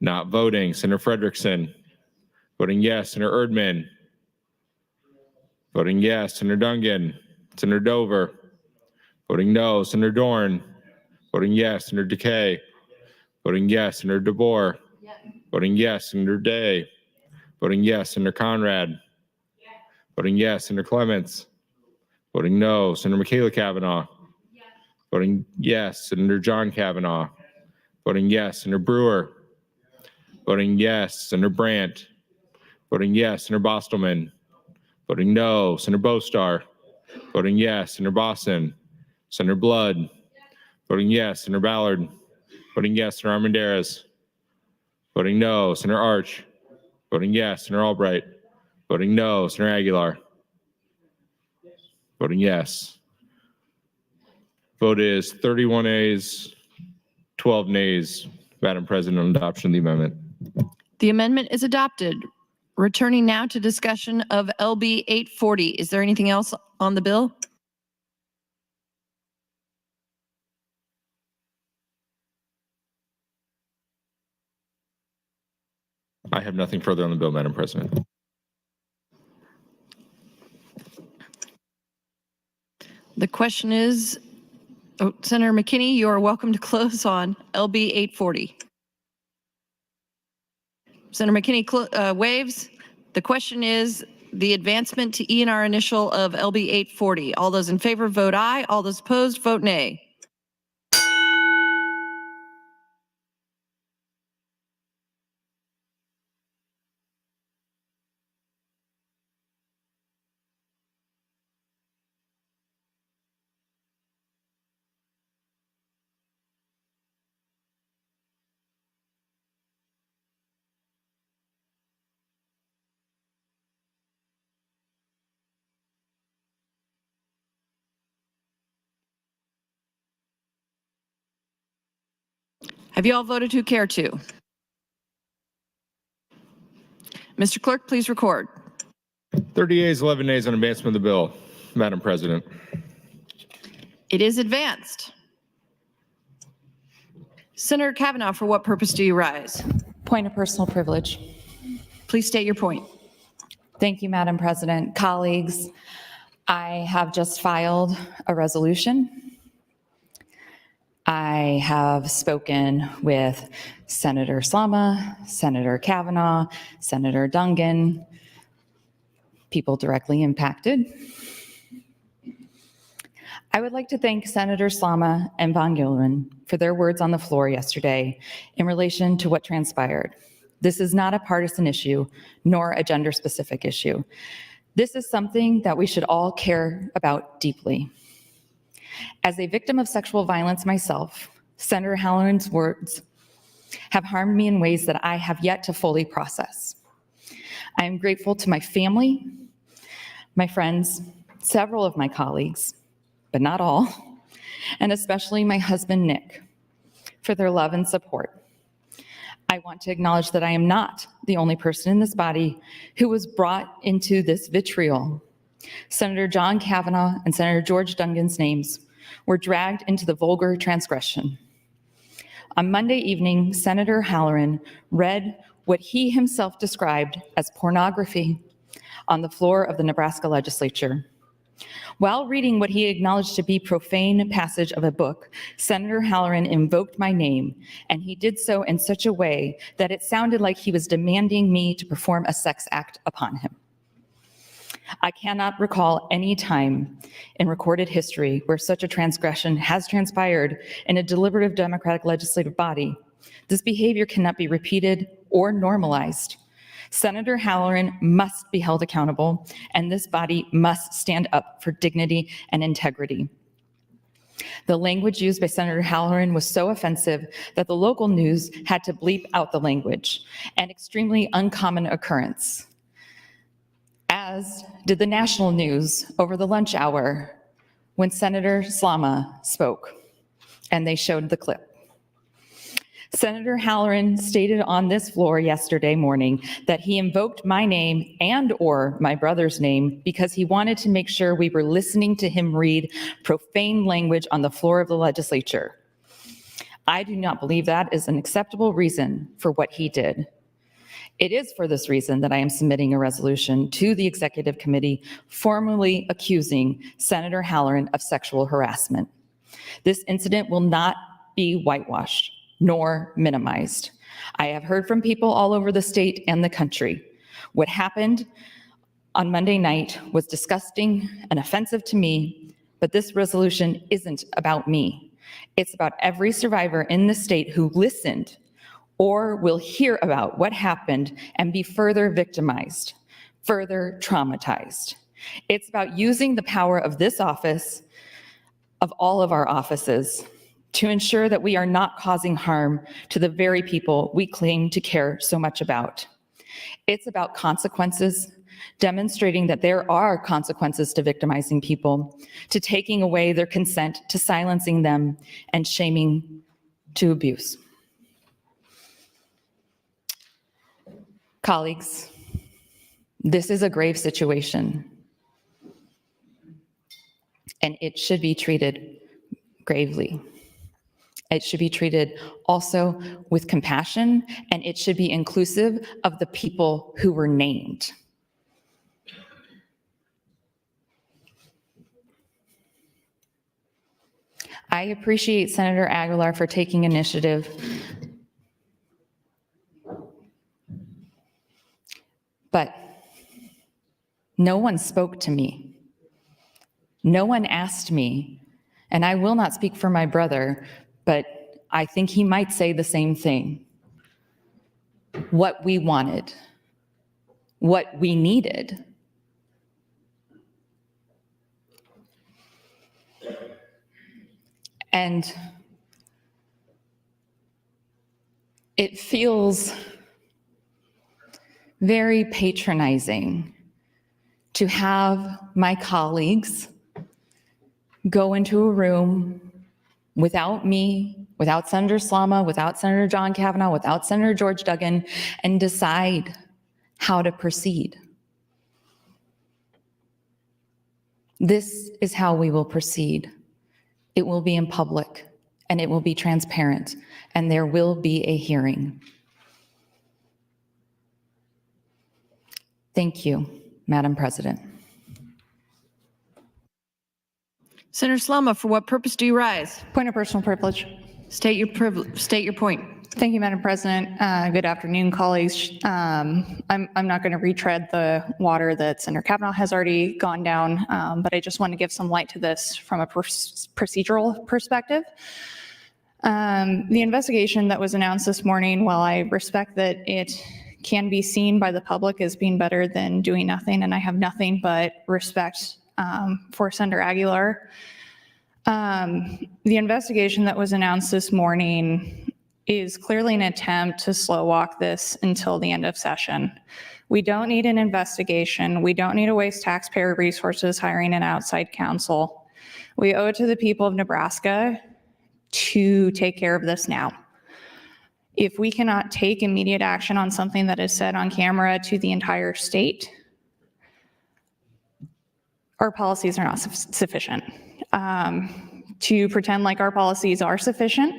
not voting. Senator Frederickson voting yes. Senator Erdman voting yes. Senator Dungan, Senator Dover voting no. Senator Dorn voting yes. Senator Decay voting yes. Senator DeBoer voting yes. Senator Day voting yes. Senator Conrad voting yes. Senator Clements voting no. Senator Michaela Kavanaugh voting yes. Senator John Kavanaugh voting yes. Senator Brewer voting yes. Senator Brandt voting yes. Senator Bostelman voting no. Senator Bostar voting yes. Senator Bosson, Senator Blood voting yes. Senator Ballard voting yes. Senator Armendariz voting no. Senator Arch voting yes. Senator Albright voting no. Senator Aguilar voting yes. Vote is 31 ayes, 12 nays. Madam President, on adoption of the amendment. The amendment is adopted. Returning now to discussion of LB 840. Is there anything else on the bill? I have nothing further on the bill, Madam President. The question is, Senator McKinney, you are welcome to close on LB 840. Senator McKinney waves. The question is the advancement to E&R initial of LB 840. All those in favor vote aye. All those opposed vote nay. Have you all voted who care to? Mr. Clerk, please record. 30 yeas, 11 nays on advancement of the bill, Madam President. It is advanced. Senator Kavanaugh, for what purpose do you rise? Point of personal privilege. Please state your point. Thank you, Madam President. Colleagues, I have just filed a resolution. I have spoken with Senator Slama, Senator Kavanaugh, Senator Dungan, people directly impacted. I would like to thank Senator Slama and Von Gilman for their words on the floor yesterday in relation to what transpired. This is not a partisan issue, nor a gender-specific issue. This is something that we should all care about deeply. As a victim of sexual violence myself, Senator Halloran's words have harmed me in ways that I have yet to fully process. I am grateful to my family, my friends, several of my colleagues, but not all, and especially my husband, Nick, for their love and support. I want to acknowledge that I am not the only person in this body who was brought into this vitriol. Senator John Kavanaugh and Senator George Dungan's names were dragged into the vulgar transgression. On Monday evening, Senator Halloran read what he himself described as pornography on the floor of the Nebraska Legislature. While reading what he acknowledged to be profane passage of a book, Senator Halloran invoked my name, and he did so in such a way that it sounded like he was demanding me to perform a sex act upon him. I cannot recall any time in recorded history where such a transgression has transpired in a deliberative democratic legislative body. This behavior cannot be repeated or normalized. Senator Halloran must be held accountable, and this body must stand up for dignity and integrity. The language used by Senator Halloran was so offensive that the local news had to bleep out the language, an extremely uncommon occurrence, as did the national news over the lunch hour when Senator Slama spoke, and they showed the clip. Senator Halloran stated on this floor yesterday morning that he invoked my name and/or my brother's name because he wanted to make sure we were listening to him read profane language on the floor of the legislature. I do not believe that is an acceptable reason for what he did. It is for this reason that I am submitting a resolution to the Executive Committee formally accusing Senator Halloran of sexual harassment. This incident will not be whitewashed nor minimized. I have heard from people all over the state and the country. What happened on Monday night was disgusting and offensive to me, but this resolution isn't about me. It's about every survivor in the state who listened or will hear about what happened and be further victimized, further traumatized. It's about using the power of this office, of all of our offices, to ensure that we are not causing harm to the very people we claim to care so much about. It's about consequences, demonstrating that there are consequences to victimizing people, to taking away their consent, to silencing them, and shaming to abuse. Colleagues, this is a grave situation, and it should be treated gravely. It should be treated also with compassion, and it should be inclusive of the people who were named. I appreciate Senator Aguilar for taking initiative. But no one spoke to me. No one asked me, and I will not speak for my brother, but I think he might say the same thing. What we wanted, what we needed. And it feels very patronizing to have my colleagues go into a room without me, without Senator Slama, without Senator John Kavanaugh, without Senator George Duggan, and decide how to proceed. This is how we will proceed. It will be in public, and it will be transparent, and there will be a hearing. Thank you, Madam President. Senator Slama, for what purpose do you rise? Point of personal privilege. State your point. Thank you, Madam President. Good afternoon, colleagues. I'm not going to retread the water that Senator Kavanaugh has already gone down, but I just want to give some light to this from a procedural perspective. The investigation that was announced this morning, while I respect that it can be seen by the public as being better than doing nothing, and I have nothing but respect for Senator Aguilar. The investigation that was announced this morning is clearly an attempt to slow walk this until the end of session. We don't need an investigation. We don't need to waste taxpayer resources hiring an outside counsel. We owe it to the people of Nebraska to take care of this now. If we cannot take immediate action on something that is said on camera to the entire state, our policies are not sufficient. To pretend like our policies are sufficient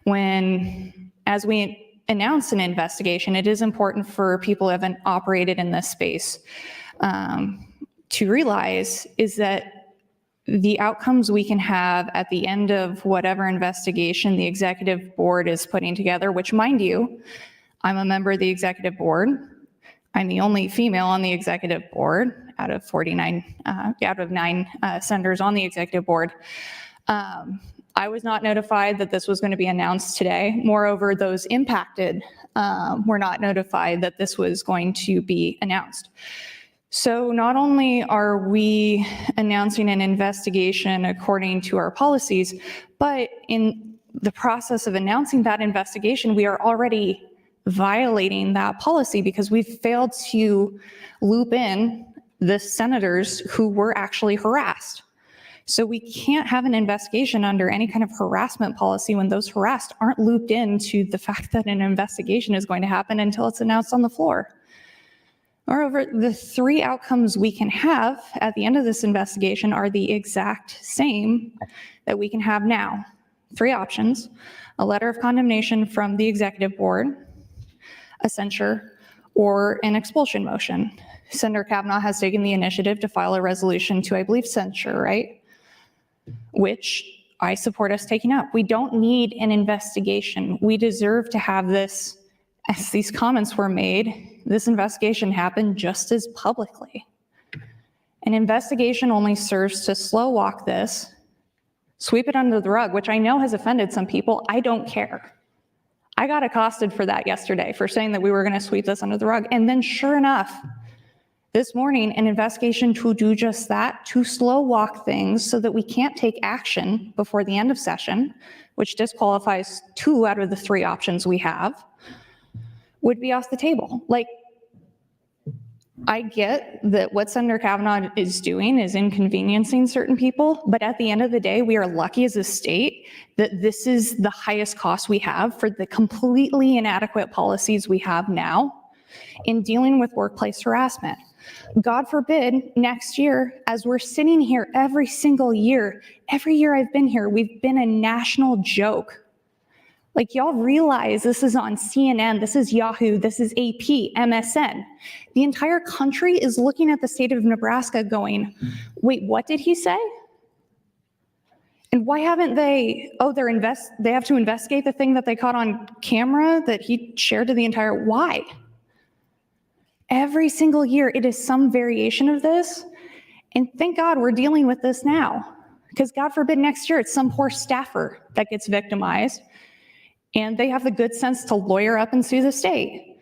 when, as we announce an investigation, it is important for people who haven't operated in this space to realize is that the outcomes we can have at the end of whatever investigation the executive board is putting together, which, mind you, I'm a member of the executive board. I'm the only female on the executive board out of 9 senators on the executive board. I was not notified that this was going to be announced today. Moreover, those impacted were not notified that this was going to be announced. So not only are we announcing an investigation according to our policies, but in the process of announcing that investigation, we are already violating that policy because we've failed to loop in the senators who were actually harassed. So we can't have an investigation under any kind of harassment policy when those harassed aren't looped into the fact that an investigation is going to happen until it's announced on the floor. Moreover, the three outcomes we can have at the end of this investigation are the exact same that we can have now. Three options: a letter of condemnation from the executive board, a censure, or an expulsion motion. Senator Kavanaugh has taken the initiative to file a resolution to, I believe, censure, right? Which I support us taking up. We don't need an investigation. We deserve to have this, as these comments were made, this investigation happen just as publicly. An investigation only serves to slow walk this, sweep it under the rug, which I know has offended some people. I don't care. I got accosted for that yesterday, for saying that we were going to sweep this under the rug. And then sure enough, this morning, an investigation to do just that, to slow walk things so that we can't take action before the end of session, which disqualifies 2 out of the 3 options we have, would be off the table. Like, I get that what Senator Kavanaugh is doing is inconveniencing certain people, but at the end of the day, we are lucky as a state that this is the highest cost we have for the completely inadequate policies we have now in dealing with workplace harassment. God forbid, next year, as we're sitting here every single year, every year I've been here, we've been a national joke Like, y'all realize this is on CNN, this is Yahoo, this is AP, MSN. The entire country is looking at the state of Nebraska going, wait, what did he say? And why haven't they, they have to investigate the thing that they caught on camera that he shared to the entire, why? Every single year, it is some variation of this. And thank God we're dealing with this now. Because God forbid next year it's some poor staffer that gets victimized and they have the good sense to lawyer up and sue the state.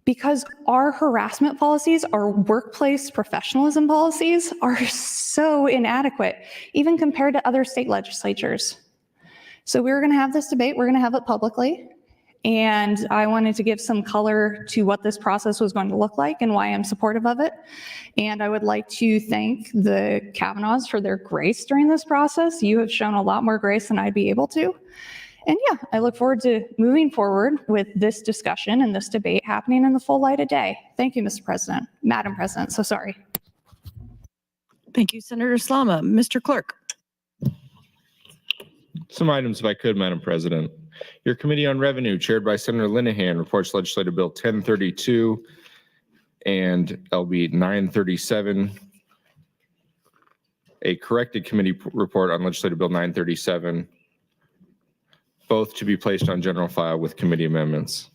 Because our harassment policies, our workplace professionalism policies are so inadequate, even compared to other state legislatures. So we're going to have this debate, we're going to have it publicly, and I wanted to give some color to what this process was going to look like and why I'm supportive of it. And I would like to thank the Kavanaughs for their grace during this process. You have shown a lot more grace than I'd be able to. And yeah, I look forward to moving forward with this discussion and this debate happening in the full light of day. Thank you, Mr. President, Madam President, so sorry. Thank you, Senator Slama. Mr. Clerk. Some items, if I could, Madam President. Your Committee on Revenue, chaired by Senator Linehan, reports Legislative Bill 1032 and LB 937. A corrected committee report on Legislative Bill 937. Both to be placed on general file with committee amendments.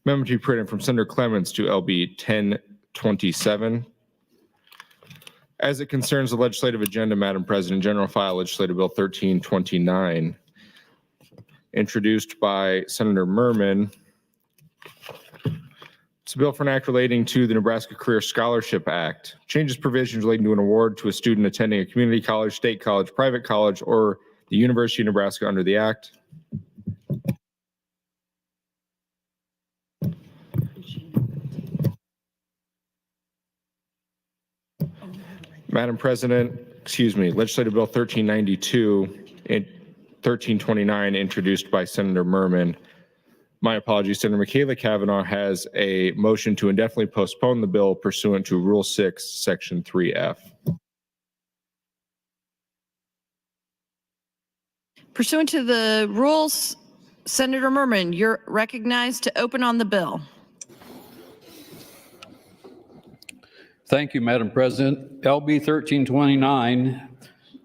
Amendment to be printed from Senator Clements to LB 1027. As it concerns the legislative agenda, Madam President, general file Legislative Bill 1329, introduced by Senator Merman. It's a bill for an act relating to the Nebraska Career Scholarship Act. Changes provisions relating to an award to a student attending a community college, state college, private college, or the University of Nebraska under the act. Madam President, Legislative Bill 1392 and 1329 introduced by Senator Merman. My apologies, Senator Michaela Kavanaugh has a motion to indefinitely postpone the bill pursuant to Rule 6, Section 3F. Pursuant to the rules, Senator Merman, you're recognized to open on the bill. Thank you, Madam President. LB 1329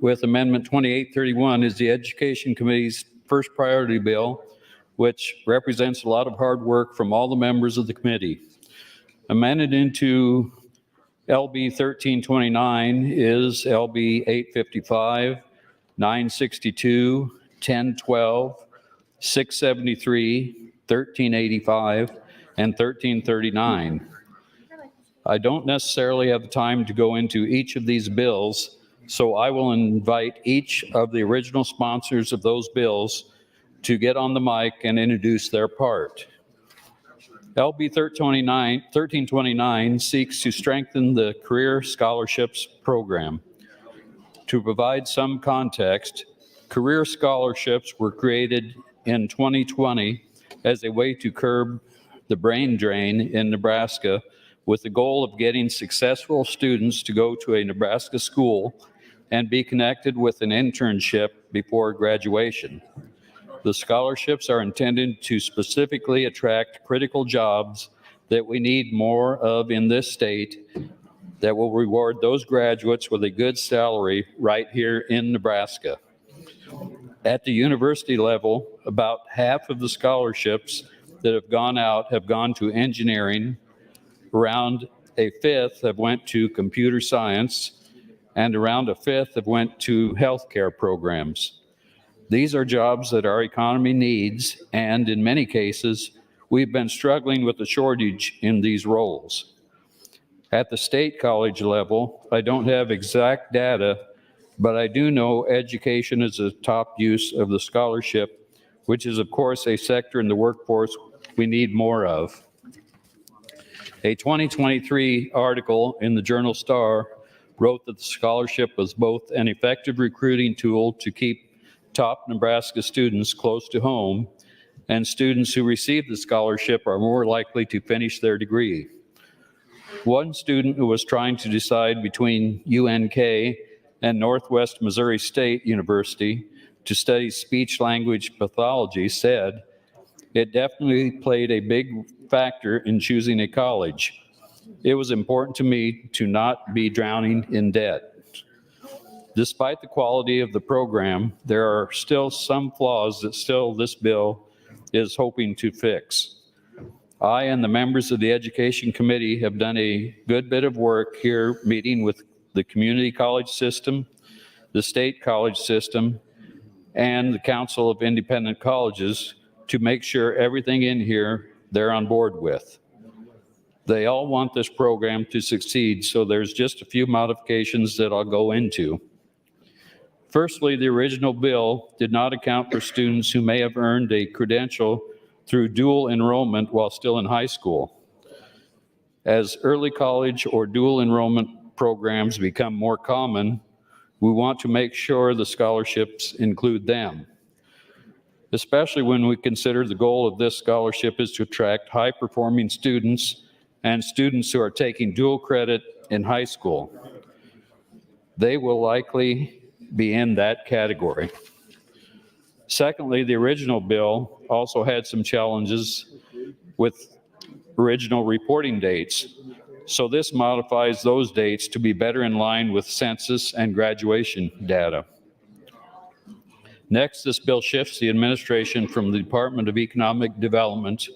with Amendment 2831 is the Education Committee's first priority bill, which represents a lot of hard work from all the members of the committee. Amended into LB 1329 is LB 855, 962, 1012, 673, 1385, and 1339. I don't necessarily have the time to go into each of these bills, so I will invite each of the original sponsors of those bills to get on the mic and introduce their part. LB 1329 seeks to strengthen the Career Scholarships Program. To provide some context, career scholarships were created in 2020 as a way to curb the brain drain in Nebraska, with the goal of getting successful students to go to a Nebraska school and be connected with an internship before graduation. The scholarships are intended to specifically attract critical jobs that we need more of in this state that will reward those graduates with a good salary right here in Nebraska. At the university level, about half of the scholarships that have gone out have gone to engineering, around a fifth have went to computer science, and around a fifth have went to healthcare programs. These are jobs that our economy needs, and in many cases, we've been struggling with the shortage in these roles. At the state college level, I don't have exact data, but I do know education is a top use of the scholarship, which is of course a sector in the workforce we need more of. A 2023 article in the Journal Star wrote that the scholarship was both an effective recruiting tool to keep top Nebraska students close to home, and students who receive the scholarship are more likely to finish their degree. One student who was trying to decide between UNK and Northwest Missouri State University to study speech-language pathology said, It definitely played a big factor in choosing a college. It was important to me to not be drowning in debt. Despite the quality of the program, there are still some flaws that this bill is hoping to fix. I and the members of the Education Committee have done a good bit of work here, meeting with the community college system, the state college system, and the Council of Independent Colleges to make sure everything in here they're on board with. They all want this program to succeed, so there's just a few modifications that I'll go into. Firstly, the original bill did not account for students who may have earned a credential through dual enrollment while still in high school. As early college or dual enrollment programs become more common, we want to make sure the scholarships include them, especially when we consider the goal of this scholarship is to attract high-performing students and students who are taking dual credit in high school. They will likely be in that category. Secondly, the original bill also had some challenges with original reporting dates. So this modifies those dates to be better in line with census and graduation data. Next, this bill shifts the administration from the Department of Economic Development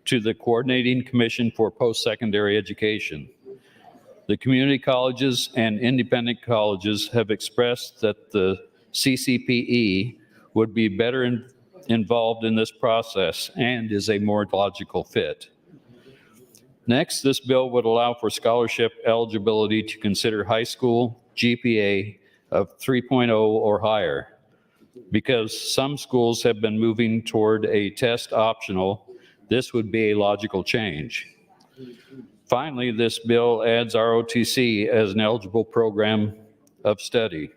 to the Coordinating Commission for Post-Secondary Education. The community colleges and independent colleges have expressed that the CCPE would be better involved in this process and is a more logical fit. Next, this bill would allow for scholarship eligibility to consider high school GPA of 3.0 or higher. Because some schools have been moving toward a test optional, this would be a logical change. Finally, this bill adds ROTC as an eligible program of study.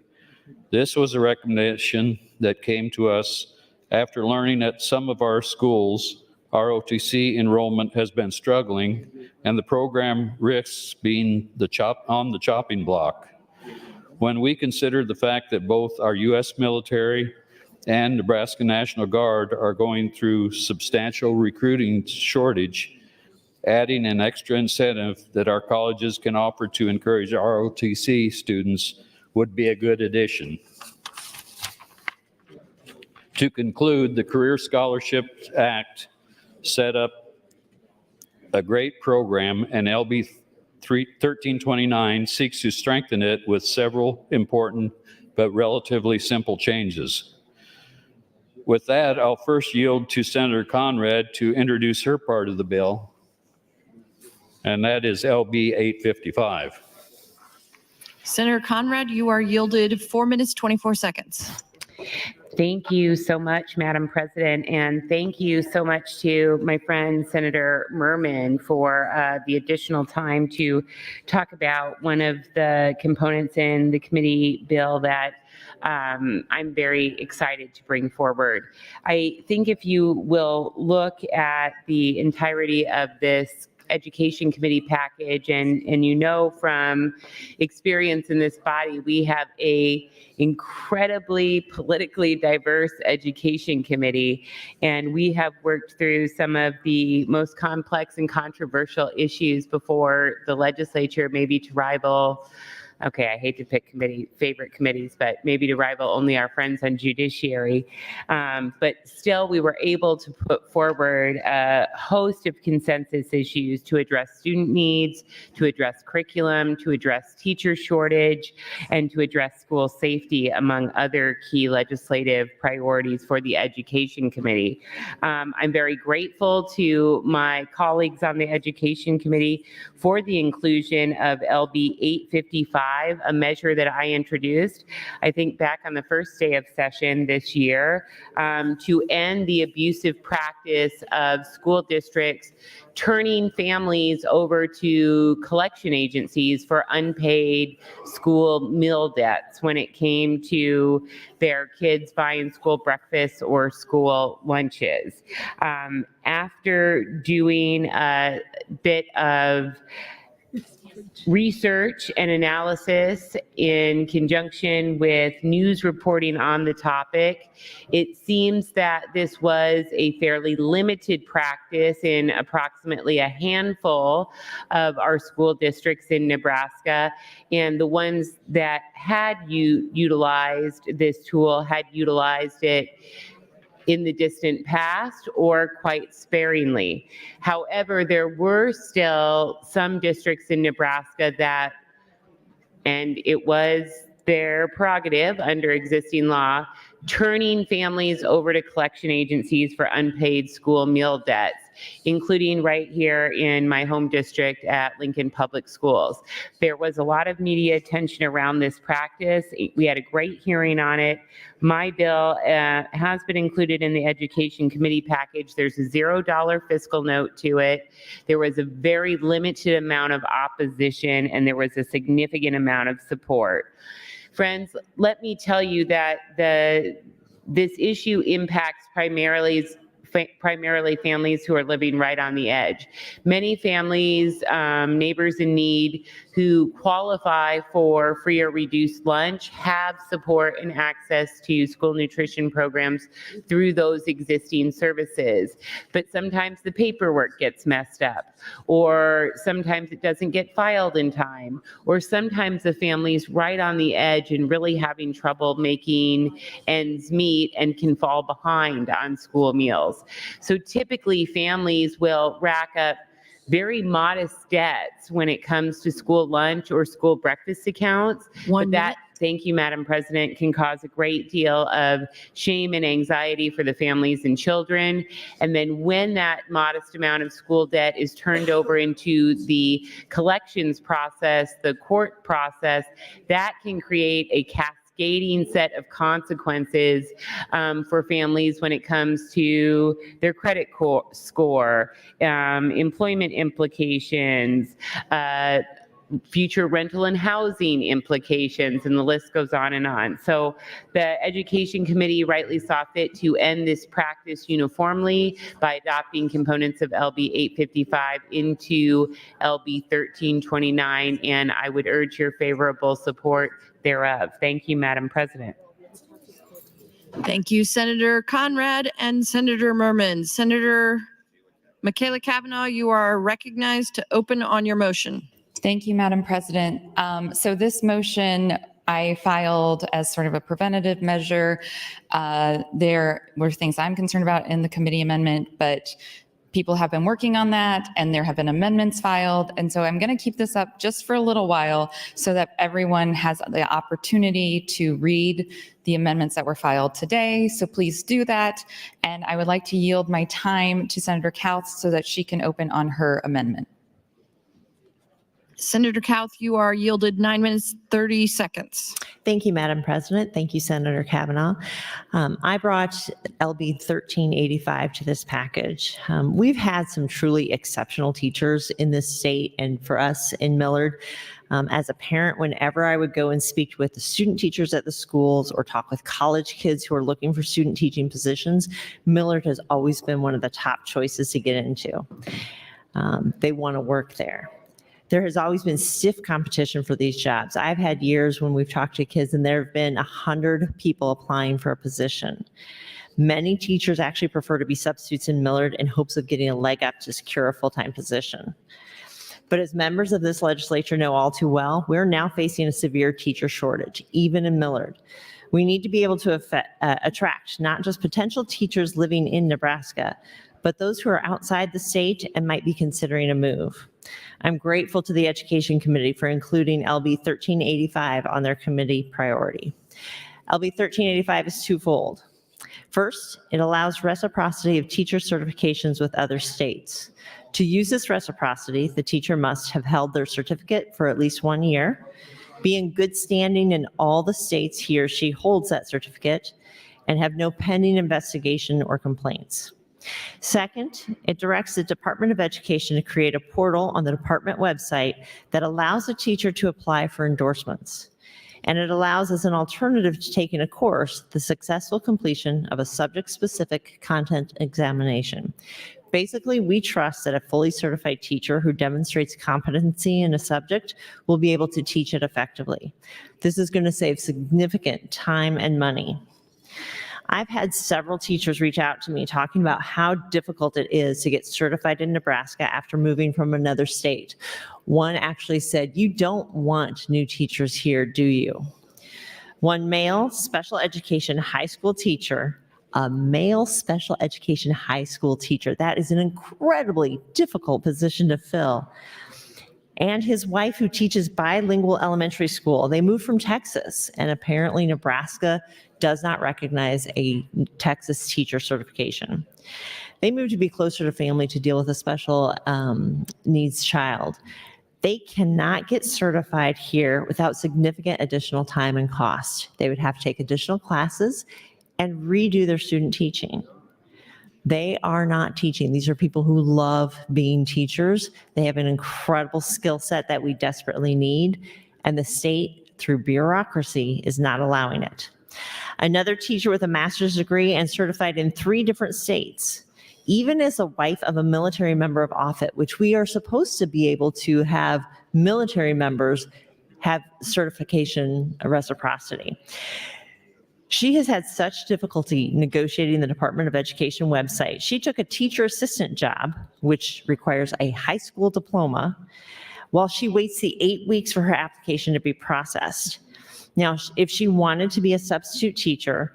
This was a recommendation that came to us after learning that some of our schools, ROTC enrollment has been struggling, and the program risks being on the chopping block. When we consider the fact that both our U.S. military and Nebraska National Guard are going through substantial recruiting shortage, adding an extra incentive that our colleges can offer to encourage ROTC students would be a good addition. To conclude, the Career Scholarship Act set up a great program, and LB 1329 seeks to strengthen it with several important but relatively simple changes. With that, I'll first yield to Senator Conrad to introduce her part of the bill, and that is LB 855. Senator Conrad, you are yielded 4 minutes, 24 seconds. Thank you so much, Madam President, and thank you so much to my friend Senator Merman for the additional time to talk about one of the components in the committee bill that I'm very excited to bring forward. I think if you will look at the entirety of this Education Committee package, and you know from experience in this body, we have a incredibly politically diverse Education Committee, and we have worked through some of the most complex and controversial issues before the legislature, maybe to rival, okay, I hate to pick favorite committees, but maybe to rival only our friends on judiciary. But still, we were able to put forward a host of consensus issues to address student needs, to address curriculum, to address teacher shortage, and to address school safety, among other key legislative priorities for the Education Committee. I'm very grateful to my colleagues on the Education Committee for the inclusion of LB 855, a measure that I introduced, I think back on the first day of session this year, to end the abusive practice of school districts turning families over to collection agencies for unpaid school meal debts when it came to their kids buying school breakfasts or school lunches. After doing a bit of research and analysis in conjunction with news reporting on the topic, it seems that this was a fairly limited practice in approximately a handful of our school districts in Nebraska. And the ones that had utilized this tool had utilized it in the distant past or quite sparingly. However, there were still some districts in Nebraska that, and it was their prerogative under existing law, turning families over to collection agencies for unpaid school meal debts, including right here in my home district at Lincoln Public Schools. There was a lot of media attention around this practice. We had a great hearing on it. My bill has been included in the Education Committee package. There's a $0 fiscal note to it. There was a very limited amount of opposition, and there was a significant amount of support. Friends, let me tell you that this issue impacts primarily families who are living right on the edge. Many families, neighbors in need who qualify for free or reduced lunch have support and access to school nutrition programs through those existing services. But sometimes the paperwork gets messed up, or sometimes it doesn't get filed in time, or sometimes the family's right on the edge and really having trouble making ends meet and can fall behind on school meals. So typically families will rack up very modest debts when it comes to school lunch or school breakfast accounts. But that, thank you, Madam President, can cause a great deal of shame and anxiety for the families and children. And then when that modest amount of school debt is turned over into the collections process, the court process, that can create a cascading set of consequences for families when it comes to their credit score, employment implications, future rental and housing implications, and the list goes on and on. So the Education Committee rightly saw fit to end this practice uniformly by adopting components of LB 855 into LB 1329, and I would urge your favorable support thereof. Thank you, Madam President. Thank you, Senator Conrad and Senator Merman. Senator Michaela Cavanaugh, you are recognized to open on your motion. Thank you, Madam President. So this motion I filed as sort of a preventative measure. There were things I'm concerned about in the committee amendment, but people have been working on that and there have been amendments filed. And so I'm going to keep this up just for a little while so that everyone has the opportunity to read the amendments that were filed today. So please do that. And I would like to yield my time to Senator Kauth so that she can open on her amendment. Senator Kauth, you are yielded 9 minutes, 30 seconds. Thank you, Madam President. Thank you, Senator Cavanaugh. I brought LB 1385 to this package. We've had some truly exceptional teachers in this state, and for us in Millard, as a parent, whenever I would go and speak with the student teachers at the schools or talk with college kids who are looking for student teaching positions, Millard has always been one of the top choices to get into. They want to work there. There has always been stiff competition for these jobs. I've had years when we've talked to kids and there have been 100 people applying for a position. Many teachers actually prefer to be substitutes in Millard in hopes of getting a leg up to secure a full-time position. But as members of this legislature know all too well, we're now facing a severe teacher shortage, even in Millard. We need to be able to attract not just potential teachers living in Nebraska, but those who are outside the state and might be considering a move. I'm grateful to the Education Committee for including LB 1385 on their committee priority. LB 1385 is twofold. First, it allows reciprocity of teacher certifications with other states. To use this reciprocity, the teacher must have held their certificate for at least 1 year, be in good standing in all the states he or she holds that certificate, and have no pending investigation or complaints. Second, it directs the Department of Education to create a portal on the department website that allows a teacher to apply for endorsements. And it allows, as an alternative to taking a course, the successful completion of a subject-specific content examination. Basically, we trust that a fully certified teacher who demonstrates competency in a subject will be able to teach it effectively. This is going to save significant time and money. I've had several teachers reach out to me talking about how difficult it is to get certified in Nebraska after moving from another state. One actually said, "You don't want new teachers here, do you?" One male special education high school teacher, a male special education high school teacher, that is an incredibly difficult position to fill. And his wife, who teaches bilingual elementary school, they moved from Texas, and apparently Nebraska does not recognize a Texas teacher certification. They moved to be closer to family to deal with a special needs child. They cannot get certified here without significant additional time and cost. They would have to take additional classes and redo their student teaching. They are not teaching. These are people who love being teachers. They have an incredible skill set that we desperately need, and the state, through bureaucracy, is not allowing it. Another teacher with a master's degree and certified in 3 different states, even as a wife of a military member of Offutt, which we are supposed to be able to have military members have certification reciprocity. She has had such difficulty negotiating the Department of Education website. She took a teacher assistant job, which requires a high school diploma, while she waits the 8 weeks for her application to be processed. Now, if she wanted to be a substitute teacher,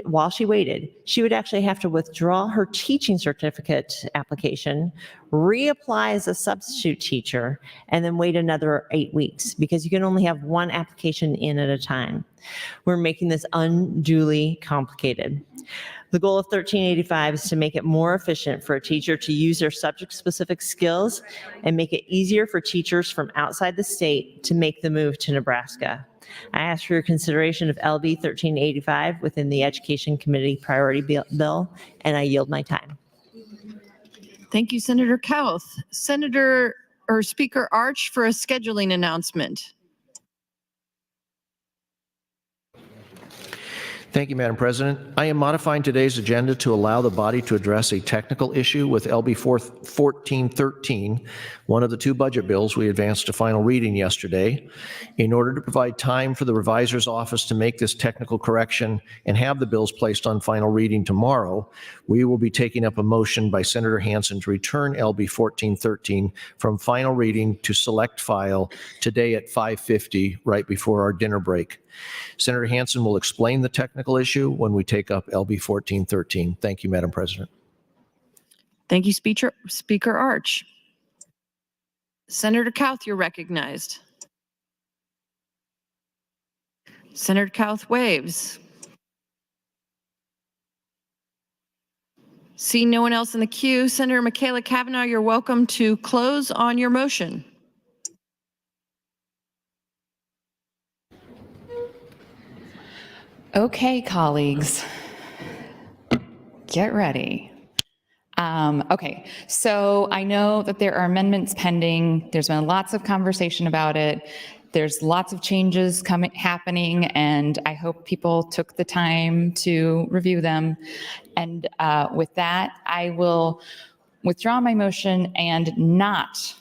while she waited, she would actually have to withdraw her teaching certificate application, reapply as a substitute teacher, and then wait another 8 weeks because you can only have one application in at a time. We're making this unduly complicated. The goal of 1385 is to make it more efficient for a teacher to use their subject-specific skills and make it easier for teachers from outside the state to make the move to Nebraska. I ask for your consideration of LB 1385 within the Education Committee Priority Bill, and I yield my time. Thank you, Senator Kauth. Speaker Arch for a scheduling announcement. Thank you, Madam President. I am modifying today's agenda to allow the body to address a technical issue with LB 1413, one of the 2 budget bills we advanced to final reading yesterday. In order to provide time for the revisor's office to make this technical correction and have the bills placed on final reading tomorrow, we will be taking up a motion by Senator Hansen to return LB 1413 from final reading to select file today at 5:50, right before our dinner break. Senator Hansen will explain the technical issue when we take up LB 1413. Thank you, Madam President. Thank you, Speaker Arch. Senator Kauth, you're recognized. Senator Kauth waves. See no one else in the queue. Senator Michaela Cavanaugh, you're welcome to close on your motion. Okay, colleagues, get ready. Okay, so I know that there are amendments pending. There's been lots of conversation about it. There's lots of changes happening, and I hope people took the time to review them. And with that, I will withdraw my motion and not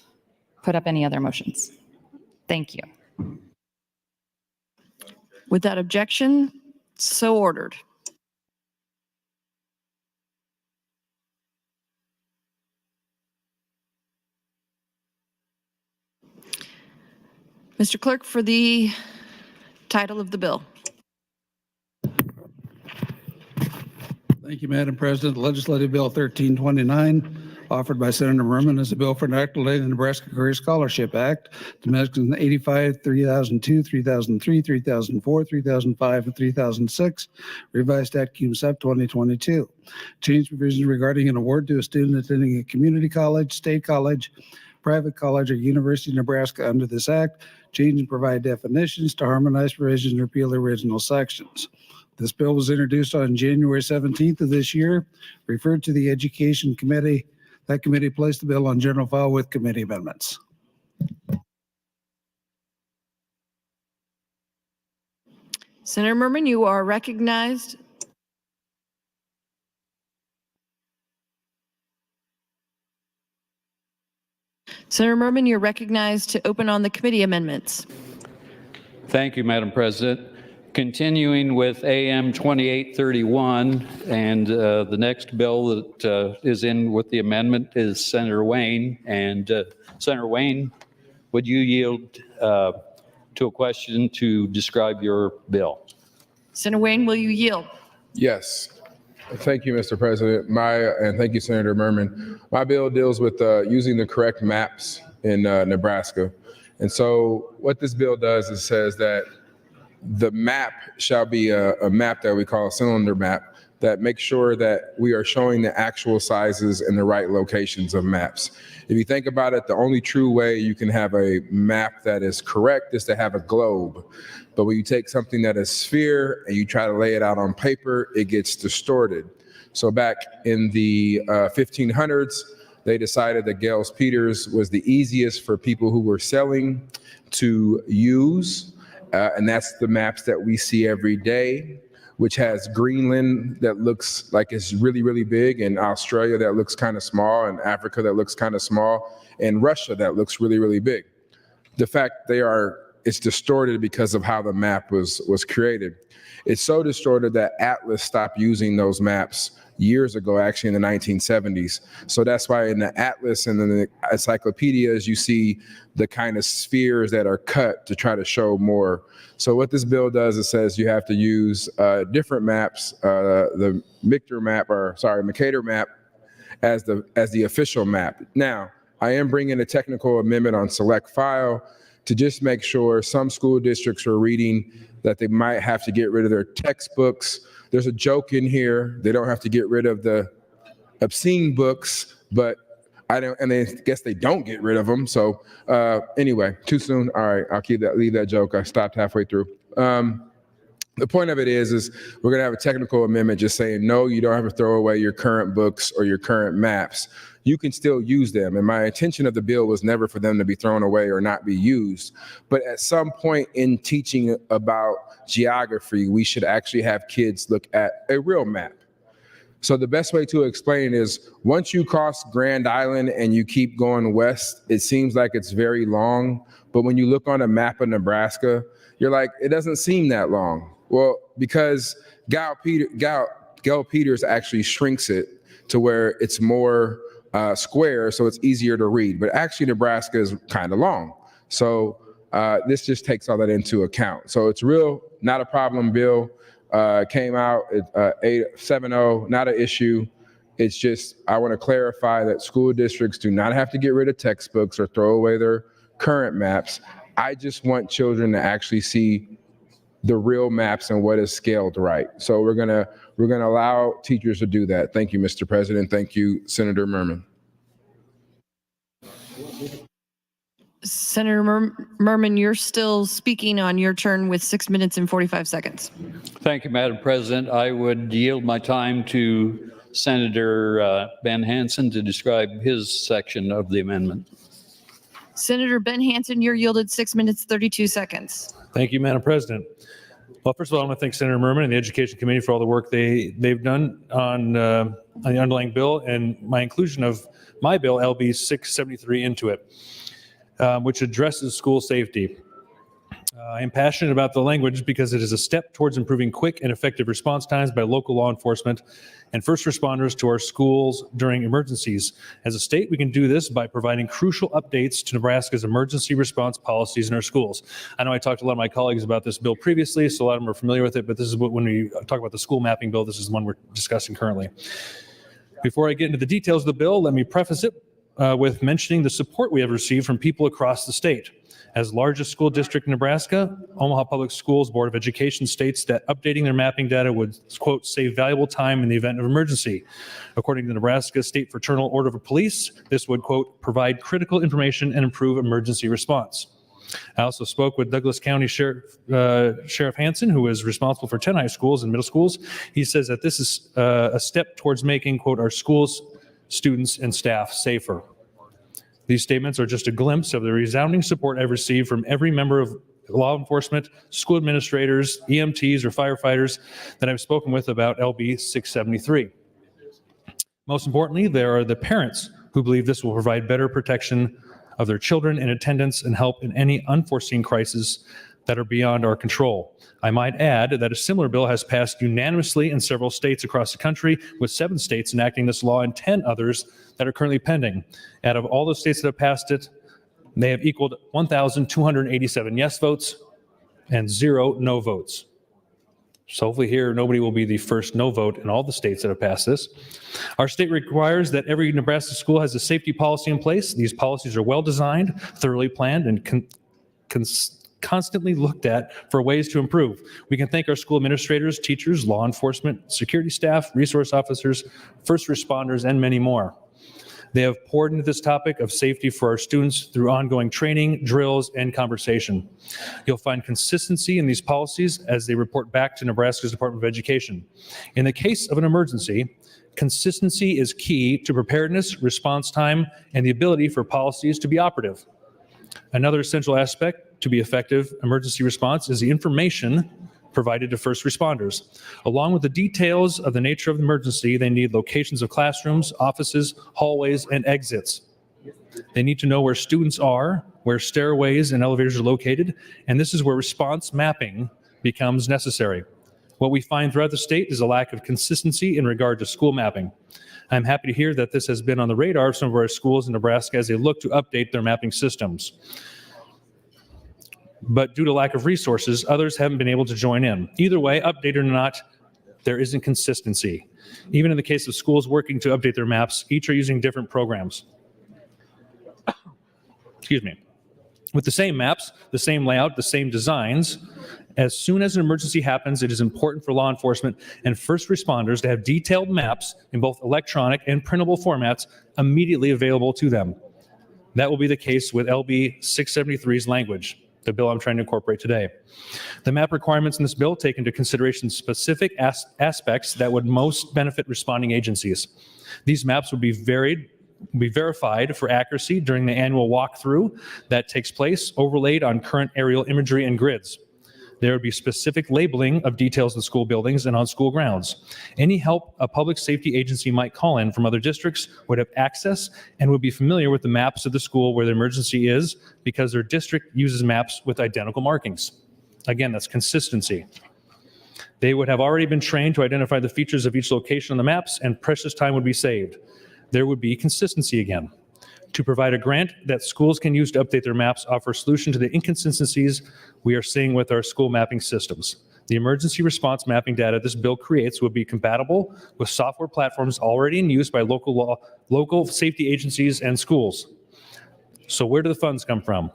put up any other motions. Thank you. Without objection, so ordered. Mr. Clerk, for the title of the bill. Thank you, Madam President. Legislative Bill 1329, offered by Senator Merman, is a bill for enacting the Nebraska Career Scholarship Act, Dimensions 85, 3002, 3003, 3004, 3005, and 3006, Revised Act Cum Sub 2022. Change provisions regarding an award to a student attending a community college, state college, private college, or University of Nebraska under this act. Change and provide definitions to harmonize provisions and repeal the original sections. This bill was introduced on January 17th of this year, referred to the Education Committee. That committee placed the bill on general file with committee amendments. Senator Merman, you are recognized. Senator Merman, you're recognized to open on the committee amendments. Thank you, Madam President. Continuing with AM 2831, and the next bill that is in with the amendment is Senator Wayne. And Senator Wayne, would you yield to a question to describe your bill? Senator Wayne, will you yield? Yes. Thank you, Mr. President. And thank you, Senator Merman. My bill deals with using the correct maps in Nebraska. And so what this bill does is says that the map shall be a map that we call a cylinder map that makes sure that we are showing the actual sizes in the right locations of maps. If you think about it, the only true way you can have a map that is correct is to have a globe. But when you take something that is sphere and you try to lay it out on paper, it gets distorted. So back in the 1500s, they decided that Gales Peters was the easiest for people who were selling to use. And that's the maps that we see every day, which has Greenland that looks like it's really, really big, and Australia that looks kind of small, and Africa that looks kind of small, and Russia that looks really, really big. The fact it's distorted because of how the map was created. It's so distorted that Atlas stopped using those maps years ago, actually in the 1970s. So that's why in the Atlas and in the encyclopedias, you see the kind of spheres that are cut to try to show more. So what this bill does, it says you have to use different maps, the Mercator map as the official map. Now, I am bringing a technical amendment on select file to just make sure some school districts are reading that they might have to get rid of their textbooks. There's a joke in here. They don't have to get rid of the obscene books, but I guess they don't get rid of them. So anyway, too soon. All right, I'll leave that joke. I stopped halfway through. The point of it is we're gonna have a technical amendment just saying, no, you don't have to throw away your current books or your current maps. You can still use them. And my intention of the bill was never for them to be thrown away or not be used. But at some point in teaching about geography, we should actually have kids look at a real map. So the best way to explain is once you cross Grand Island and you keep going west, it seems like it's very long. But when you look on a map of Nebraska, you're like, it doesn't seem that long. Well, because Gail Peters actually shrinks it to where it's more square, so it's easier to read. But actually, Nebraska is kind of long. So this just takes all that into account. So it's not a problem bill. Came out at 870, not an issue. It's just, I want to clarify that school districts do not have to get rid of textbooks or throw away their current maps. I just want children to actually see the real maps and what is scaled right. So we're gonna allow teachers to do that. Thank you, Mr. President. Thank you, Senator Merman. Senator Merman, you're still speaking on your turn with 6 minutes and 45 seconds. Thank you, Madam President. I would yield my time to Senator Ben Hansen to describe his section of the amendment. Senator Ben Hansen, you're yielded 6 minutes, 32 seconds. Thank you, Madam President. Well, first of all, I want to thank Senator Merman and the Education Committee for all the work they've done on the underlying bill and my inclusion of my bill, LB 673, into it, which addresses school safety. I am passionate about the language because it is a step towards improving quick and effective response times by local law enforcement and first responders to our schools during emergencies. As a state, we can do this by providing crucial updates to Nebraska's emergency response policies in our schools. I know I talked to a lot of my colleagues about this bill previously, so a lot of them are familiar with it, but this is when we talk about the school mapping bill, this is the one we're discussing currently. Before I get into the details of the bill, let me preface it with mentioning the support we have received from people across the state. As largest school district in Nebraska, Omaha Public Schools Board of Education states that updating their mapping data would, quote, save valuable time in the event of emergency. According to the Nebraska State Fraternal Order of Police, this would, quote, provide critical information and improve emergency response. I also spoke with Douglas County Sheriff Hansen, who is responsible for 10 high schools and middle schools. He says that this is a step towards making, quote, our schools, students, and staff safer. These statements are just a glimpse of the resounding support I've received from every member of law enforcement, school administrators, EMTs, or firefighters that I've spoken with about LB 673. Most importantly, there are the parents who believe this will provide better protection of their children in attendance and help in any unforeseen crises that are beyond our control. I might add that a similar bill has passed unanimously in several states across the country, with 7 states enacting this law and 10 others that are currently pending. Out of all those states that have passed it, they have equaled 1,287 yes votes and 0 no votes. So hopefully here, nobody will be the first no vote in all the states that have passed this. Our state requires that every Nebraska school has a safety policy in place. These policies are well designed, thoroughly planned, and constantly looked at for ways to improve. We can thank our school administrators, teachers, law enforcement, security staff, resource officers, first responders, and many more. They have poured into this topic of safety for our students through ongoing training, drills, and conversation. You'll find consistency in these policies as they report back to Nebraska's Department of Education. In the case of an emergency, consistency is key to preparedness, response time, and the ability for policies to be operative. Another essential aspect to be effective emergency response is the information provided to first responders. Along with the details of the nature of the emergency, they need locations of classrooms, offices, hallways, and exits. They need to know where students are, where stairways and elevators are located, and this is where response mapping becomes necessary. What we find throughout the state is a lack of consistency in regard to school mapping. I'm happy to hear that this has been on the radar of some of our schools in Nebraska as they look to update their mapping systems. But due to lack of resources, others haven't been able to join in. Either way, updated or not, there isn't consistency. Even in the case of schools working to update their maps, each are using different programs. Excuse me. With the same maps, the same layout, the same designs, as soon as an emergency happens, it is important for law enforcement and first responders to have detailed maps in both electronic and printable formats immediately available to them. That will be the case with LB 673's language, the bill I'm trying to incorporate today. The map requirements in this bill take into consideration specific aspects that would most benefit responding agencies. These maps would be verified for accuracy during the annual walkthrough that takes place, overlaid on current aerial imagery and grids. There would be specific labeling of details in school buildings and on school grounds. Any help a public safety agency might call in from other districts would have access and would be familiar with the maps of the school where the emergency is because their district uses maps with identical markings. Again, that's consistency. They would have already been trained to identify the features of each location on the maps, and precious time would be saved. There would be consistency again. To provide a grant that schools can use to update their maps offer a solution to the inconsistencies we are seeing with our school mapping systems. The emergency response mapping data this bill creates will be compatible with software platforms already in use by local safety agencies and schools. So where do the funds come from?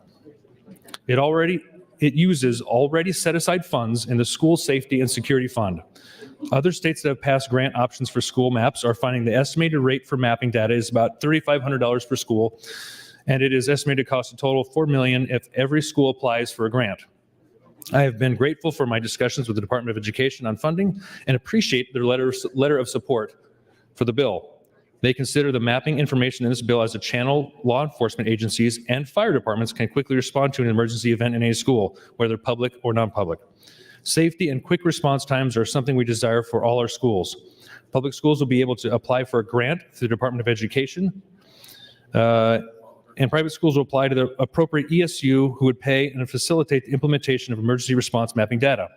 It uses already set aside funds in the School Safety and Security Fund. Other states that have passed grant options for school maps are finding the estimated rate for mapping data is about $3,500 per school, and it is estimated to cost a total of $4 million if every school applies for a grant. I have been grateful for my discussions with the Department of Education on funding and appreciate their letter of support for the bill. They consider the mapping information in this bill as a channel law enforcement agencies and fire departments can quickly respond to an emergency event in a school, whether public or non-public. Safety and quick response times are something we desire for all our schools. Public schools will be able to apply for a grant through the Department of Education, and private schools will apply to the appropriate ESU who would pay and facilitate the implementation of emergency response mapping data.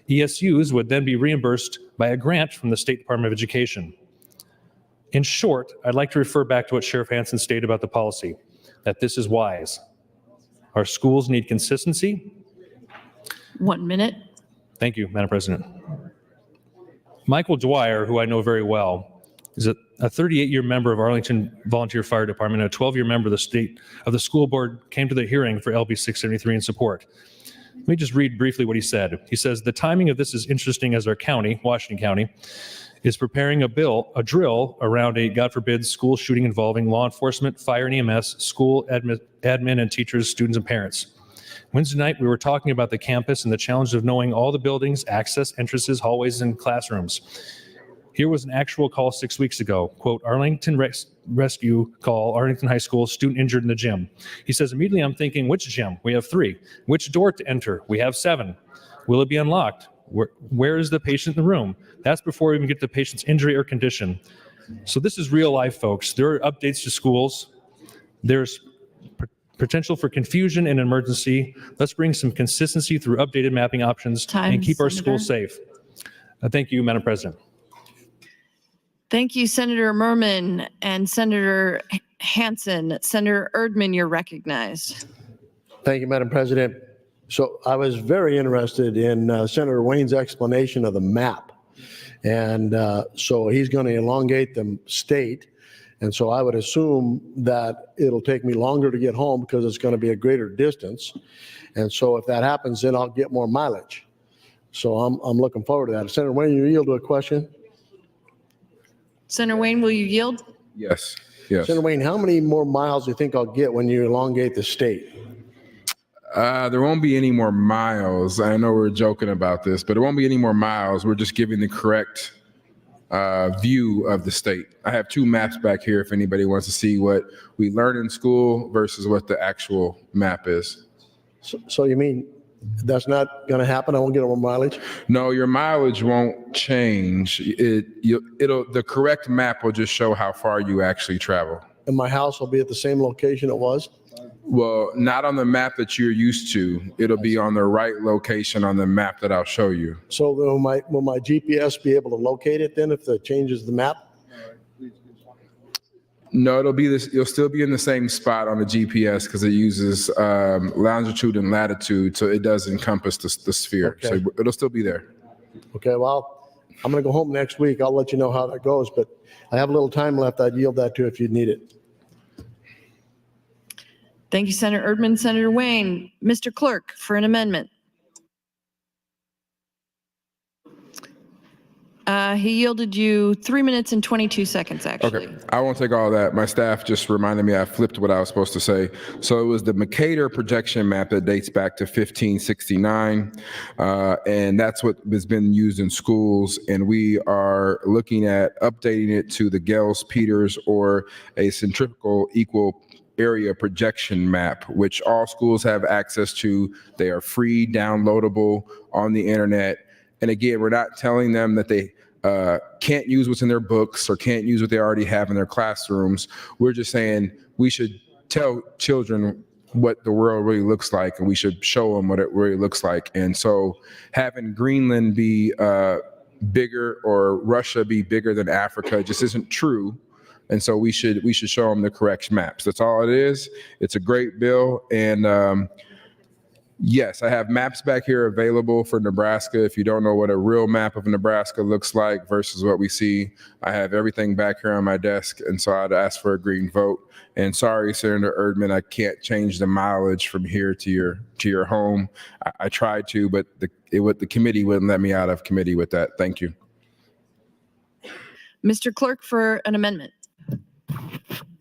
ESUs would then be reimbursed by a grant from the State Department of Education. In short, I'd like to refer back to what Sheriff Hansen stated about the policy, that this is wise. Our schools need consistency. 1 minute. Thank you, Madam President. Michael Dwyer, who I know very well, is a 38-year member of Arlington Volunteer Fire Department and a 12-year member of the school board, came to the hearing for LB 673 in support. Let me just read briefly what he said. He says, the timing of this is interesting as our county, Washington County, is preparing a drill around a, God forbid, school shooting involving law enforcement, fire and EMS, school admin and teachers, students and parents. Wednesday night, we were talking about the campus and the challenge of knowing all the buildings, access, entrances, hallways, and classrooms. Here was an actual call 6 weeks ago. Quote, Arlington Rescue call, Arlington High School, student injured in the gym. He says, immediately I'm thinking, which gym? We have 3. Which door to enter? We have 7. Will it be unlocked? Where is the patient in the room? That's before we even get to the patient's injury or condition. So this is real life, folks. There are updates to schools. There's potential for confusion and emergency. Let's bring some consistency through updated mapping options and keep our schools safe. Thank you, Madam President. Thank you, Senator Merman and Senator Hansen. Senator Erdman, you're recognized. Thank you, Madam President. So I was very interested in Senator Wayne's explanation of the map. And so he's going to elongate the state. And so I would assume that it'll take me longer to get home because it's going to be a greater distance. And so if that happens, then I'll get more mileage. So I'm looking forward to that. Senator Wayne, you yield to a question? Senator Wayne, will you yield? Yes. Yes. Senator Wayne, how many more miles do you think I'll get when you elongate the state? There won't be any more miles. I know we're joking about this, but there won't be any more miles. We're just giving the correct view of the state. I have two maps back here if anybody wants to see what we learn in school versus what the actual map is. So you mean that's not going to happen? I won't get more mileage? No, your mileage won't change. The correct map will just show how far you actually travel. And my house will be at the same location it was? Well, not on the map that you're used to. It'll be on the right location on the map that I'll show you. So will my GPS be able to locate it then if it changes the map? No, it'll be this. You'll still be in the same spot on the GPS because it uses longitude and latitude, so it does encompass the sphere. Okay. So it'll still be there. Okay, well, I'm going to go home next week. I'll let you know how that goes, but I have a little time left. I'd yield that to if you need it. Thank you, Senator Erdman. Senator Wayne, Mr. Clerk, for an amendment. He yielded you 3 minutes and 22 seconds, actually. Okay, I won't take all that. My staff just reminded me I flipped what I was supposed to say. So it was the Mercator projection map that dates back to 1569, and that's what has been used in schools. And we are looking at updating it to the Gales-Peters or a centrifugal equal area projection map, which all schools have access to. They are free, downloadable on the internet. And again, we're not telling them that they can't use what's in their books or can't use what they already have in their classrooms. We're just saying we should tell children what the world really looks like, and we should show them what it really looks like. And so having Greenland be bigger or Russia be bigger than Africa just isn't true. And so we should show them the correct maps. That's all it is. It's a great bill. And yes, I have maps back here available for Nebraska. If you don't know what a real map of Nebraska looks like versus what we see, I have everything back here on my desk. And so I'd ask for a green vote. And sorry, Senator Erdman, I can't change the mileage from here to your home. I tried to, but the committee wouldn't let me out of committee with that. Thank you. Mr. Clerk, for an amendment.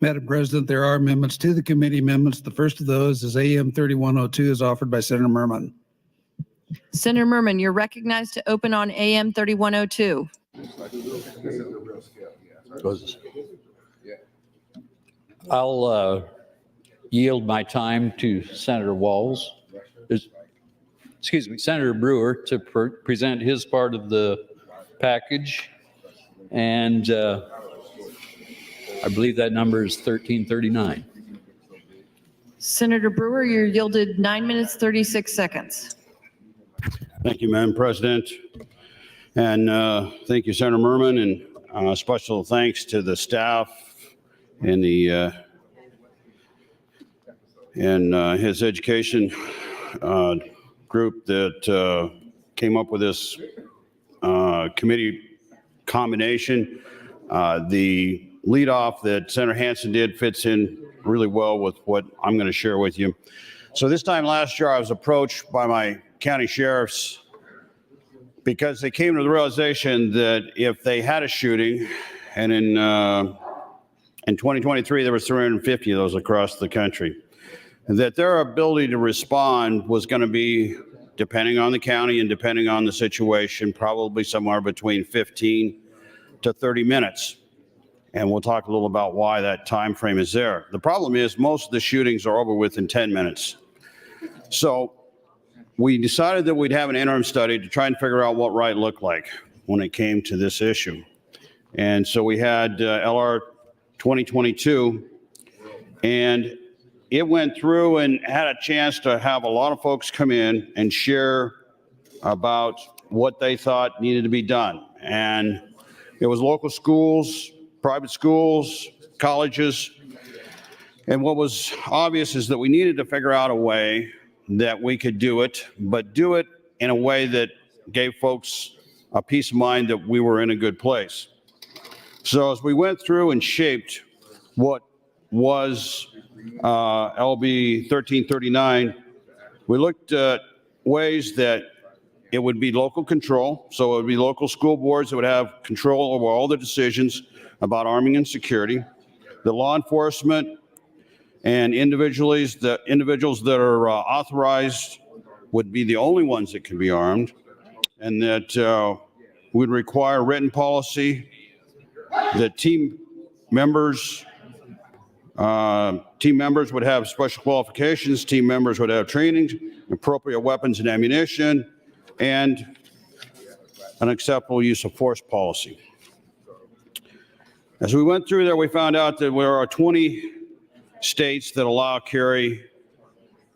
Madam President, there are amendments to the committee amendments. The first of those is AM 3102 is offered by Senator Merman. Senator Merman, you're recognized to open on AM 3102. I'll yield my time to Senator Walls. Senator Brewer to present his part of the package. And I believe that number is 1339. Senator Brewer, you're yielded 9 minutes, 36 seconds. Thank you, Madam President. And thank you, Senator Merman, and special thanks to the staff and the his education group that came up with this committee combination. The leadoff that Senator Hansen did fits in really well with what I'm going to share with you. So this time last year, I was approached by my county sheriffs because they came to the realization that if they had a shooting, and in 2023 there was 350 of those across the country, that their ability to respond was going to be, depending on the county and depending on the situation, probably somewhere between 15 to 30 minutes. And we'll talk a little about why that time frame is there. The problem is most of the shootings are over within 10 minutes. So we decided that we'd have an interim study to try and figure out what right looked like when it came to this issue. And so we had LR 2022, and it went through and had a chance to have a lot of folks come in and share about what they thought needed to be done. And it was local schools, private schools, colleges. And what was obvious is that we needed to figure out a way that we could do it, but do it in a way that gave folks a peace of mind that we were in a good place. So as we went through and shaped what was LB 1339, we looked at ways that it would be local control. So it would be local school boards that would have control over all the decisions about arming and security. The law enforcement and individuals that are authorized would be the only ones that can be armed, and that would require written policy that team members would have special qualifications, team members would have training, appropriate weapons and ammunition, and an acceptable use of force policy. As we went through there, we found out that there are 20 states that allow carry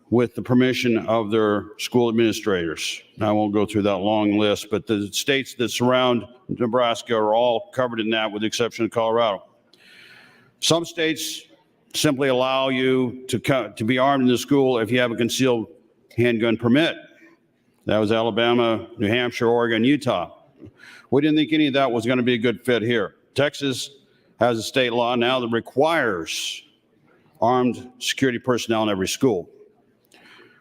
with the permission of their school administrators. Now, I won't go through that long list, but the states that surround Nebraska are all covered in that, with the exception of Colorado. Some states simply allow you to be armed in the school if you have a concealed handgun permit. That was Alabama, New Hampshire, Oregon, Utah. We didn't think any of that was going to be a good fit here. Texas has a state law now that requires armed security personnel in every school.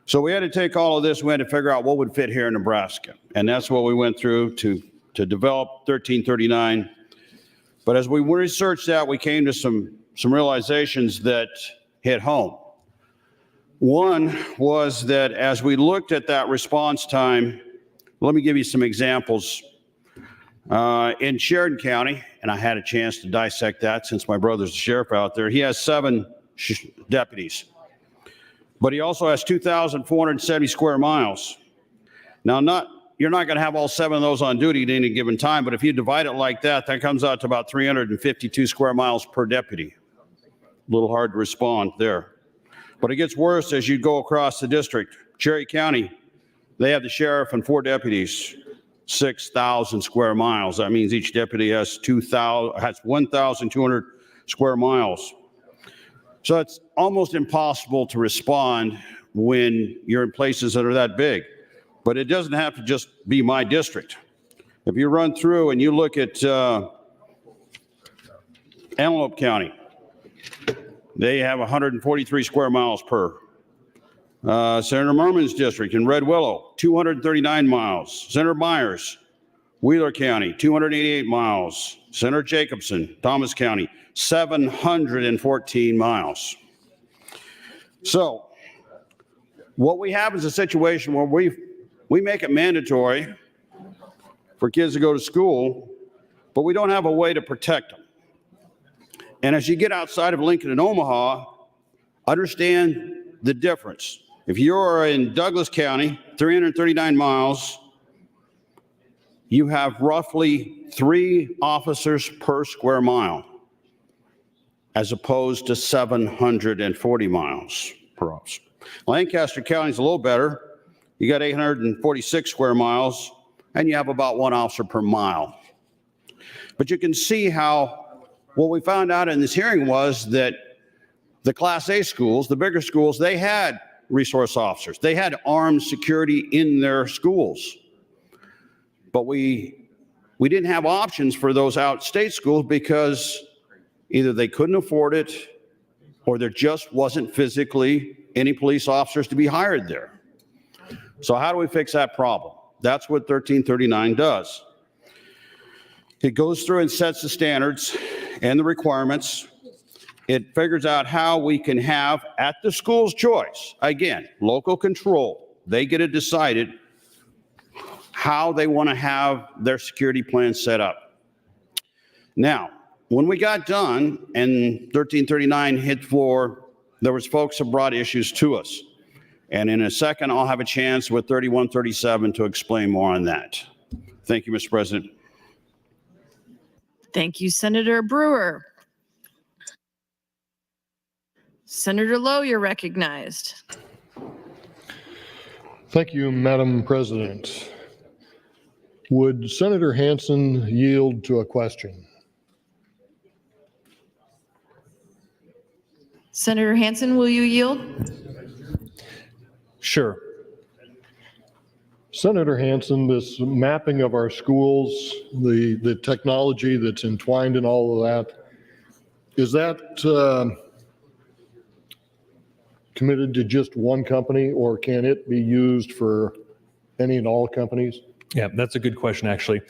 So we had to take all of this, we had to figure out what would fit here in Nebraska. And that's what we went through to develop 1339. But as we researched that, we came to some realizations that hit home. One was that as we looked at that response time, let me give you some examples. In Sheridan County, and I had a chance to dissect that since my brother's the sheriff out there, he has 7 deputies. But he also has 2,470 square miles. Now, you're not going to have all 7 of those on duty at any given time, but if you divide it like that, that comes out to about 352 square miles per deputy. A little hard to respond there. But it gets worse as you go across the district. Cherry County, they have the sheriff and 4 deputies, 6,000 square miles. That means each deputy has 1,200 square miles. So it's almost impossible to respond when you're in places that are that big. But it doesn't have to just be my district. If you run through and you look at Antelope County, they have 143 square miles per. Senator Merman's district in Red Willow, 239 miles. Senator Myers, Wheeler County, 288 miles. Senator Jacobson, Thomas County, 714 miles. So what we have is a situation where we make it mandatory for kids to go to school, but we don't have a way to protect them. And as you get outside of Lincoln and Omaha, understand the difference. If you're in Douglas County, 339 miles, you have roughly 3 officers per square mile, as opposed to 740 miles per officer. Lancaster County is a little better. You got 846 square miles, and you have about 1 officer per mile. But you can see how what we found out in this hearing was that the Class A schools, the bigger schools, they had resource officers. They had armed security in their schools. But we didn't have options for those out-state schools because either they couldn't afford it or there just wasn't physically any police officers to be hired there. So how do we fix that problem? That's what 1339 does. It goes through and sets the standards and the requirements. It figures out how we can have, at the school's choice, again, local control. They get it decided how they want to have their security plan set up. Now, when we got done and 1339 hit floor, there was folks that brought issues to us. And in a second, I'll have a chance with 3137 to explain more on that. Thank you, Mr. President. Thank you, Senator Brewer. Senator Lowe, you're recognized. Thank you, Madam President. Would Senator Hansen yield to a question? Senator Hansen, will you yield? Sure. Senator Hansen, this mapping of our schools, the technology that's entwined in all of that, is that committed to just one company, or can it be used for any and all companies? Yeah, that's a good question, actually.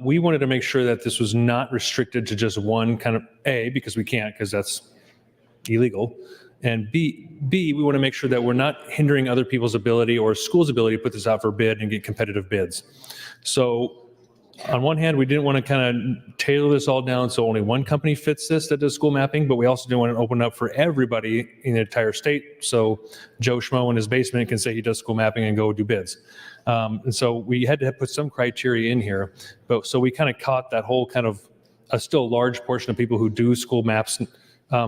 We wanted to make sure that this was not restricted to just one kind of A, because we can't, because that's illegal. And B, we want to make sure that we're not hindering other people's ability or schools' ability to put this out for bid and get competitive bids. So on one hand, we didn't want to kind of tailor this all down so only one company fits this that does school mapping, but we also didn't want to open up for everybody in the entire state. So Joe Schmo in his basement can say he does school mapping and go do bids. And so we had to put some criteria in here, but so we kind of caught that whole kind of a still large portion of people who do school maps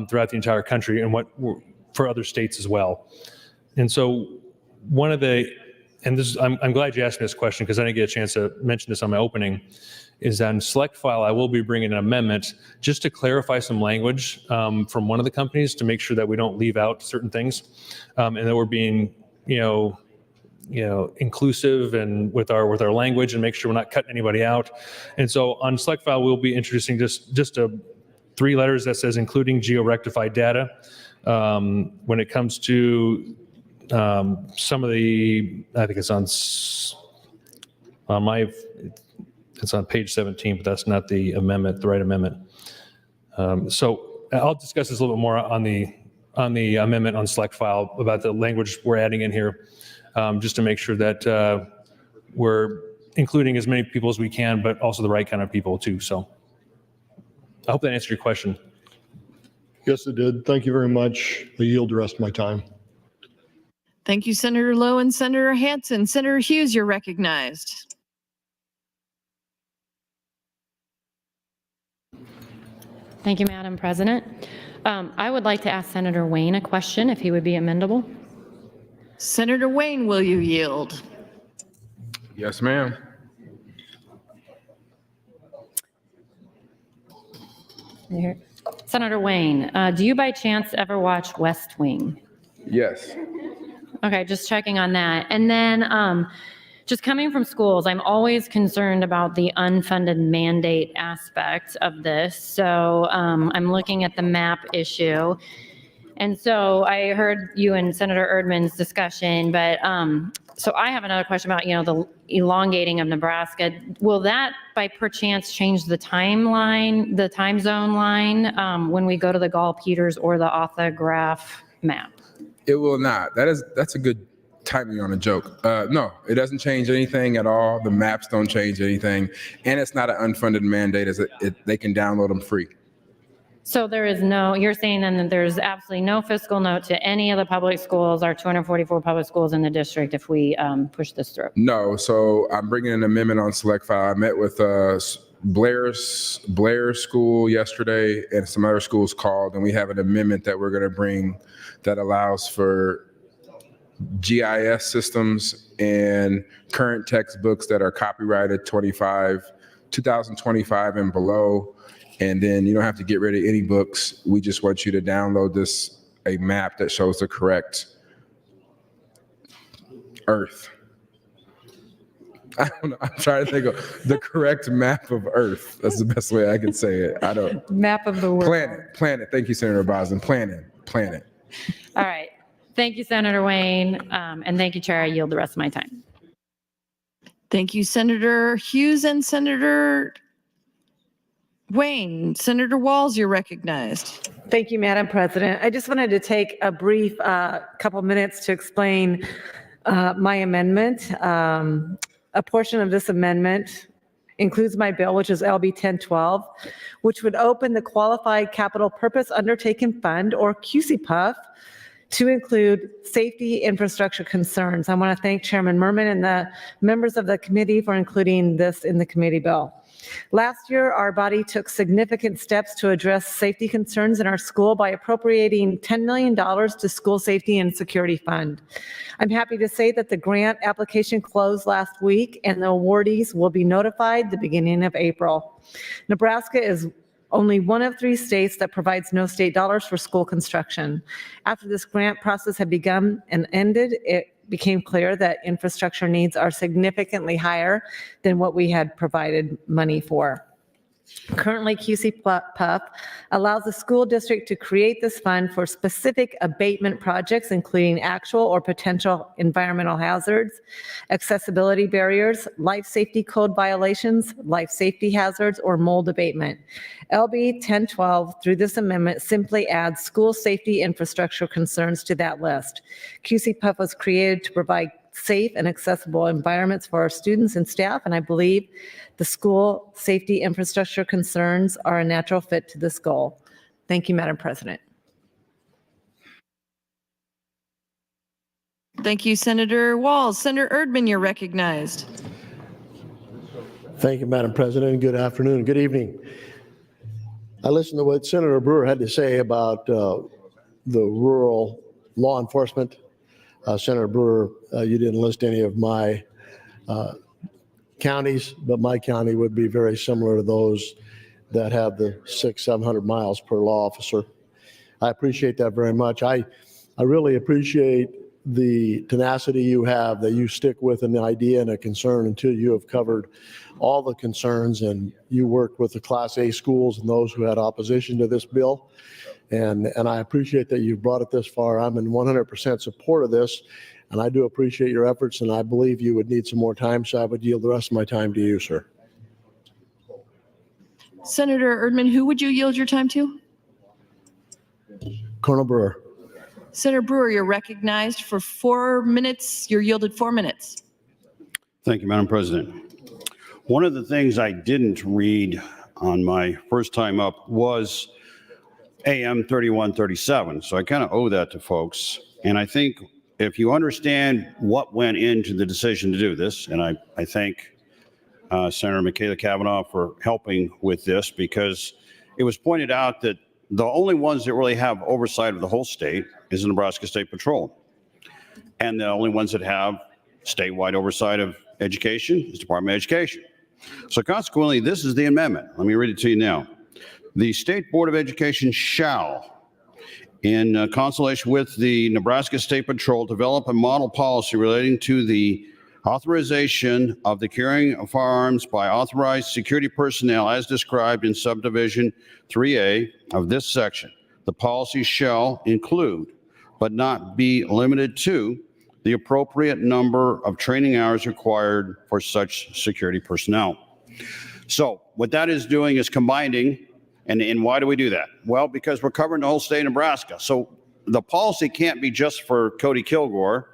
throughout the entire country and what for other states as well. And so one of the, and this, I'm glad you asked me this question because I didn't get a chance to mention this on my opening, is on select file, I will be bringing an amendment just to clarify some language from one of the companies to make sure that we don't leave out certain things and that we're being, inclusive and with our language and make sure we're not cutting anybody out. And so on select file, we'll be introducing just a 3 letters that says including geo-rectified data. When it comes to some of the, I think it's on it's on page 17, but that's not the amendment, the right amendment. So I'll discuss this a little bit more on the amendment on select file about the language we're adding in here, just to make sure that we're including as many people as we can, but also the right kind of people too. So I hope that answered your question. Yes, it did. Thank you very much. I yield the rest of my time. Thank you, Senator Lowe and Senator Hansen. Senator Hughes, you're recognized. Thank you, Madam President. I would like to ask Senator Wayne a question, if he would be amendable. Senator Wayne, will you yield? Yes, ma'am. Here. Senator Wayne, do you by chance ever watch West Wing? Yes. Okay, just checking on that. And then just coming from schools, I'm always concerned about the unfunded mandate aspect of this. So I'm looking at the MAP issue. And so I heard you and Senator Erdman's discussion, but so I have another question about, the elongating of Nebraska. Will that by perchance change the timeline, the time zone line when we go to the Gall-Peters or the orthograph map? It will not. That's a good timing on a joke. No, it doesn't change anything at all. The maps don't change anything. And it's not an unfunded mandate. They can download them free. So there is you're saying then that there's absolutely no fiscal note to any of the public schools, our 244 public schools in the district, if we push this through? No, so I'm bringing an amendment on select file. I met with Blair School yesterday and some other schools called, and we have an amendment that we're going to bring that allows for GIS systems and current textbooks that are copyrighted 2025 and below. And then you don't have to get rid of any books. We just want you to download a map that shows the correct Earth. I don't know. I'm trying to think of the correct map of Earth. That's the best way I can say it. I don't. Map of the world. Planet. Thank you, Senator Bosden. Planet. All right. Thank you, Senator Wayne. And thank you, Chair. I yield the rest of my time. Thank you, Senator Hughes and Senator Wayne. Senator Walls, you're recognized. Thank you, Madam President. I just wanted to take a brief couple minutes to explain my amendment. A portion of this amendment includes my bill, which is LB 1012, which would open the Qualified Capital Purpose Undertaken Fund, or QCPUF, to include safety infrastructure concerns. I want to thank Chairman Merman and the members of the committee for including this in the committee bill. Last year, our body took significant steps to address safety concerns in our school by appropriating $10 million to School Safety and Security Fund. I'm happy to say that the grant application closed last week and the awardees will be notified the beginning of April. Nebraska is only one of 3 states that provides no state dollars for school construction. After this grant process had begun and ended, it became clear that infrastructure needs are significantly higher than what we had provided money for. Currently, QC-PUF allows the school district to create this fund for specific abatement projects, including actual or potential environmental hazards, accessibility barriers, life safety code violations, life safety hazards, or mold abatement. LB 1012, through this amendment, simply adds school safety infrastructure concerns to that list. QC-PUF was created to provide safe and accessible environments for our students and staff, and I believe the school safety infrastructure concerns are a natural fit to this goal. Thank you, Madam President. Thank you, Senator Walls. Senator Erdman, you're recognized. Thank you, Madam President. Good afternoon. Good evening. I listened to what Senator Brewer had to say about the rural law enforcement. Senator Brewer, you didn't list any of my counties, but my county would be very similar to those that have the 600-700 miles per law officer. I appreciate that very much. I really appreciate the tenacity you have, that you stick with an idea and a concern until you have covered all the concerns, and you worked with the Class A schools and those who had opposition to this bill. And I appreciate that you've brought it this far. I'm in 100% support of this, and I do appreciate your efforts, and I believe you would need some more time, so I would yield the rest of my time to you, sir. Senator Erdman, who would you yield your time to? Colonel Brewer. Senator Brewer, you're recognized for 4 minutes. You're yielded 4 minutes. Thank you, Madam President. One of the things I didn't read on my first time up was AM 3137. So I kind of owe that to folks. And I think if you understand what went into the decision to do this, and I thank Senator Michaela Cavanaugh for helping with this, because it was pointed out that the only ones that really have oversight of the whole state is the Nebraska State Patrol. And the only ones that have statewide oversight of education is Department of Education. So consequently, this is the amendment. Let me read it to you now. The State Board of Education shall, in consultation with the Nebraska State Patrol, develop a model policy relating to the authorization of the carrying of firearms by authorized security personnel as described in subdivision 3A of this section. The policy shall include, but not be limited to, the appropriate number of training hours required for such security personnel. So what that is doing is combining, and why do we do that? Well, because we're covering the whole state of Nebraska. So the policy can't be just for Cody Kilgore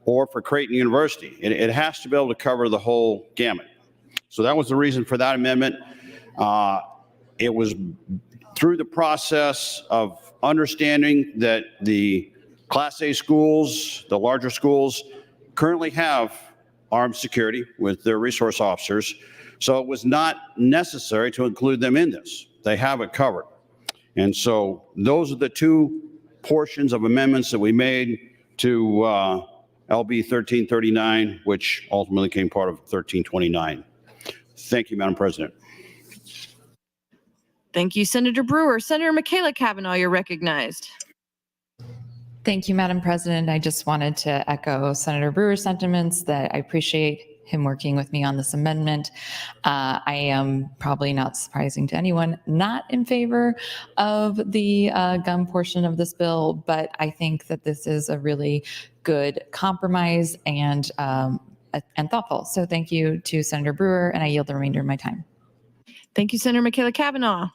or for Creighton University. It has to be able to cover the whole gamut. So that was the reason for that amendment. It was through the process of understanding that the Class A schools, the larger schools, currently have armed security with their resource officers. So it was not necessary to include them in this. They have it covered. And so those are the two portions of amendments that we made to LB 1339, which ultimately became part of 1329. Thank you, Madam President. Thank you, Senator Brewer. Senator Michaela Cavanaugh, you're recognized. Thank you, Madam President. I just wanted to echo Senator Brewer's sentiments that I appreciate him working with me on this amendment. I am probably not surprising to anyone not in favor of the gun portion of this bill, but I think that this is a really good compromise and thoughtful. So thank you to Senator Brewer, and I yield the remainder of my time. Thank you, Senator Michaela Cavanaugh.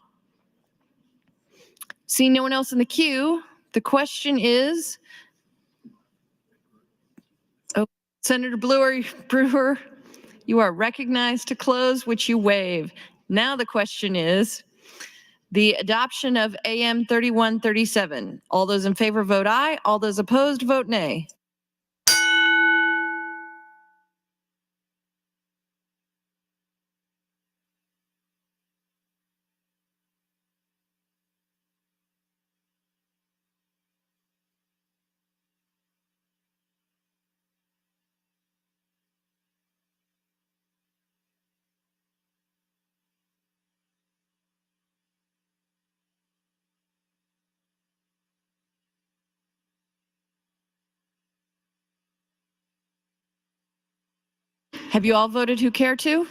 Seeing no one else in the queue, the question is, Senator Brewer, you are recognized to close, which you waive. Now the question is, the adoption of AM 3137. All those in favor vote aye. All those opposed vote nay. Have you all voted who care to?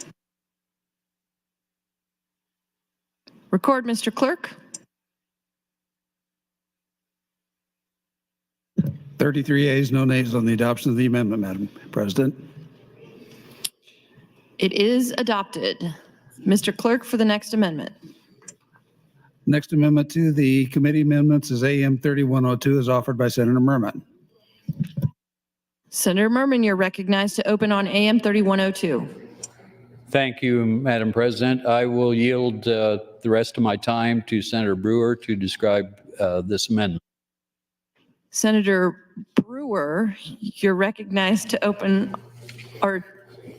Record, Mr. Clerk. 33 ayes, no nays on the adoption of the amendment, Madam President. It is adopted. Mr. Clerk, for the next amendment. Next amendment to the committee amendments is AM 3102, is offered by Senator Merman. Senator Merman, you're recognized to open on AM 3102. Thank you, Madam President. I will yield the rest of my time to Senator Brewer to describe this amendment. Senator Brewer, you're recognized to open, or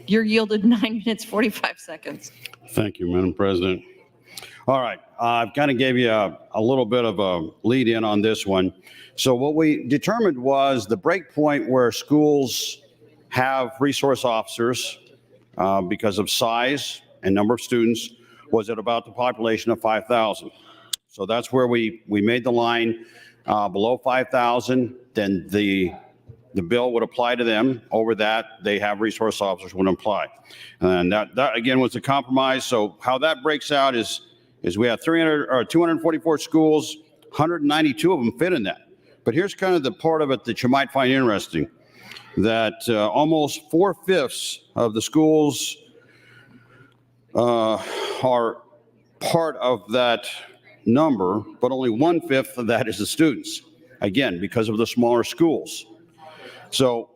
you're yielded 9 minutes, 45 seconds. Thank you, Madam President. All right, I've kind of gave you a little bit of a lead in on this one. So what we determined was the break point where schools have resource officers because of size and number of students was at about the population of 5,000. So that's where we made the line below 5,000, then the bill would apply to them. Over that, they have resource officers would apply. And that again was a compromise. So how that breaks out is we have 244 schools, 192 of them fit in that. But here's kind of the part of it that you might find interesting, that almost 4/5 of the schools are part of that number, but only 1/5 of that is the students, again, because of the smaller schools. So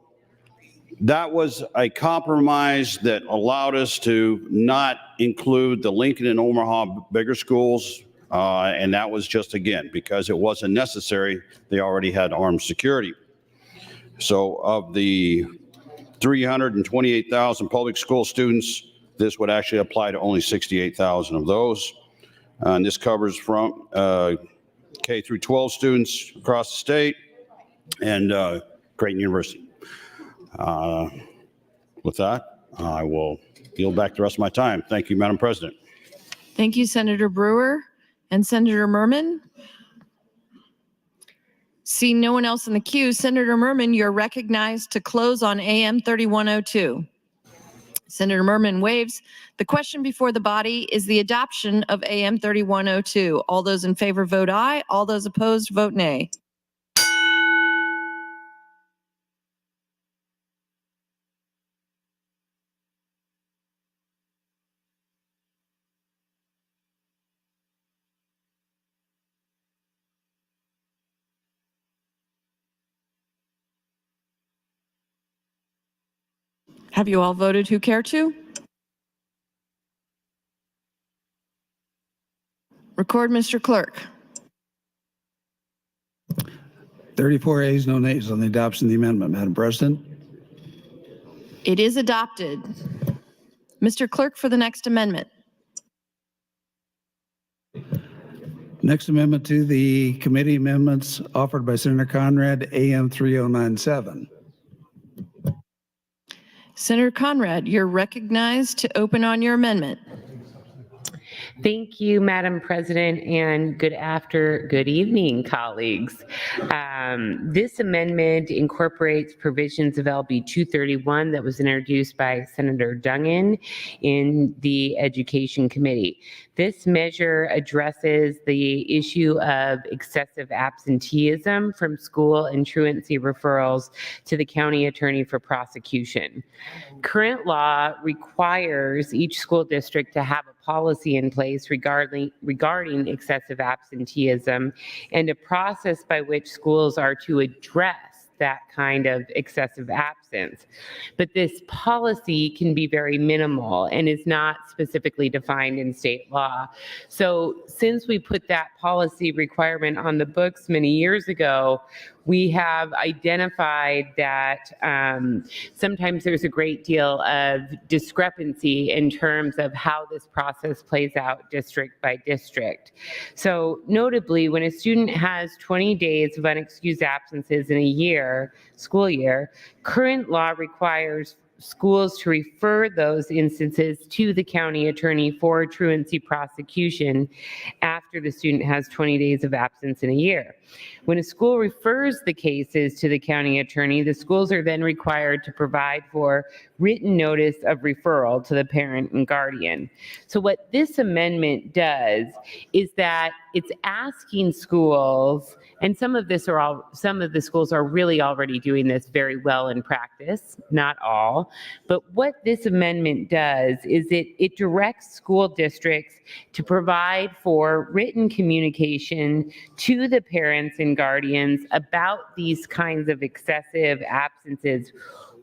that was a compromise that allowed us to not include the Lincoln and Omaha bigger schools. And that was just, again, because it wasn't necessary. They already had armed security. So of the 328,000 public school students, this would actually apply to only 68,000 of those. And this covers from K through 12 students across the state and Creighton University. With that, I will yield back the rest of my time. Thank you, Madam President. Thank you, Senator Brewer and Senator Merman. See no one else in the queue. Senator Merman, you're recognized to close on AM 3102. Senator Merman waves. The question before the body is the adoption of AM 3102. All those in favor vote aye. All those opposed vote nay. Have you all voted who care to? Record, Mr. Clerk. 34 ayes, no nays on the adoption of the amendment, Madam President. It is adopted. Mr. Clerk, for the next amendment. Next amendment to the committee amendments offered by Senator Conrad, AM 3097. Senator Conrad, you're recognized to open on your amendment. Thank you, Madam President, and good evening, colleagues. This amendment incorporates provisions of LB 231 that was introduced by Senator Dungin in the Education Committee. This measure addresses the issue of excessive absenteeism from school and truancy referrals to the county attorney for prosecution. Current law requires each school district to have a policy in place regarding excessive absenteeism and a process by which schools are to address that kind of excessive absence absence. But this policy can be very minimal and is not specifically defined in state law. So since we put that policy requirement on the books many years ago, we have identified that sometimes there's a great deal of discrepancy in terms of how this process plays out district by district. So notably, when a student has 20 days of unexcused absences in a year, school year, current law requires schools to refer those instances to the county attorney for truancy prosecution after the student has 20 days of absence in a year. When a school refers the cases to the county attorney, the schools are then required to provide for written notice of referral to the parent and guardian. So what this amendment does is that it's asking schools, and some of the schools are really already doing this very well in practice, not all, but what this amendment does is it directs school districts to provide for written communication to the parents and guardians about these kinds of excessive absences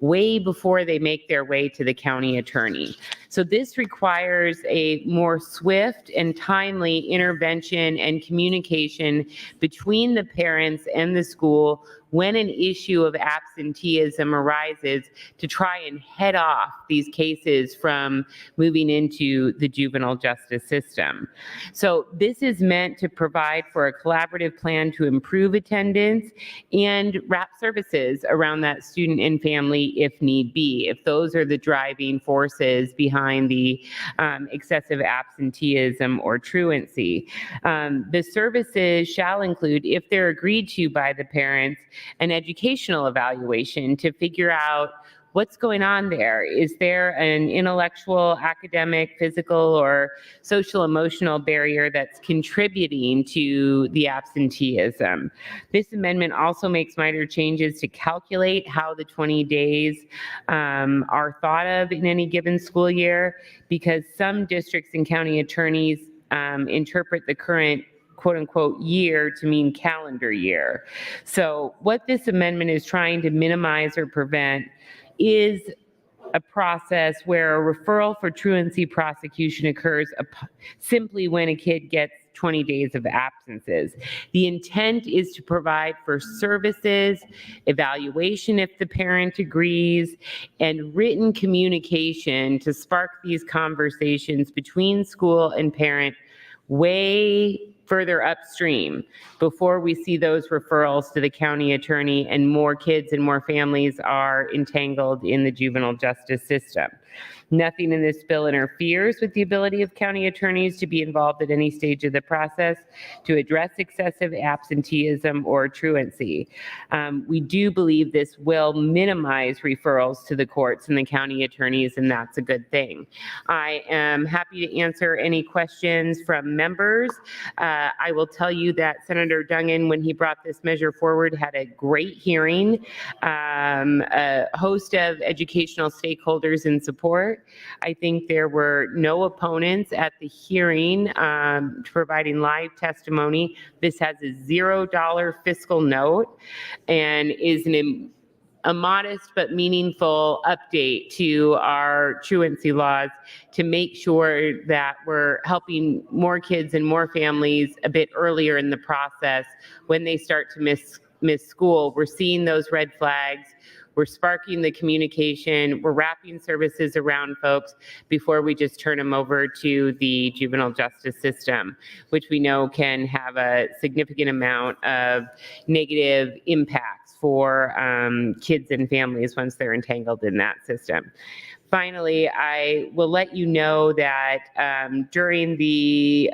way before they make their way to the county attorney. So this requires a more swift and timely intervention and communication between the parents and the school when an issue of absenteeism arises, to try and head off these cases from moving into the juvenile justice system. So this is meant to provide for a collaborative plan to improve attendance and wrap services around that student and family if need be, if those are the driving forces behind the excessive absenteeism or truancy. The services shall include, if they're agreed to by the parents, an educational evaluation to figure out what's going on there. Is there an intellectual, academic, physical, or social emotional barrier that's contributing to the absenteeism? This amendment also makes minor changes to calculate how the 20 days are thought of in any given school year, because some districts and county attorneys interpret the current quote unquote year to mean calendar year. So what this amendment is trying to minimize or prevent is a process where a referral for truancy prosecution occurs simply when a kid gets 20 days of absences. The intent is to provide for services, evaluation if the parent agrees, and written communication to spark these conversations between school and parent way further upstream before we see those referrals to the county attorney and more kids and more families are entangled in the juvenile justice system. Nothing in this bill interferes with the ability of county attorneys to be involved at any stage of the process to address excessive absenteeism or truancy. We do believe this will minimize referrals to the courts and the county attorneys, and that's a good thing. I am happy to answer any questions from members. I will tell you that Senator Duggan, when he brought this measure forward, had a great hearing, a host of educational stakeholders in support. I think there were no opponents at the hearing providing live testimony. This has a $0 fiscal note and is a modest but meaningful update to our truancy laws to make sure that we're helping more kids and more families a bit earlier in the process when they start to miss school. We're seeing those red flags. We're sparking the communication. We're wrapping services around folks before we just turn them over to the juvenile justice system, which we know can have a significant amount of negative impacts for kids and families once they're entangled in that system. Finally, I will let you know that during the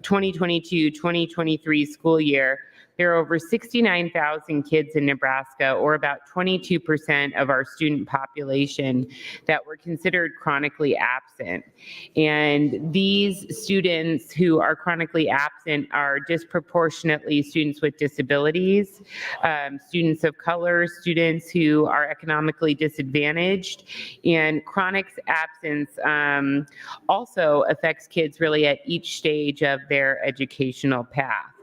2022-2023 school year, there are over 69,000 kids in Nebraska, or about 22% of our student population, that were considered chronically absent. And these students who are chronically absent are disproportionately students with disabilities, students of color, students who are economically disadvantaged, and chronic absence also affects kids really at each stage of their educational path.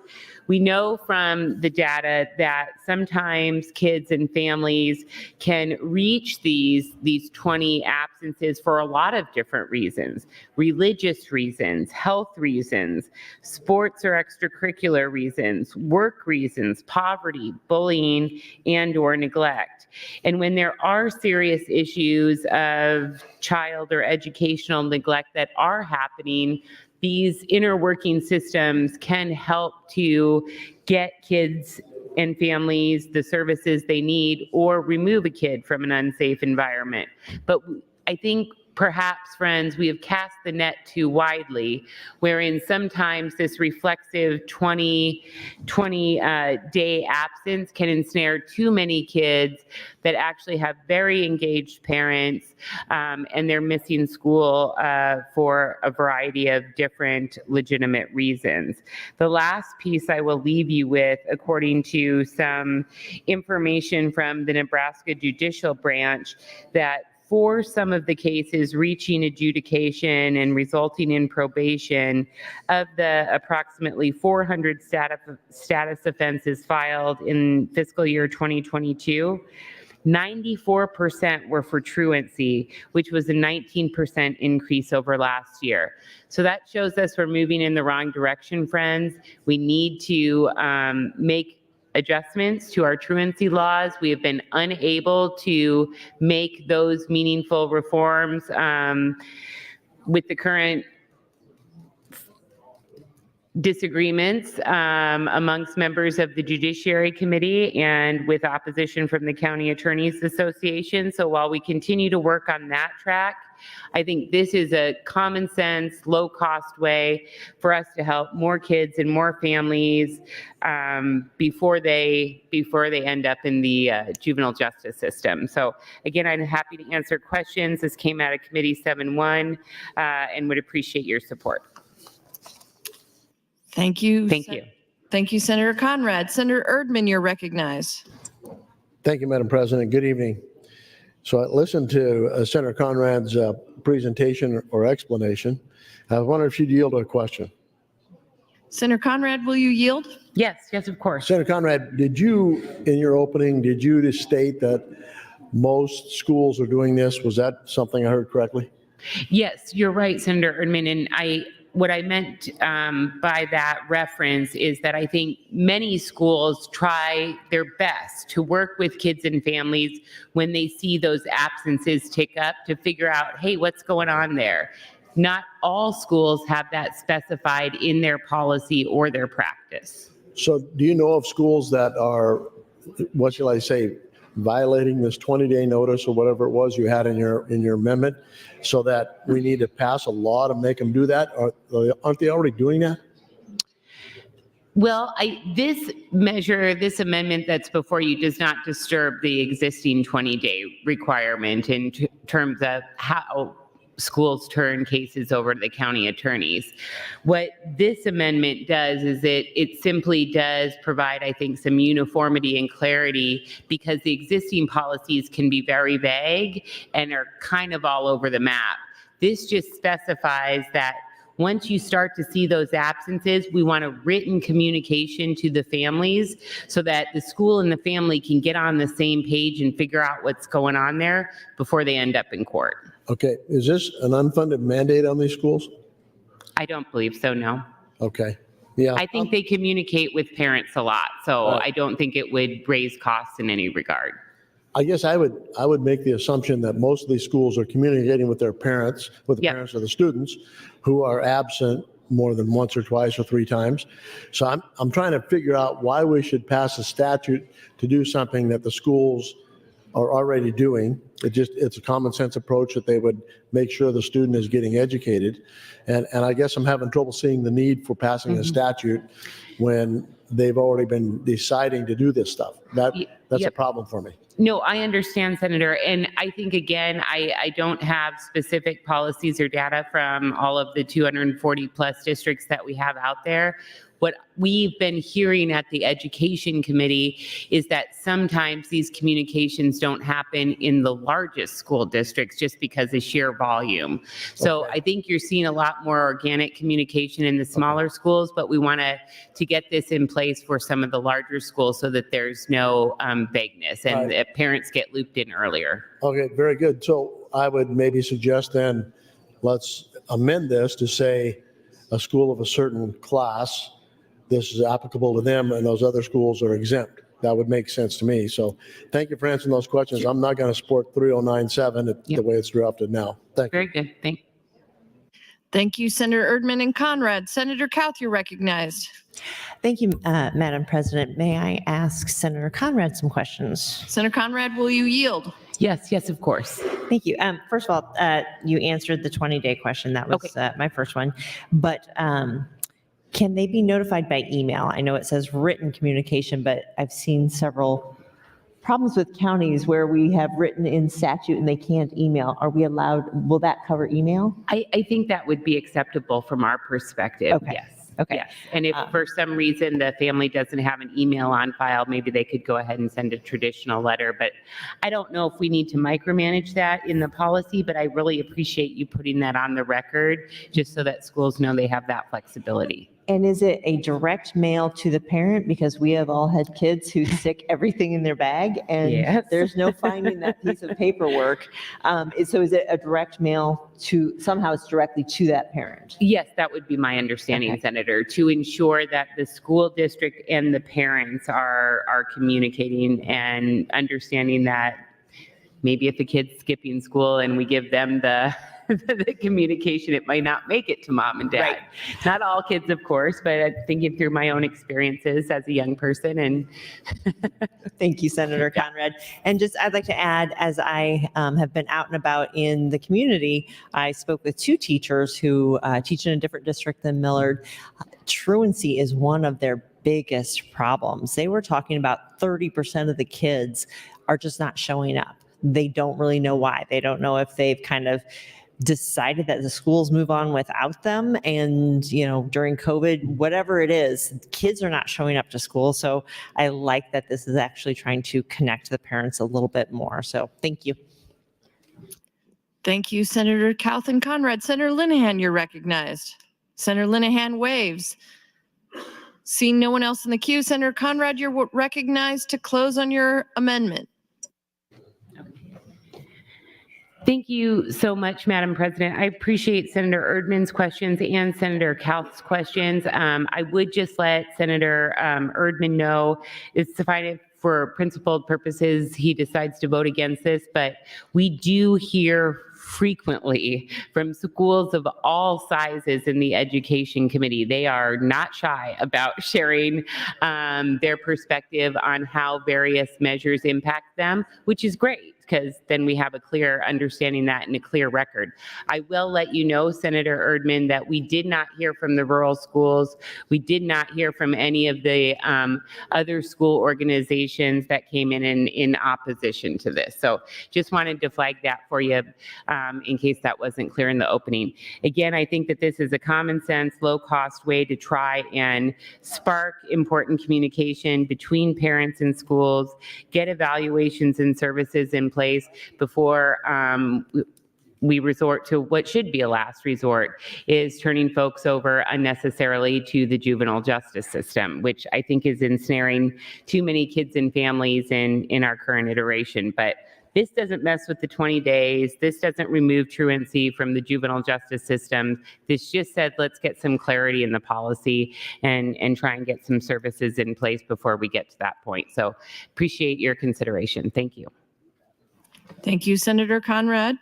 We know from the data that sometimes kids and families can reach these 20 absences for a lot of different reasons: religious reasons, health reasons, sports or extracurricular reasons, work reasons, poverty, bullying, and/or neglect. And when there are serious issues of child or educational neglect that are happening, these inner working systems can help to get kids and families the services they need or remove a kid from an unsafe environment. But I think perhaps, friends, we have cast the net too widely, wherein sometimes this reflexive 20-day absence can ensnare too many kids that actually have very engaged parents, and they're missing school for a variety of different legitimate reasons. The last piece I will leave you with, according to some information from the Nebraska Judicial Branch, that for some of the cases reaching adjudication and resulting in probation, of the approximately 400 status offenses filed in fiscal year 2022, 94% were for truancy, which was a 19% increase over last year. So that shows us we're moving in the wrong direction, friends. We need to make adjustments to our truancy laws. We have been unable to make those meaningful reforms with the current disagreements amongst members of the Judiciary Committee and with opposition from the County Attorneys Association. So while we continue to work on that track, I think this is a common sense, low cost way for us to help more kids and more families before they end up in the juvenile justice system. So again, I'm happy to answer questions. This came out of Committee 7-1 and would appreciate your support. Thank you. Thank you. Thank you, Senator Conrad. Senator Erdman, you're recognized. Thank you, Madam President. Good evening. So I listened to Senator Conrad's presentation or explanation. I was wondering if you'd yield to a question. Senator Conrad, will you yield? Yes, of course. Senator Conrad, in your opening, did you state that most schools are doing this? Was that something I heard correctly? Yes, you're right, Senator Erdman. And what I meant by that reference is that I think many schools try their best to work with kids and families when they see those absences tick up to figure out, hey, what's going on there? Not all schools have that specified in their policy or their practice. So do you know of schools that are, what shall I say, violating this 20-day notice or whatever it was you had in your amendment, so that we need to pass a law to make them do that? Aren't they already doing that? Well, this amendment that's before you does not disturb the existing 20-day requirement in terms of how schools turn cases over to the county attorneys. What this amendment does is it simply does provide, I think, some uniformity and clarity, because the existing policies can be very vague and are kind of all over the map. This just specifies that once you start to see those absences, we want a written communication to the families so that the school and the family can get on the same page and figure out what's going on there before they end up in court. Okay, is this an unfunded mandate on these schools? I don't believe so, no. Okay, yeah. I think they communicate with parents a lot, so I don't think it would raise costs in any regard. I guess I would make the assumption that most of these schools are communicating with their parents, with the parents of the students who are absent more than once or twice or three times. So I'm trying to figure out why we should pass a statute to do something that the schools are already doing. It's a common sense approach that they would make sure the student is getting educated. And I guess I'm having trouble seeing the need for passing a statute when they've already been deciding to do this stuff. That's a problem for me. No, I understand, Senator. And I think, again, I don't have specific policies or data from all of the 240 plus districts that we have out there. what we've been hearing at the Education Committee is that sometimes these communications don't happen in the largest school districts just because of sheer volume. So I think you're seeing a lot more organic communication in the smaller schools, but we want to get this in place for some of the larger schools so that there's no vagueness and that parents get looped in earlier. Okay, very good. So I would maybe suggest then, let's amend this to say a school of a certain class, this is applicable to them and those other schools are exempt. That would make sense to me. So thank you for answering those questions. I'm not going to support 3097 the way it's drafted now. Thank you. Very good. Thank you, Senator Erdman and Conrad. Senator Kauth, you're recognized. Thank you, Madam President. May I ask Senator Conrad some questions? Senator Conrad, will you yield? Yes, of course. Thank you. First of all, you answered the 20-day question. That was my first one. But can they be notified by email? I know it says written communication, but I've seen several problems with counties where we have written in statute and they can't email. Are we allowed, will that cover email? I think that would be acceptable from our perspective. Yes. Okay. Yes. And if for some reason the family doesn't have an email on file, maybe they could go ahead and send a traditional letter. But I don't know if we need to micromanage that in the policy, but I really appreciate you putting that on the record just so that schools know they have that flexibility. And is it a direct mail to the parent? Because we have all had kids who stick everything in their bag and there's no finding that piece of paperwork. So is it a direct mail to, somehow it's directly to that parent? Yes, that would be my understanding, Senator, to ensure that the school district and the parents are communicating and understanding that maybe if a kid's skipping school and we give them the communication, it might not make it to mom and dad. Right. Not all kids, of course, but thinking through my own experiences as a young person. And thank you, Senator Conrad. And just, I'd like to add, as I have been out and about in the community, I spoke with two teachers who teach in a different district than Millard. Truancy is one of their biggest problems. They were talking about 30% of the kids are just not showing up. They don't really know why. They don't know if they've kind of decided that the schools move on without them. And, you know, during COVID, whatever it is, kids are not showing up to school. So I like that this is actually trying to connect the parents a little bit more. So thank you. Thank you, Senator Kauth and Conrad. Senator Linehan, you're recognized. Senator Linehan waves. Seeing no one else in the queue, Senator Conrad, you're recognized to close on your amendment. thank you so much, Madam President. I appreciate Senator Erdman's questions and Senator Kauth's questions. I would just let Senator Erdman know it's fine if for principled purposes he decides to vote against this, but we do hear frequently from schools of all sizes in the Education Committee. They are not shy about sharing their perspective on how various measures impact them, which is great, because then we have a clear understanding that and a clear record. I will let you know, Senator Erdman, that we did not hear from the rural schools. We did not hear from any of the other school organizations that came in opposition to this. So just wanted to flag that for you in case that wasn't clear in the opening. Again, I think that this is a common sense, low cost way to try and spark important communication between parents and schools, get evaluations and services in place before we resort to what should be a last resort, is turning folks over unnecessarily to the juvenile justice system, which I think is ensnaring too many kids and families in our current iteration. But this doesn't mess with the 20 days. This doesn't remove truancy from the juvenile justice system. This just said, let's get some clarity in the policy and try and get some services in place before we get to that point. So appreciate your consideration. Thank you. Thank you, Senator Conrad.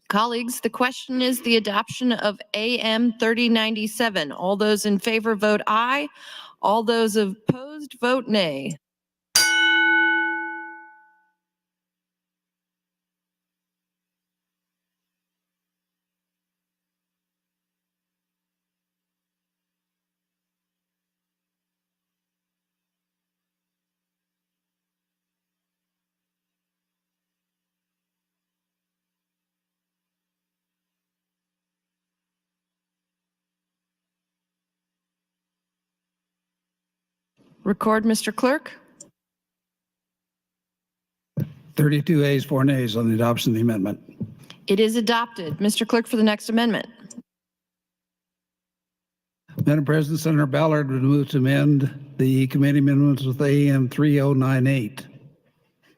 Colleagues, the question is the adoption of AM 3097. All those in favor vote aye. All those opposed vote nay. Record, Mr. Clerk. 32 ayes, 4 nays on the adoption of the amendment. It is adopted. Mr. Clerk, for the next amendment. Madam President, Senator Ballard would move to amend the committee amendments with AM 3098.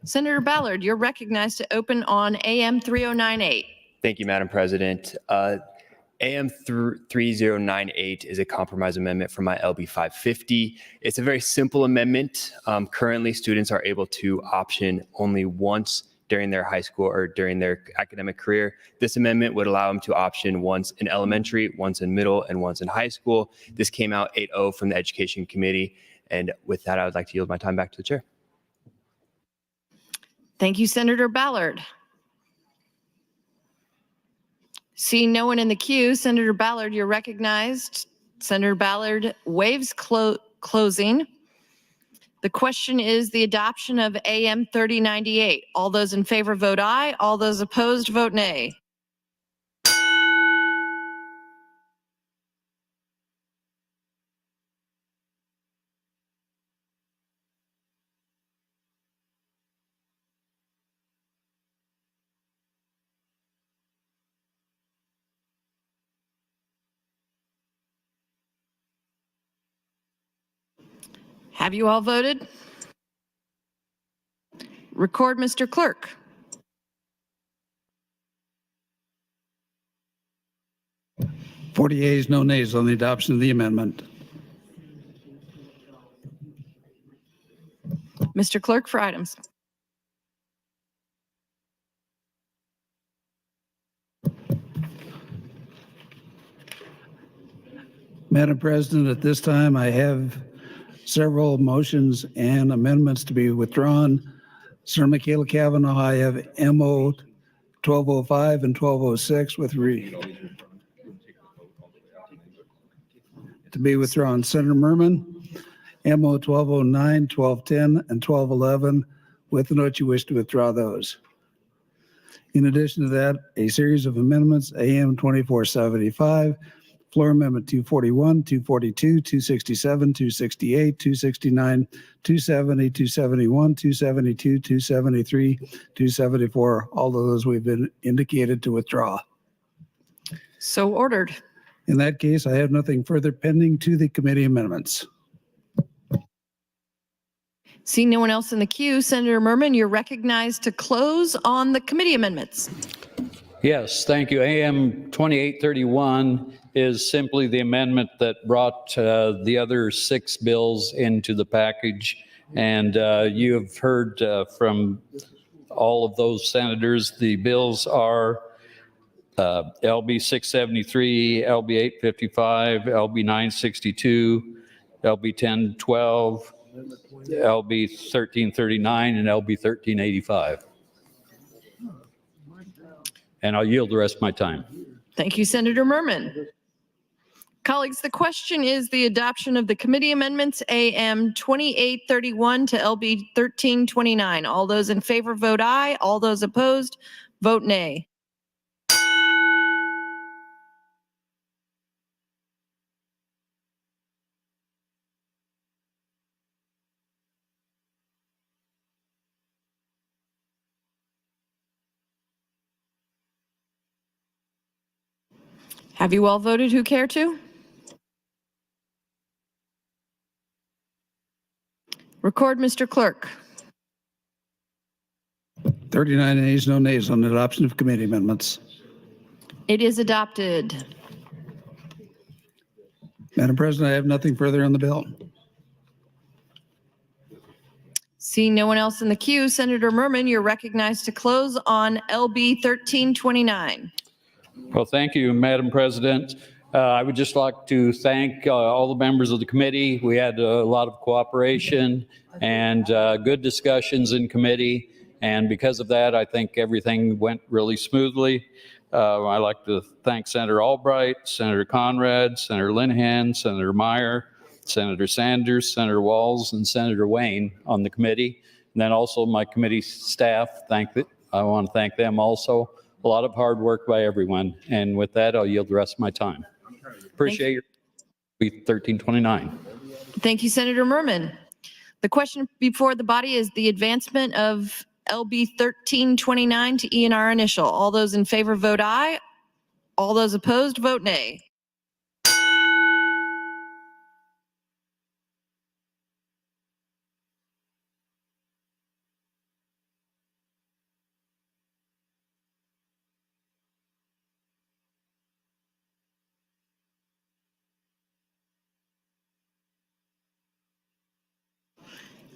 Senator Ballard, you're recognized to open on AM 3098. Thank you, Madam President. AM 3098 is a compromise amendment from my LB 550. It's a very simple amendment. Currently, students are able to option only once during their high school or during their academic career. This amendment would allow them to option once in elementary, once in middle, and once in high school. This came out 8-0 from the Education Committee. And with that, I would like to yield my time back to the chair. Thank you, Senator Ballard. Seeing no one in the queue, Senator Ballard, you're recognized. Senator Ballard waives closing. The question is the adoption of AM 3098. All those in favor vote aye. All those opposed vote nay. Have you all voted? Record, Mr. Clerk. Forty ayes, no nays on the adoption of the amendment. Mr. Clerk, for items. Madam President, at this time, I have several motions and amendments to be withdrawn. Senator Michaela Cavanaugh, I have MO 1205 and 1206 to be withdrawn. Senator Merman, MO 1209, 1210, and 1211, with the note you wish to withdraw those. In addition to that, a series of amendments, AM 2475, Floor Amendment 241, 242, 267, 268, 269, 270, 271, 272, 273, 274. All of those we've been indicated to withdraw. So ordered. In that case, I have nothing further pending to the committee amendments. Seeing no one else in the queue, Senator Merman, you're recognized to close on the committee amendments. Yes, thank you. AM 2831 is simply the amendment that brought the other 6 bills into the package. And you have heard from all of those senators. The bills are LB 673, LB 855, LB 962, LB 1012, LB 1339, and LB 1385. And I'll yield the rest of my time. Thank you, Senator Merman. Colleagues, the question is the adoption of the committee amendments AM 2831 to LB 1329. All those in favor vote aye. All those opposed vote nay. Have you all voted who care to? Record, Mr. Clerk. 39 ayes, no nays on the adoption of committee amendments. It is adopted. Madam President, I have nothing further on the bill. Seeing no one else in the queue, Senator Merman, you're recognized to close on LB 1329. Well, thank you, Madam President. I would just like to thank all the members of the committee. We had a lot of cooperation and good discussions in committee. And because of that, I think everything went really smoothly. I'd like to thank Senator Albright, Senator Conrad, Senator Linehan, Senator Meyer, Senator Sanders, Senator Walls, and Senator Wayne on the committee. And then also my committee staff, I want to thank them also. A lot of hard work by everyone. And with that, I'll yield the rest of my time. Appreciate your 1329. Thank you, Senator Merman. The question before the body is the advancement of LB 1329 to E&R initial. All those in favor vote aye. All those opposed vote nay.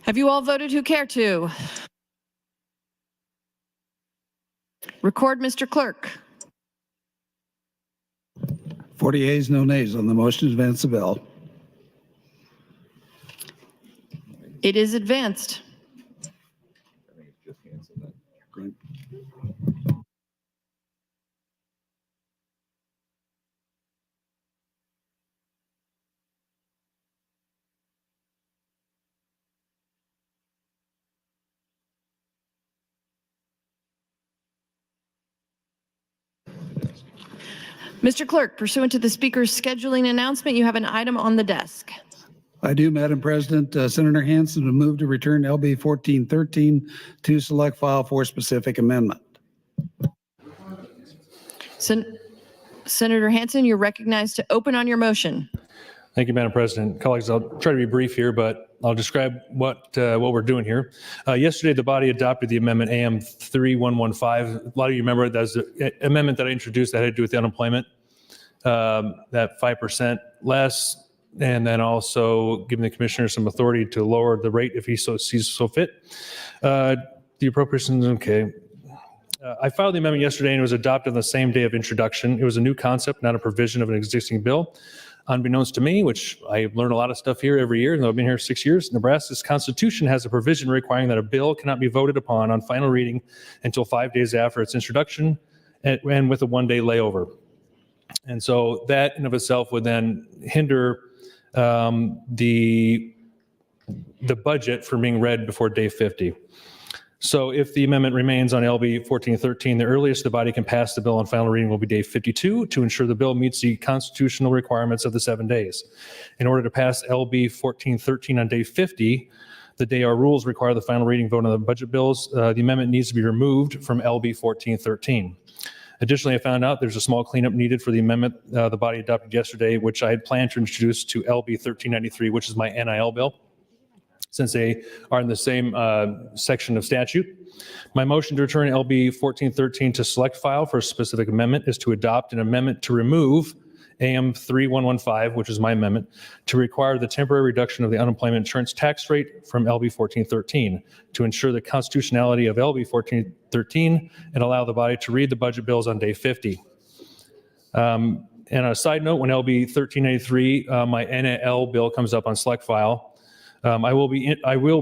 Have you all voted who care to? Record, Mr. Clerk. 40 yeas, no nays on the motion to advance the bill. It is advanced. Mr. Clerk, pursuant to the Speaker's scheduling announcement, you have an item on the desk. I do, Madam President. Senator Hansen would move to return LB 1413 to select file for specific amendment. Senator Hansen, you're recognized to open on your motion. Thank you, Madam President. Colleagues, I'll try to be brief here, but I'll describe what we're doing here. Yesterday, the body adopted the amendment AM 3115. A lot of you remember that was the amendment that I introduced that had to do with the unemployment, that 5% less, and then also giving the commissioner some authority to lower the rate if he sees so fit. The appropriations, okay. I filed the amendment yesterday and it was adopted on the same day of introduction. It was a new concept, not a provision of an existing bill. Unbeknownst to me, which I learn a lot of stuff here every year, and I've been here 6 years, Nebraska's Constitution has a provision requiring that a bill cannot be voted upon on final reading until 5 days after its introduction and with a one-day layover. And so that in of itself would then hinder the budget from being read before day 50. So if the amendment remains on LB 1413, the earliest the body can pass the bill on final reading will be day 52 to ensure the bill meets the constitutional requirements of the 7 days. In order to pass LB 1413 on day 50, the day our rules require the final reading vote on the budget bills, the amendment needs to be removed from LB 1413. Additionally, I found out there's a small cleanup needed for the amendment the body adopted yesterday, which I had planned to introduce to LB 1393, which is my NIL bill, since they are in the same section of statute. My motion to return LB 1413 to select file for a specific amendment is to adopt an amendment to remove AM 3115, which is my amendment, to require the temporary reduction of the unemployment insurance tax rate from LB 1413 to ensure the constitutionality of LB 1413 and allow the body to read the budget bills on day 50. And on a side note, when LB 1393, my NIL bill comes up on select file, I will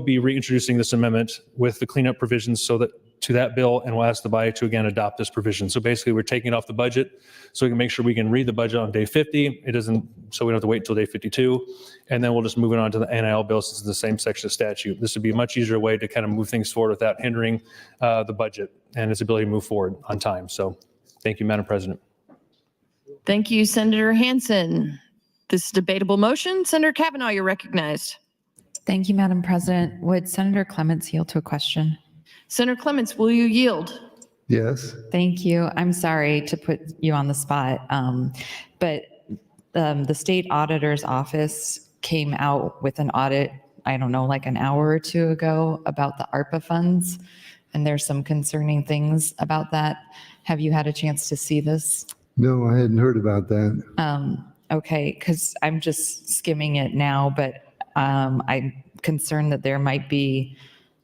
be reintroducing this amendment with the cleanup provisions so that to that bill, and we'll ask the body to again adopt this provision. So basically, we're taking it off the budget so we can make sure we can read the budget on day 50. It doesn't, so we don't have to wait until day 52, and then we'll just move it on to the NIL bill since it's the same section of statute. This would be a much easier way to kind of move things forward without hindering the budget and its ability to move forward on time. So, thank you, Madam President. Thank you, Senator Hansen. This is a debatable motion. Senator Kavanaugh, you're recognized. Thank you, Madam President. Would Senator Clements yield to a question? Senator Clements, will you yield? Yes. Thank you. I'm sorry to put you on the spot, but the state auditor's office came out with an audit, I don't know, like an hour or two ago about the ARPA funds, and there's some concerning things about that. Have you had a chance to see this? No, I hadn't heard about that. Okay, because I'm just skimming it now, but I'm concerned that there might be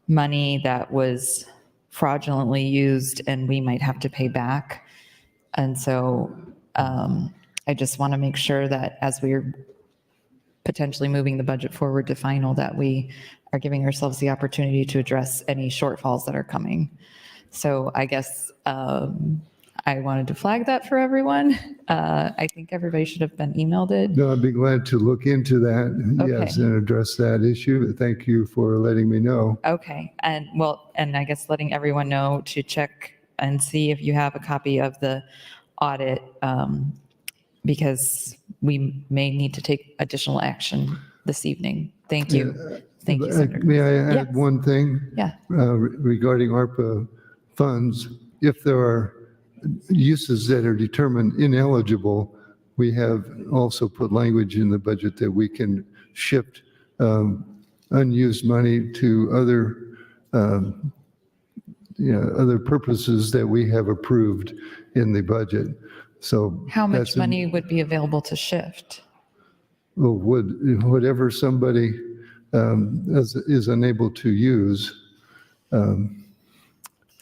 money that was fraudulently used and we might have to pay back. And so I just want to make sure that as we're potentially moving the budget forward to final, that we are giving ourselves the opportunity to address any shortfalls that are coming. So I guess I wanted to flag that for everyone. I think everybody should have been emailed it. No, I'd be glad to look into that, Okay. yes, and address that issue. Thank you for letting me know. Okay, and I guess letting everyone know to check and see if you have a copy of the audit, because we may need to take additional action this evening. Thank you. Thank you, Senator. May I add Yes. one thing? Yeah. Regarding ARPA funds? If there are uses that are determined ineligible, we have also put language in the budget that we can shift unused money to other purposes that we have approved in the budget. So How much money would be available to shift? whatever somebody is unable to use.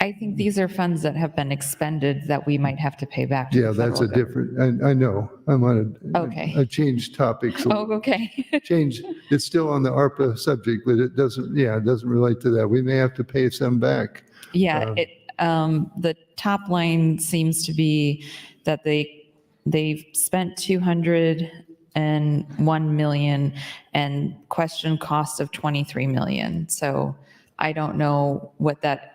I think these are funds that have been expended that we might have to pay back to Yeah, the that's a federal government. different, I know, I'm on Okay. a changed topic. So Oh, okay. change, it's still on the ARPA subject, but it doesn't relate to that. We may have to pay some back. Yeah, the top line seems to be that they've spent 201 million and question cost of 23 million. So I don't know what that,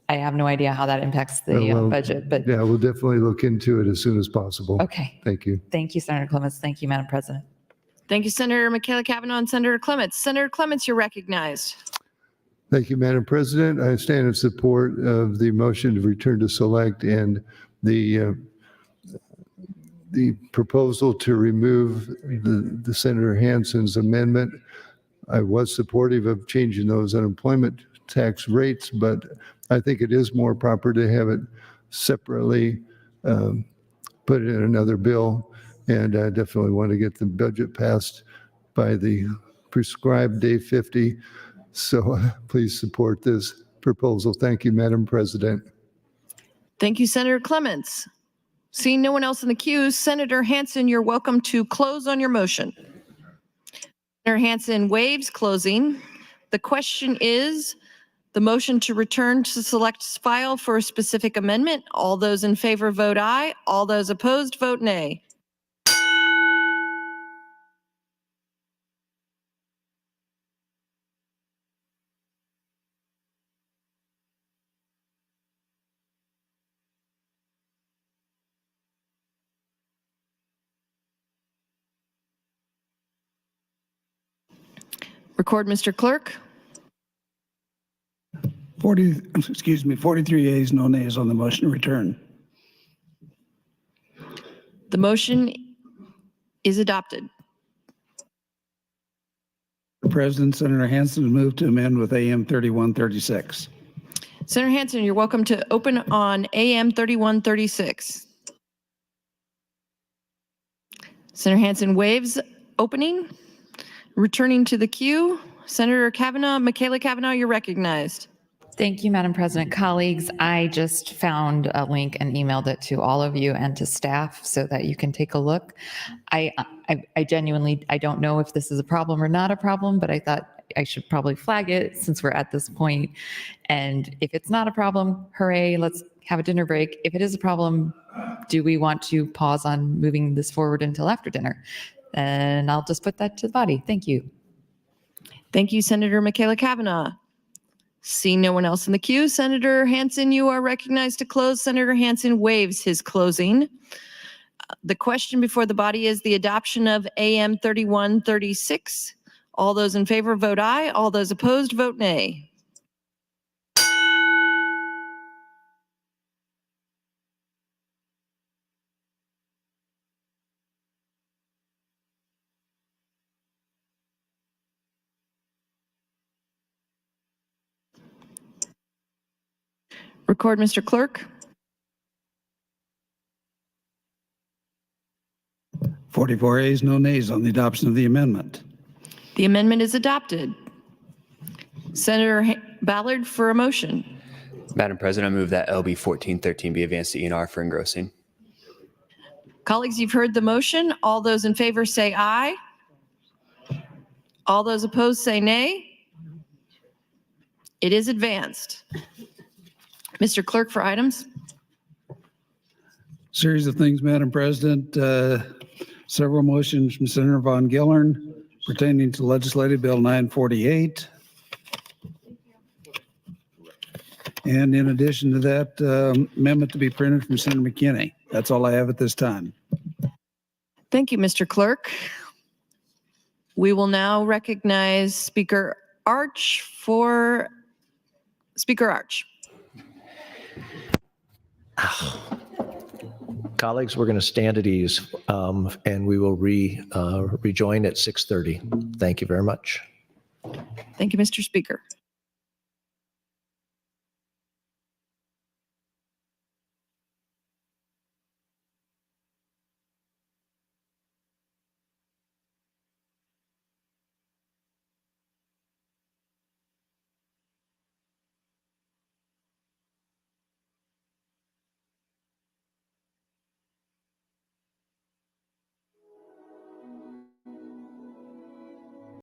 I have no idea how that impacts the budget, but. Yeah, we'll definitely look into it as soon as possible. Okay. Thank you. Thank you, Senator Clements. Thank you, Madam President. Thank you, Senator Michaela Cavanaugh and Senator Clements. Senator Clements, you're recognized. Thank you, Madam President. I stand in support of the motion to return to select and the proposal to remove the Senator Hansen's amendment. I was supportive of changing those unemployment tax rates, but I think it is more proper to have it separately, put it in another bill. And I definitely want to get the budget passed by the prescribed day 50. So please support this proposal. Thank you, Madam President. Thank you, Senator Clements. Seeing no one else in the queue, Senator Hansen, you're welcome to close on your motion. Senator Hansen waives closing. The question is the motion to return to select file for a specific amendment. All those in favor vote aye. All those opposed vote nay. Record, Mr. Clerk. 43 yeas, no nays on the motion to return. The motion is adopted. President, Senator Hansen moved to amend with AM 3136. Senator Hansen, you're welcome to open on AM 3136. Senator Hansen waives opening. Returning to the queue, Senator Cavanaugh, Michaela Cavanaugh, you're recognized. Thank you, Madam President. Colleagues, I just found a link and emailed it to all of you and to staff so that you can take a look. I genuinely, I don't know if this is a problem or not a problem, but I thought I should probably flag it since we're at this point. And if it's not a problem, hooray, let's have a dinner break. If it is a problem, do we want to pause on moving this forward until after dinner? And I'll just put that to the body. Thank you. Thank you, Senator Michaela Cavanaugh. Seeing no one else in the queue, Senator Hansen, you are recognized to close. Senator Hansen waives his closing. The question before the body is the adoption of AM 3136. All those in favor vote aye. All those opposed vote nay. Record, Mr. Clerk. 44 ayes, no nays on the adoption of the amendment. The amendment is adopted. Senator Ballard for a motion. Madam President, I move that LB 1413 be advanced to ENR for engrossing. Colleagues, you've heard the motion. All those in favor say aye. All those opposed say nay. It is advanced. Mr. Clerk for items. Series of things, Madam President. Several motions from Senator Von Gillern pertaining to Legislative Bill 948. And in addition to that, amendment to be printed from Senator McKinney. That's all I have at this time. Thank you, Mr. Clerk. We will now recognize Speaker Arch for Speaker Arch. Colleagues, we're going to stand at ease and we will rejoin at 6:30. Thank you very much. Thank you, Mr. Speaker.